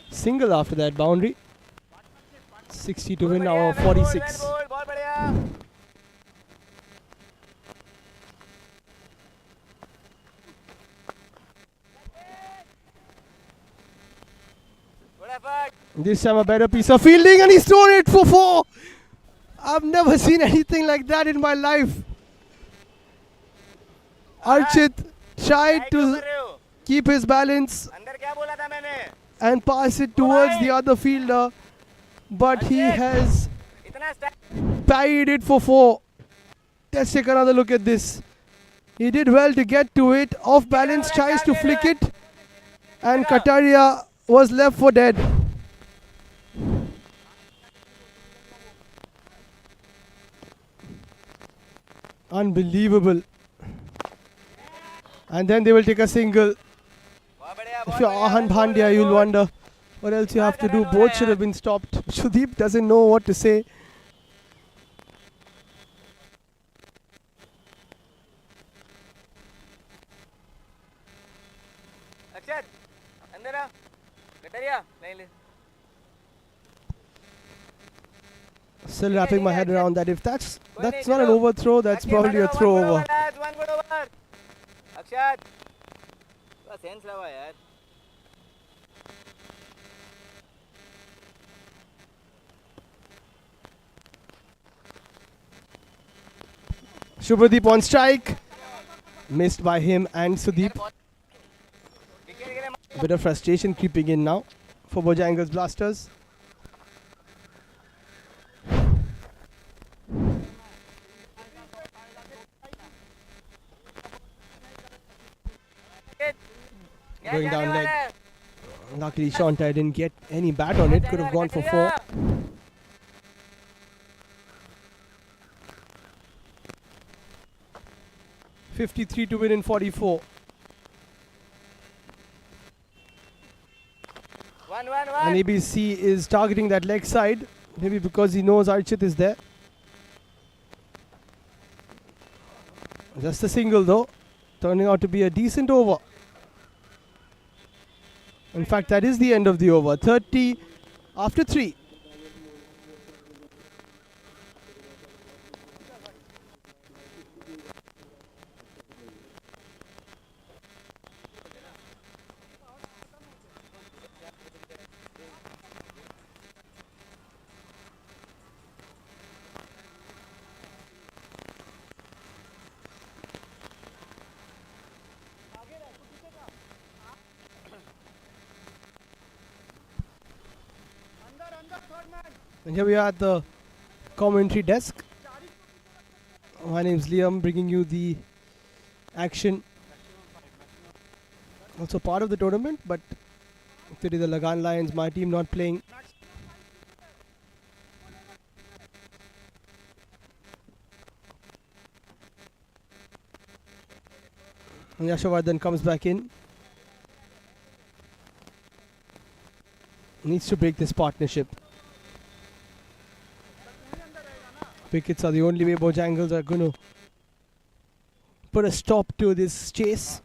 single after that boundary. 60 to win now, 46. बहुत बढ़िया. This time a better piece of fielding and he's thrown it for 4. I've never seen anything like that in my life. Archit tried to keep his balance and pass it towards the other fielder, but he has parried it for 4. Let's take another look at this. He did well to get to it. Off balance, tries to flick it, and Kataria was left for dead. Unbelievable. And then they will take a single. If you're Ahan Bhandia, you'll wonder what else you have to do. Both should have been stopped. Sudeep doesn't know what to say. अक्षत अंदर आ. Katariya line ले. Still wrapping my head around that. If that's not an overthrow, that's probably a throw over. One good over. Akshat. थोड़ा sense लगा यार. Shubhadeep on strike. Missed by him and Sudeep. A bit of frustration creeping in now for Bojangles Blasters. Going down leg. Luckily Shanta didn't get any bat on it. Could have gone for 4. .53 to win in 44. And ABC is targeting that leg side. Maybe because he knows Archit is there. Just a single though. Turning out to be a decent over. In fact, that is the end of the over. 30 after 3. And here we are at the commentary desk. My name is Liam, bringing you the action. Also part of the tournament, but today the Lagan Lions, my team not playing. And Yashovardhan comes back in. Needs to break this partnership. Wickets are the only way Bojangles are going to put a stop to this chase.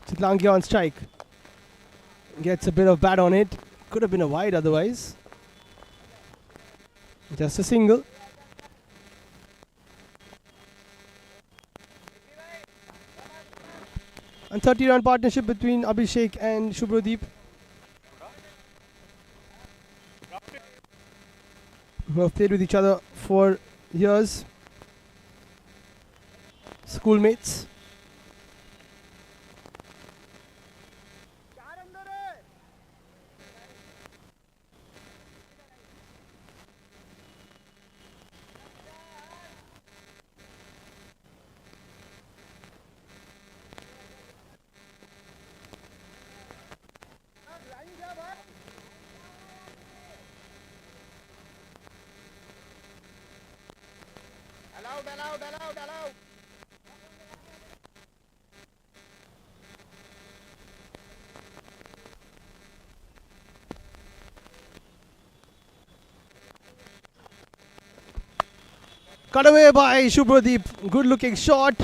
Chitlangia on strike. Gets a bit of bat on it. Could have been a wide otherwise. Just a single. And 30-run partnership between Abhishek and Shubhadeep, who have played with each other for years. Schoolmates. Allowed. Cut away by Shubhadeep. Good looking shot.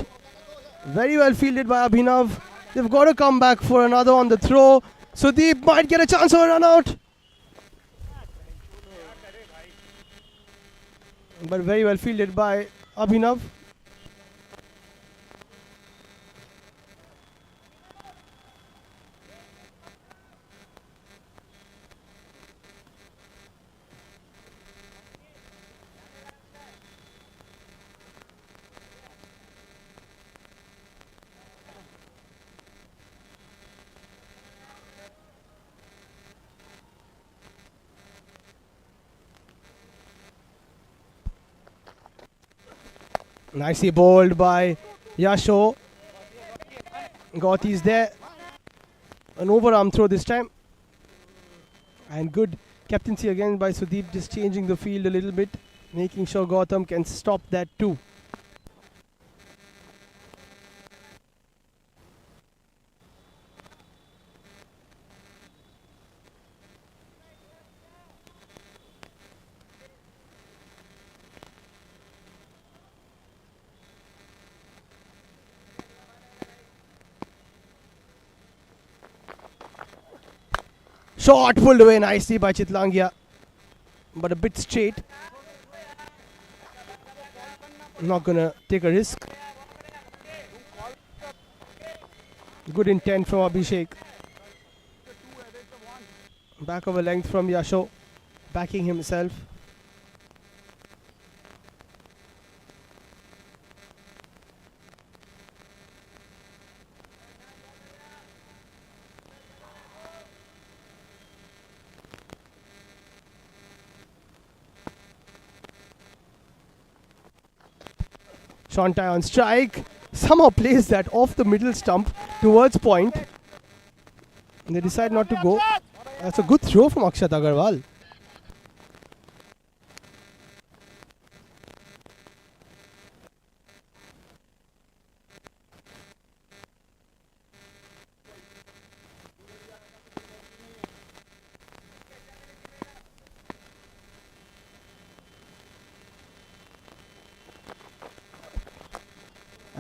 Very well fielded by Abhinav. They've got to come back for another on the throw. Sudeep might get a chance for a run out. But very well fielded by Abhinav. Nicely bowled by Yasho. Gauti's there. An overarm throw this time. And good captaincy again by Sudeep, just changing the field a little bit, making sure Gautam can stop that too. Shot pulled away nicely by Chitlangia, but a bit straight. Not gonna take a risk. Good intent from Abhishek. Back of a length from Yasho, backing himself. Shontai on strike. Somehow plays that off the middle stump towards point. And they decide not to go. That's a good throw from Akshat Agarwal.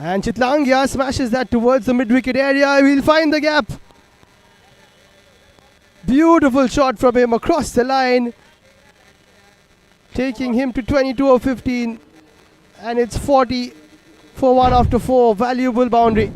And Chitlangia smashes that towards the mid-wicket area. He'll find the gap. Beautiful shot from him across the line. Taking him to 22 of 15. And it's 40 for 1 after 4. Valuable boundary.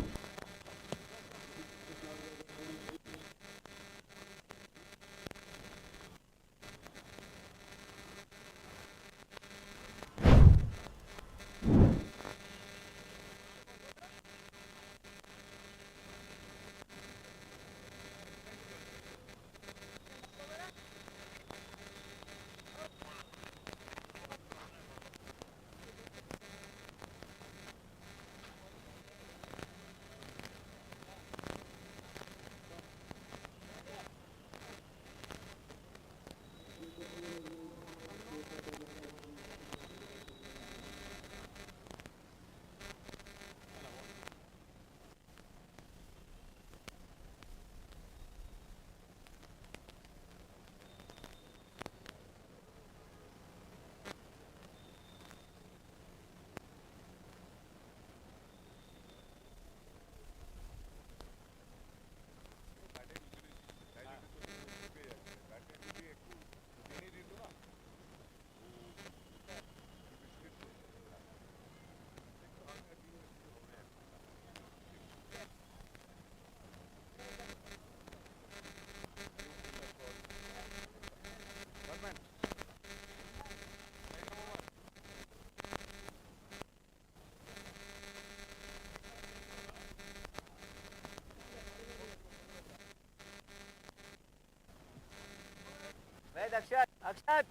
Wait, Akshat. Akshat.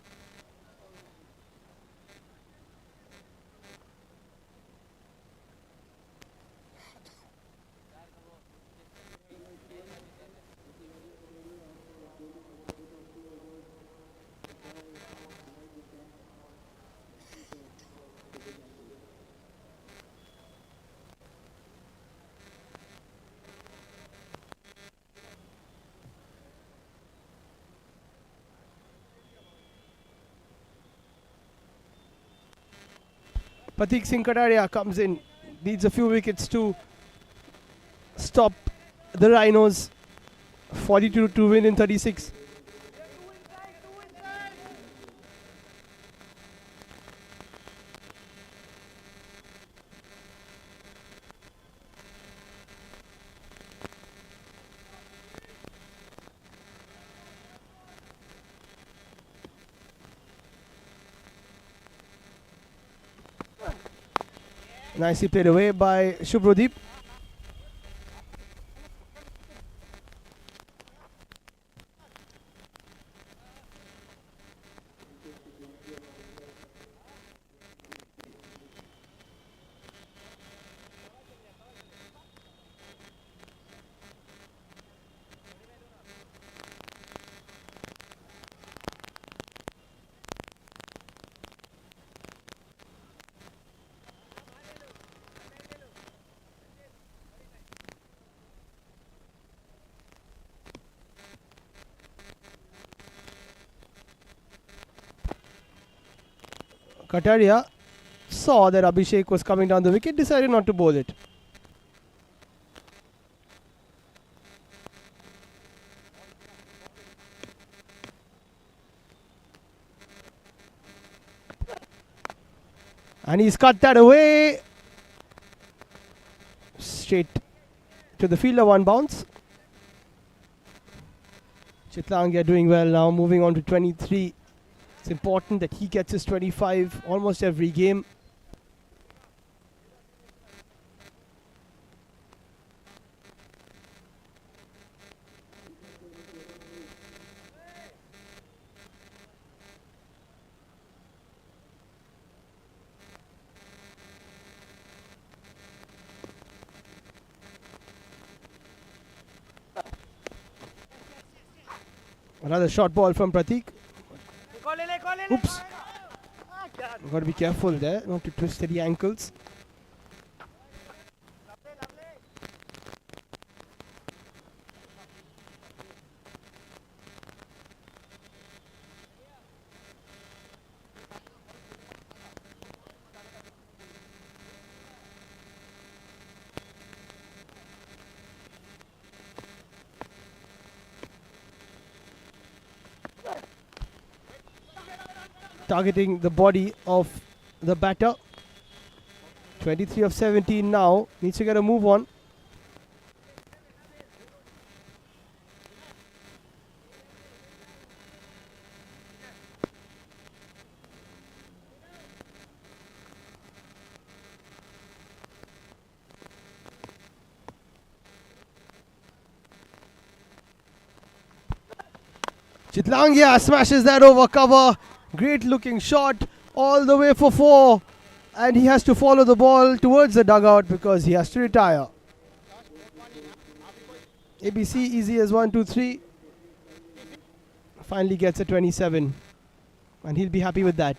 Pratik Singh Kataria comes in, needs a few wickets to stop the Rhinos. 42 to win in 36. Nicely played away by Shubhrodeep. Kataria saw that Abhishek was coming down the wicket, decided not to bowl it. And he's cut that away. Straight to the fielder, one bounce. Chitlangia doing well now, moving on to 23. It's important that he gets his 25 almost every game. Another short ball from Pratik. Oops. Got to be careful there, not to twist the ankles. Targeting the body of the batter. 23 of 17 now. Needs to get a move on. Chitlangia smashes that over cover. Great looking shot all the way for 4. And he has to follow the ball towards the dugout because he has to retire. ABC easy as 1, 2, 3. Finally gets a 27. And he'll be happy with that.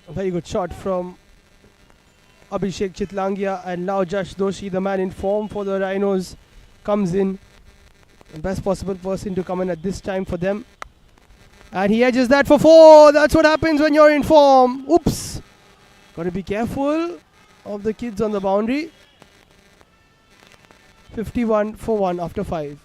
A very good shot from Abhishek Chitlangia, and now Jash Doshi, the man in form for the Rhinos, comes in. The best possible person to come in at this time for them. And he edges that for 4. That's what happens when you're in form. Oops. Got to be careful of the kids on the boundary. 51 for 1 after 5.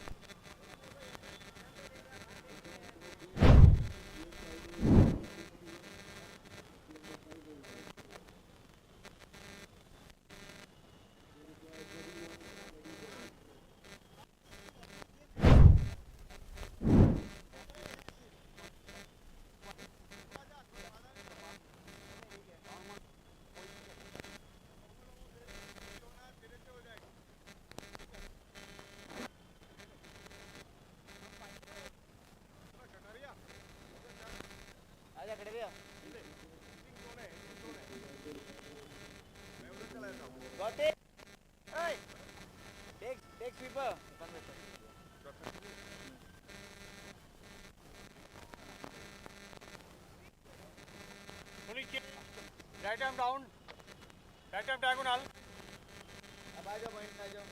Got it? Hey! Take sweeper. Right arm down. Right arm diagonal. अब आ जाओ point आ जाओ.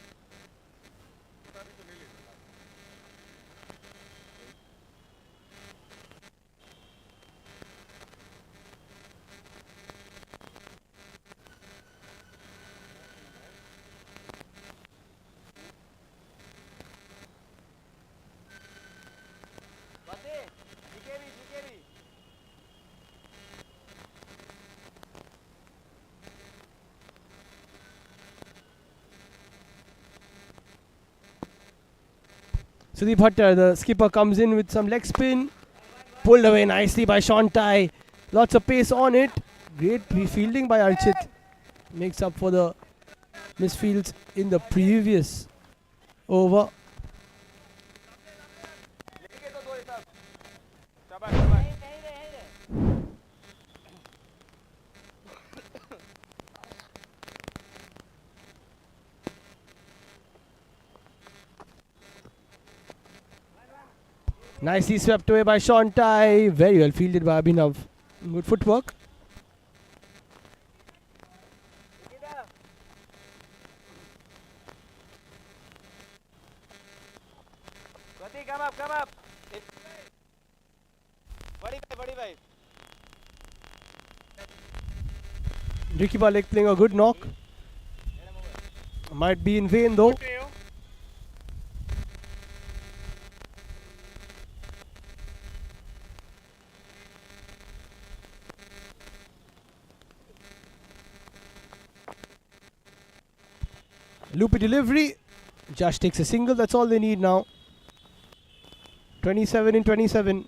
Sudeep Bhattar, the skipper, comes in with some leg spin. Pulled away nicely by Shantai. Lots of pace on it. Great fielding by Archit. Makes up for the misfields in the previous over. Nicely swept away by Shantai. Very well fielded by Abhinav. Good footwork. Come up, come up. Badi bhai. Ricky Malik playing a good knock. Might be in vain though. Loopy delivery. Josh takes a single. That's all they need now. 27 in 27.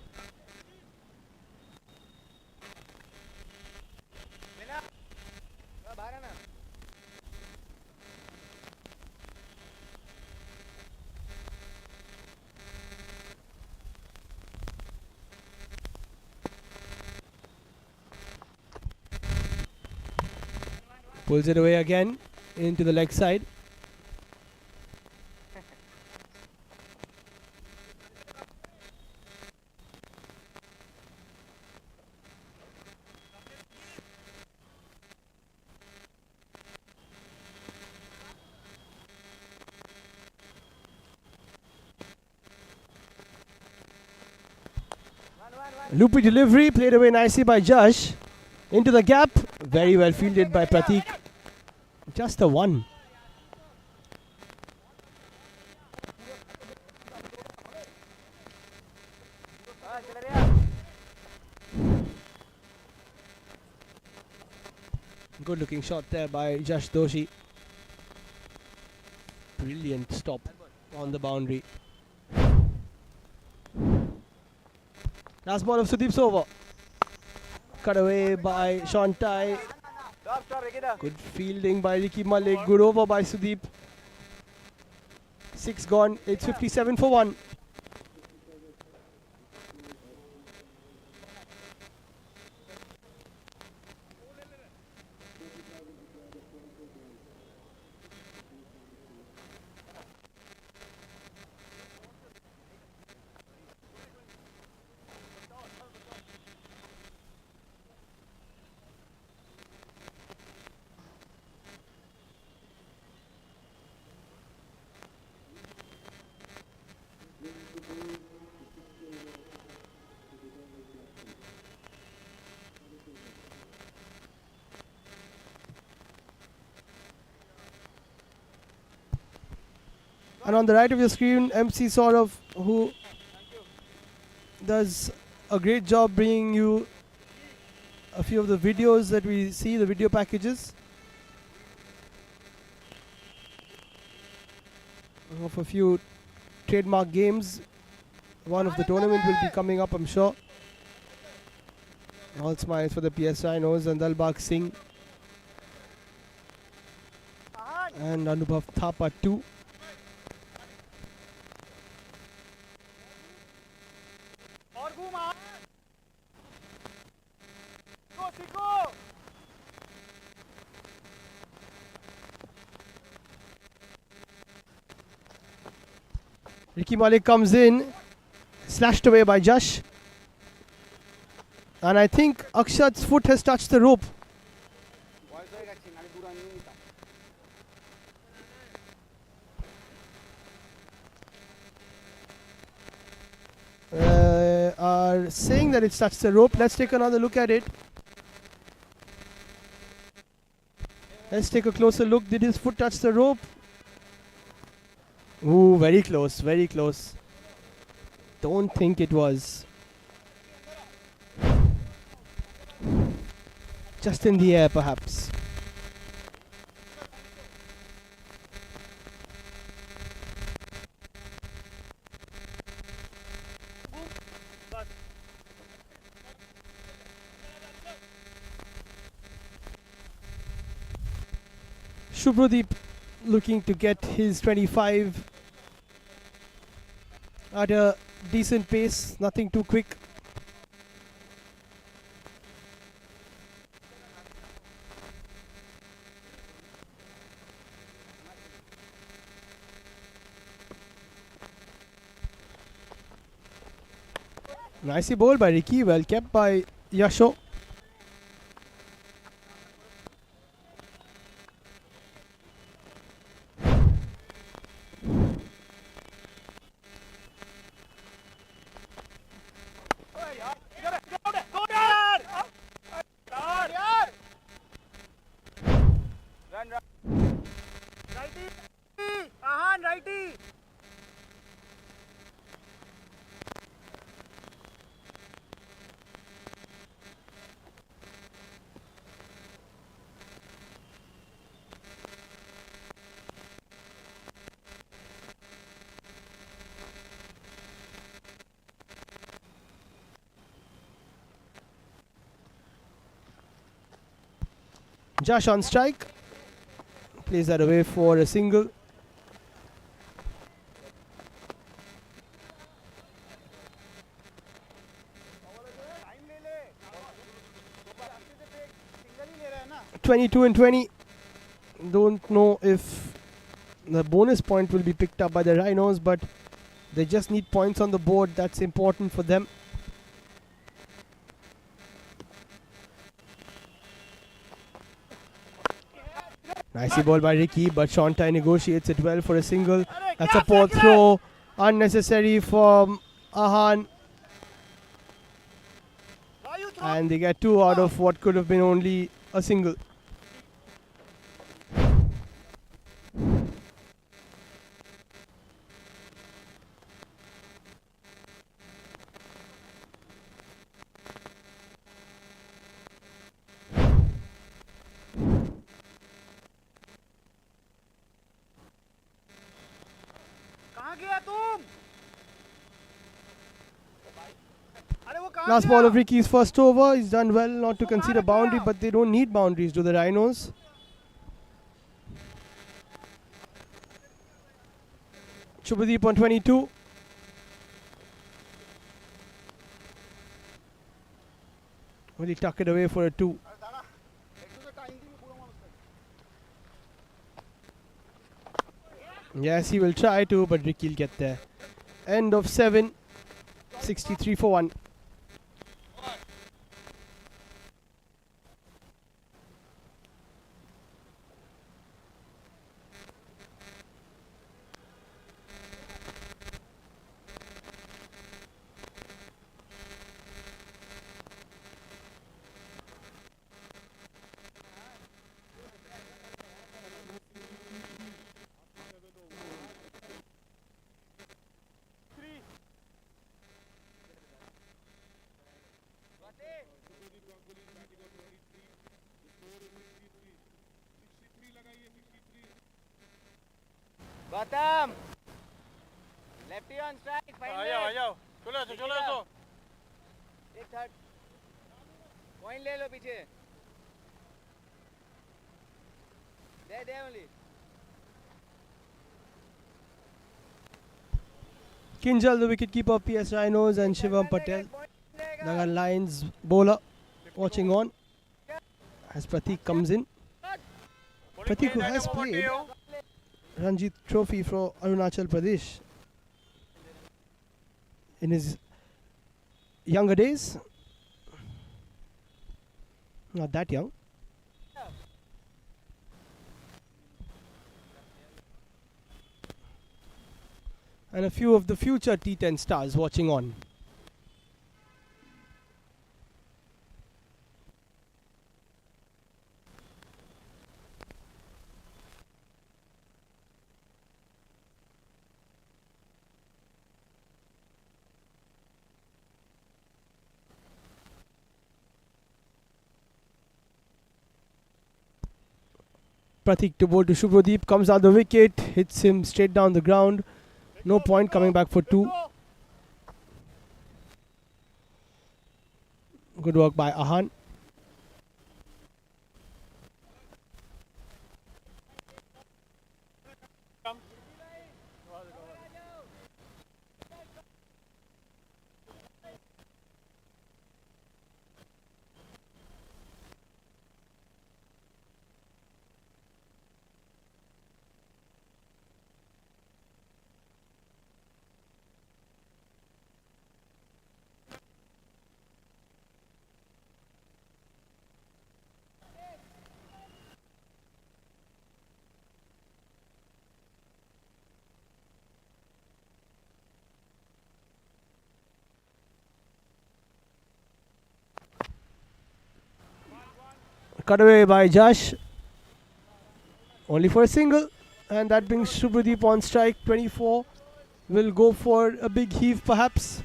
Pulls it away again into the leg side. Loopy delivery played away nicely by Josh. Into the gap. Very well fielded by Pratik. Just a one. Good looking shot there by Josh Doshi. Brilliant stop on the boundary. Last ball of Sudeep's over. Cut away by Shantai. Good fielding by Ricky Malik. Good over by Sudeep. 6 gone. It's 57 for 1. And on the right of your screen, MC Saurav, who does a great job bringing you a few of the videos that we see, the video packages of a few trademark games. One of the tournament will be coming up, I'm sure. All smiles for the PS Rhinos and Dalbagh Singh and Anubhav Thapa too. Ricky Malik comes in, slashed away by Josh. And I think Akshat's foot has touched the rope. Are saying that it's touched the rope. Let's take another look at it. Let's take a closer look. Did his foot touch the rope? Ooh, very close, very close. Don't think it was. Just in the air, perhaps. Shubhradeep looking to get his 25 at a decent pace, nothing too quick. Nicely bowled by Ricky, well kept by Yasho. Run, run. Righty. Ahan, righty. Josh on strike. Plays that away for a single. Time ले ले. 22 and 20. Don't know if the bonus point will be picked up by the Rhinos, but they just need points on the board. That's important for them. Nicely ball by Ricky, but Shontai negotiates it well for a single. That's a poor throw. Unnecessary from Ahan. And they get 2 out of what could have been only a single. कहाँ गया तुम? अरे वो कहाँ Last गया? ball of Ricky's first over. He's done well not to concede a boundary, but they don't need boundaries, do the Rhinos? Shubhadeep on 22. Will he tuck it away for a 2? Yes, he will try to, but Ricky will get there. End of 7. 63 for 1. Gautam lefty on strike fine आ जाओ चलो ऐसो एक third point ले लो पीछे दे only Kinjal, the wicketkeeper of PS Rhinos, and Shivam Patel, the Lions bowler, watching on as Pratik comes in. Pratik, who has played Ranji Trophy for Arunachal Pradesh in his younger days. Not that young. And a few of the future T10 stars watching on. Pratik to bowl to Shubhradeep, comes out the wicket, hits him straight down the ground. No point, coming back for 2. Good work by Ahan. Cut away by Josh. Only for a single. And that brings Shubhadeep on strike. 24. Will go for a big heave perhaps.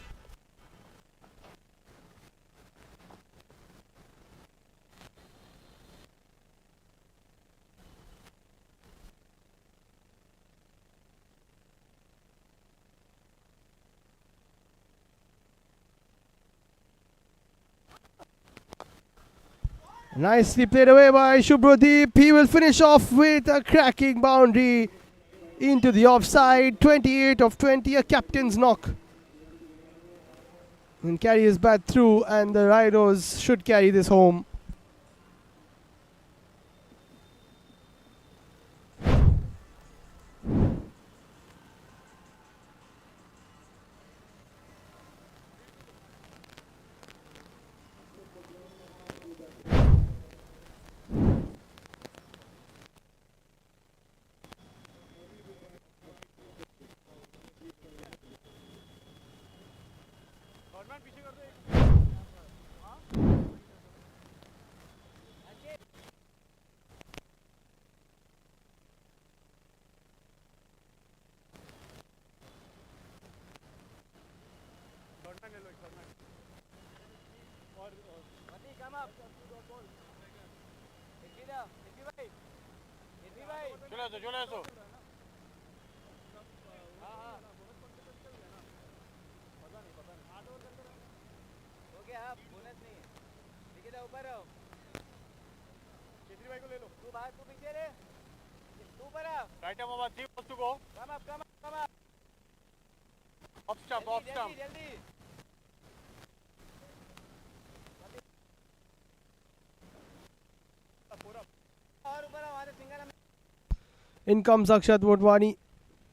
Nicely played away by Shubhadeep. He will finish off with a cracking boundary into the offside. 28 of 20, a captain's knock. And carry his bat through, and the Rhinos should carry this home. Right arm over 3 wants to go. Come up. Off stump, off stump. In comes Akshat Motwani,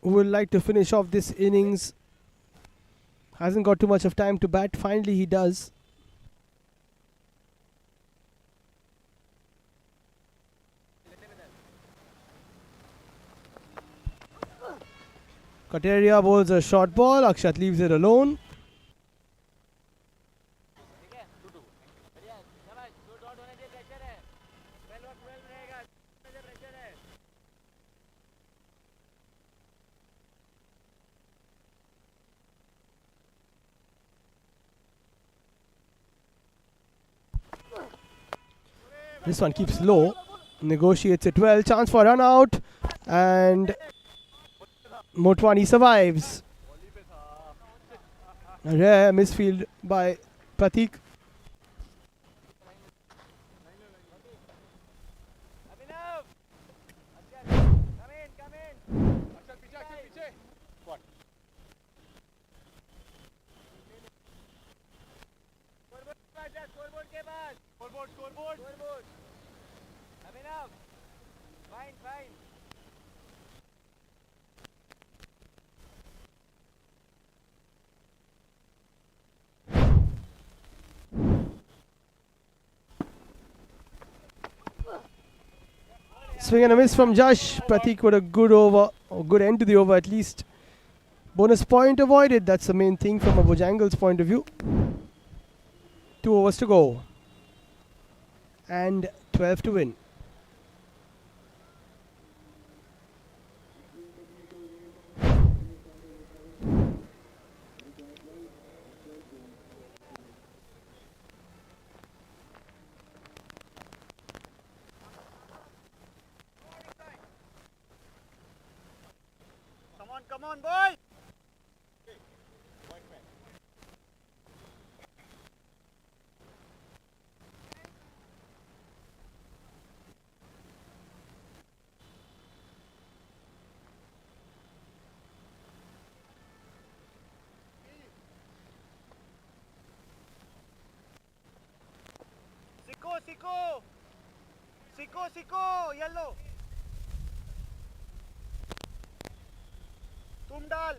who would like to finish off this innings. Hasn't got too much of time to bat. Finally he does. Kateria bowls a short ball. Akshat leaves it alone. This one keeps low. Negotiates it well. Chance for run out. And Motwani survives. A rare misfield by Pratik. Scoreboard. Abhinav. Fine. Swing and a miss from Josh. Pratik with a good over, or good end to the over at least. Bonus point avoided. That's the main thing from a Bojangles point of view. 2 overs to go. And 12 to win. Come on, boy! Siko. Siko, yellow. तुम डाल.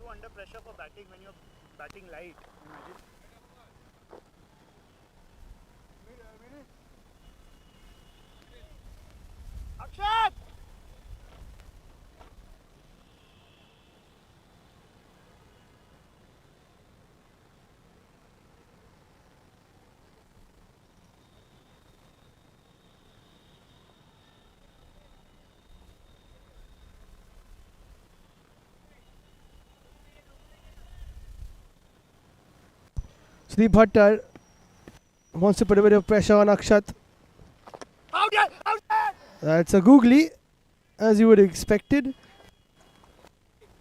Under pressure for batting when you're batting light. Imagine. Akshat! Sudeep Bhattar wants to put a bit of pressure on Akshat. Out! That's a googly, as you would have expected.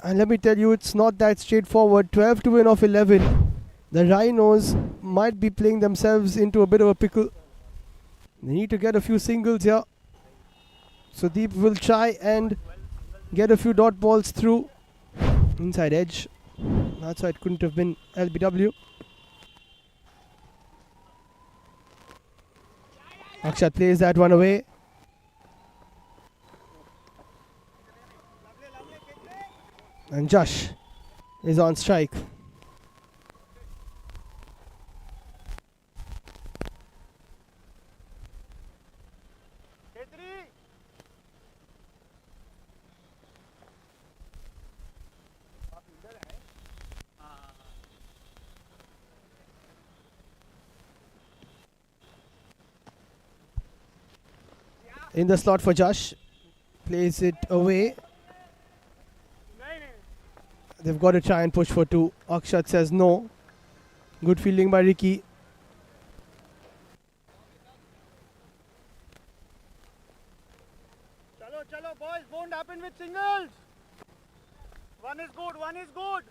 And let me tell you, it's not that straightforward. 12 to win off 11. The Rhinos might be playing themselves into a bit of a pickle. They need to get a few singles here. Sudeep will try and get a few dot balls through. Inside edge. That's why it couldn't have been LBW. Akshat plays that one away. And Josh is on strike. In the slot for Josh. Plays it away. They've got to try and push for two. Akshat says no. Good fielding by Ricky. Chalo, boys, won't happen with singles. One is good.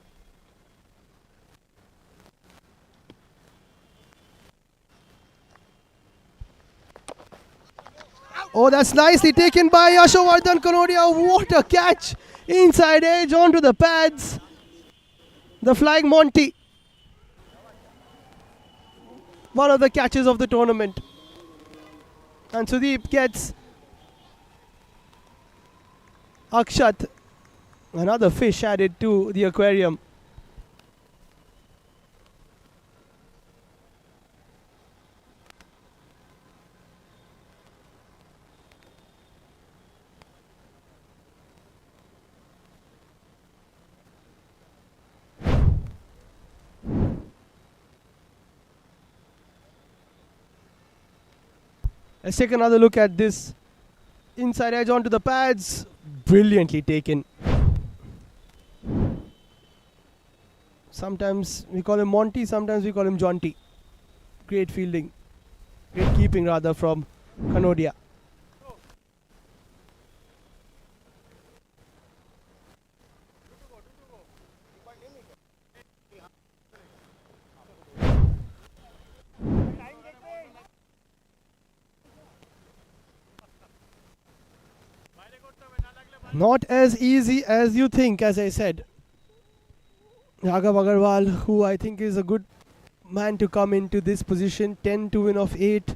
Oh, that's nicely taken by Yashovardhan Kanodia. What a catch. Inside edge onto the pads. The flying Monty. One of the catches of the tournament. And Sudeep gets Akshat. Another fish added to the aquarium. Let's take another look at this. Inside edge onto the pads. Brilliantly taken. Sometimes we call him Monty, sometimes we call him Jaunty. Great fielding. Great keeping rather from Kanodia. Not as easy as you think, as I said. Raghav Agarwal, who I think is a good man to come into this position. 10 to win of 8.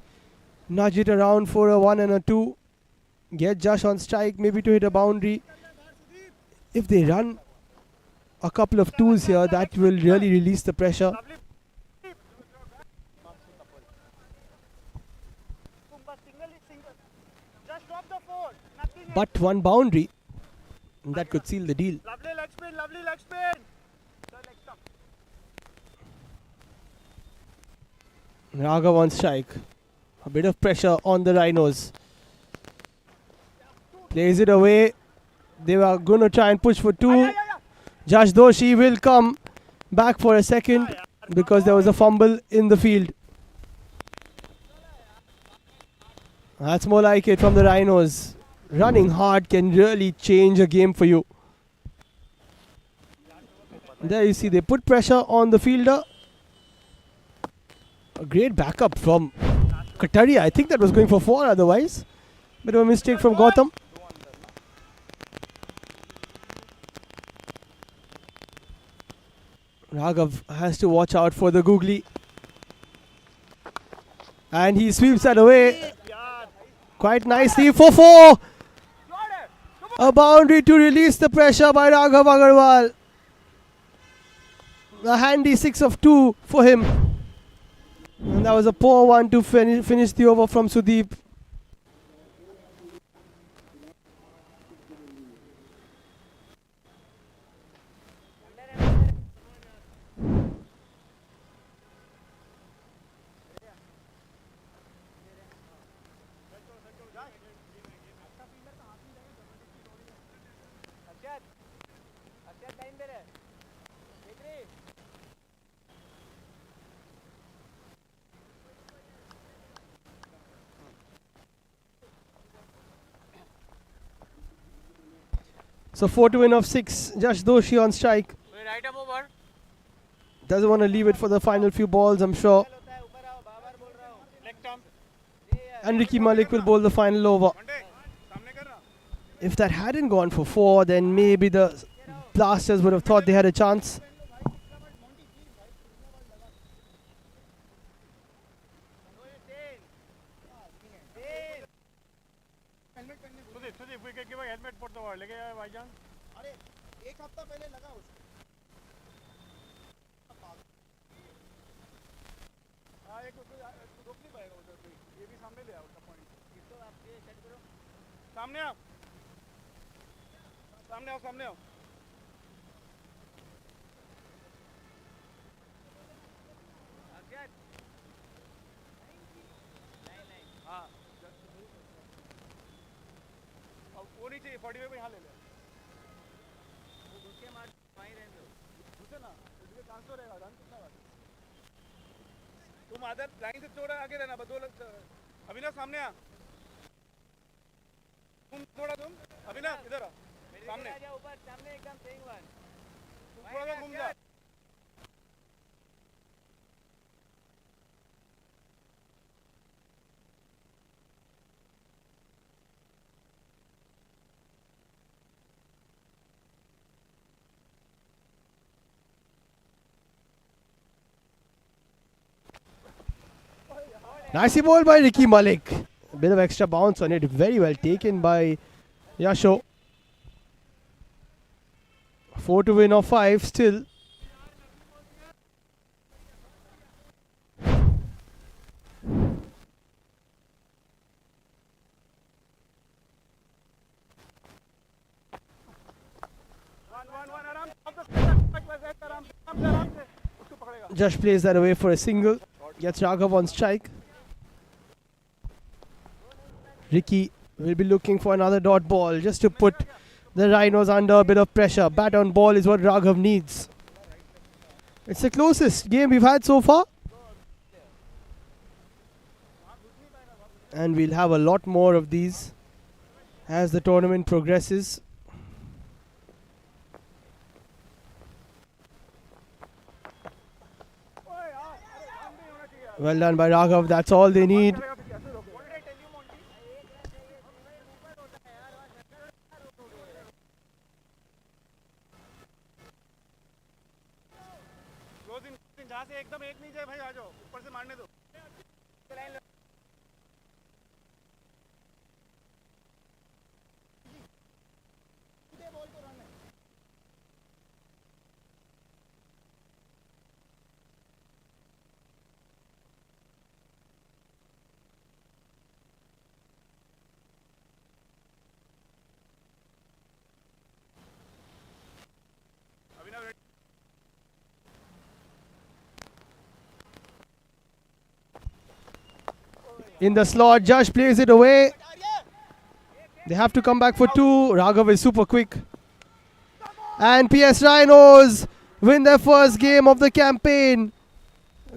Nudge it around for a 1 and a 2. Get Josh on strike, maybe to hit a boundary. If they run a couple of twos here, that will really release the pressure. But one boundary, that could seal the deal. Lovely leg spin. Raghav on strike. A bit of pressure on the Rhinos. Plays it away. They were going to try and push for two. Josh Doshi will come back for a second because there was a fumble in the field. That's more like it from the Rhinos. Running hard can really change a game for you. There you see they put pressure on the fielder. A great backup from Kataria. I think that was going for 4 otherwise. Bit of a mistake from Gautam. Raghav has to watch out for the googly. And he sweeps that away quite nicely for 4. A boundary to release the pressure by Raghav Agarwal. A handy 6 of 2 for him. And that was a poor one to finish the over from Sudeep. So 4 to win of 6. Josh Doshi on strike. Doesn't want to leave it for the final few balls, I'm sure. And Ricky Malik will bowl the final over. If that hadn't gone for 4, then maybe the Blasters would have thought they had a chance. सामने आओ सामने आओ सामने आओ हाँ वो नहीं चाहिए 45 पे यहाँ ले ले उसके मार वहीं रहने दो दूसरे ना उसके ट्रांसफर रहेगा रन कितना बात तुम आदर लाइन से छोड़ आगे रहना बदो अविनाश सामने आ थोड़ा तुम अविनाश इधर आ सामने ऊपर सामने एकदम सही वन तुम थोड़ा घूम जा Nicely ball by Ricky Malik. A bit of extra bounce on it. Very well taken by Yasho. 4 to win of 5 still. Just plays that away for a single. Gets Raghav on strike. Ricky will be looking for another dot ball just to put the Rhinos under a bit of pressure. Bat on ball is what Raghav needs. It's the closest game we've had so far. And we'll have a lot more of these as the tournament progresses. Well done by Raghav. That's all they need. एकदम एक नहीं जाए भाई आ जाओ ऊपर से मारने दो In the slot, Josh plays it away. They have to come back for 2. Raghav is super quick. And PS Rhinos win their first game of the campaign.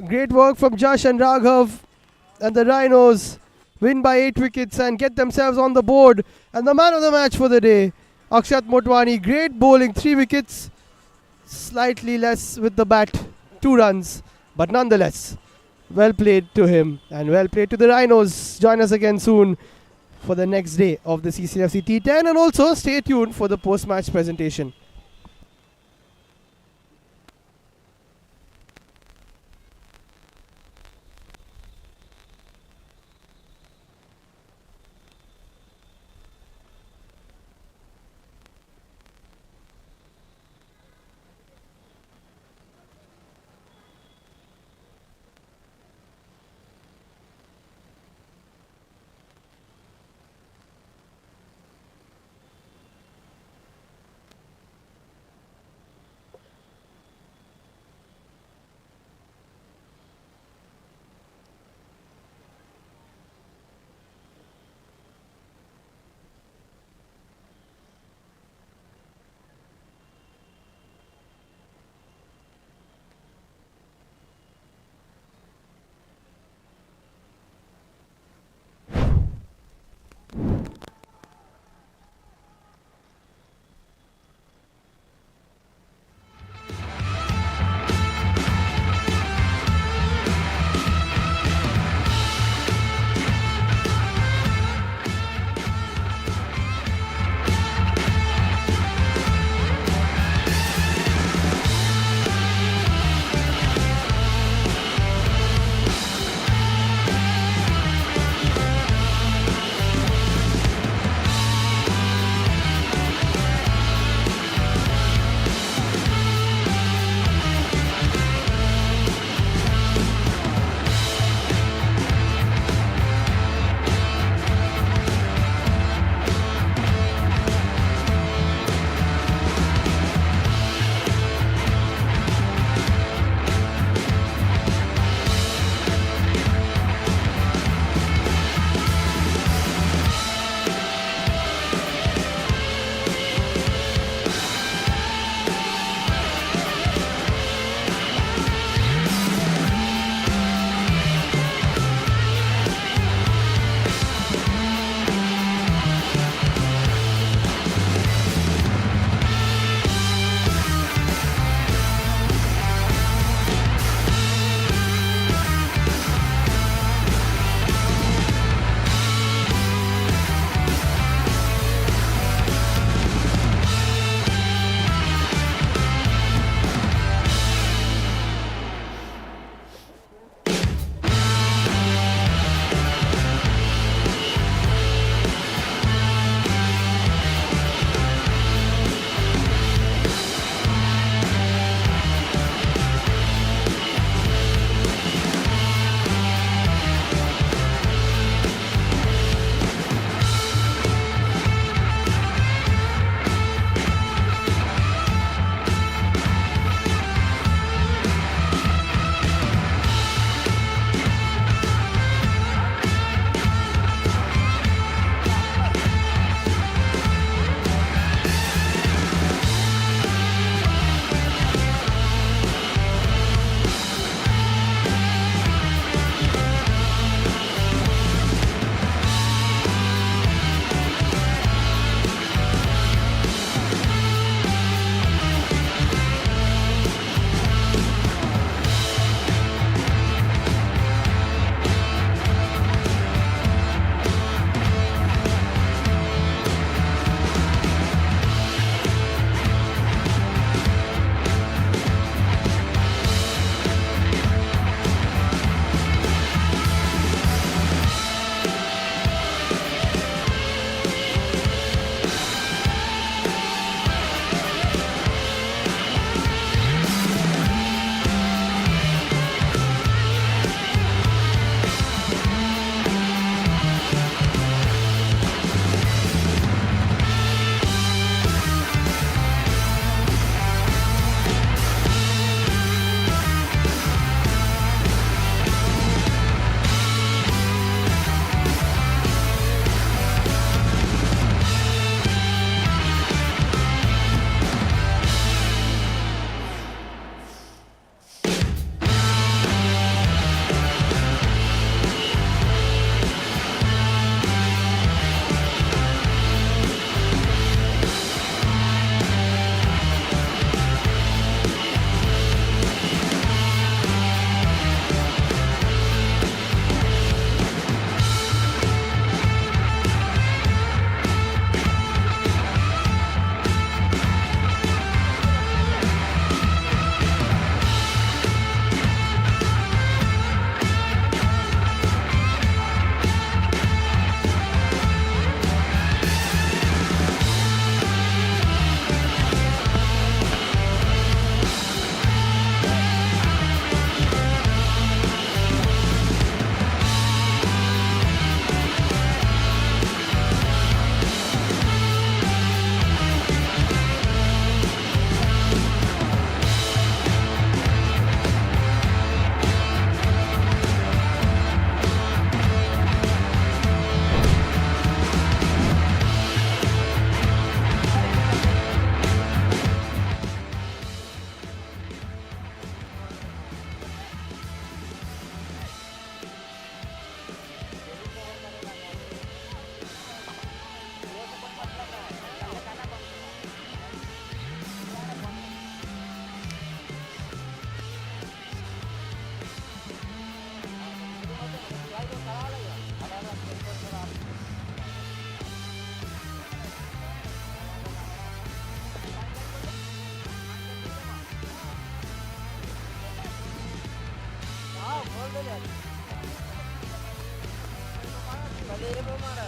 Great work from Josh and Raghav. And the Rhinos win by 8 wickets and get themselves on the board. And the man of the match for the day, Akshat Motwani. Great bowling, 3 wickets. Slightly less with the bat, 2 runs. But nonetheless, well played to him and well played to the Rhinos. Join us again soon for the next day of the Cc&Fc T10, and also stay tuned for the post-match presentation. पहले ये वो मारा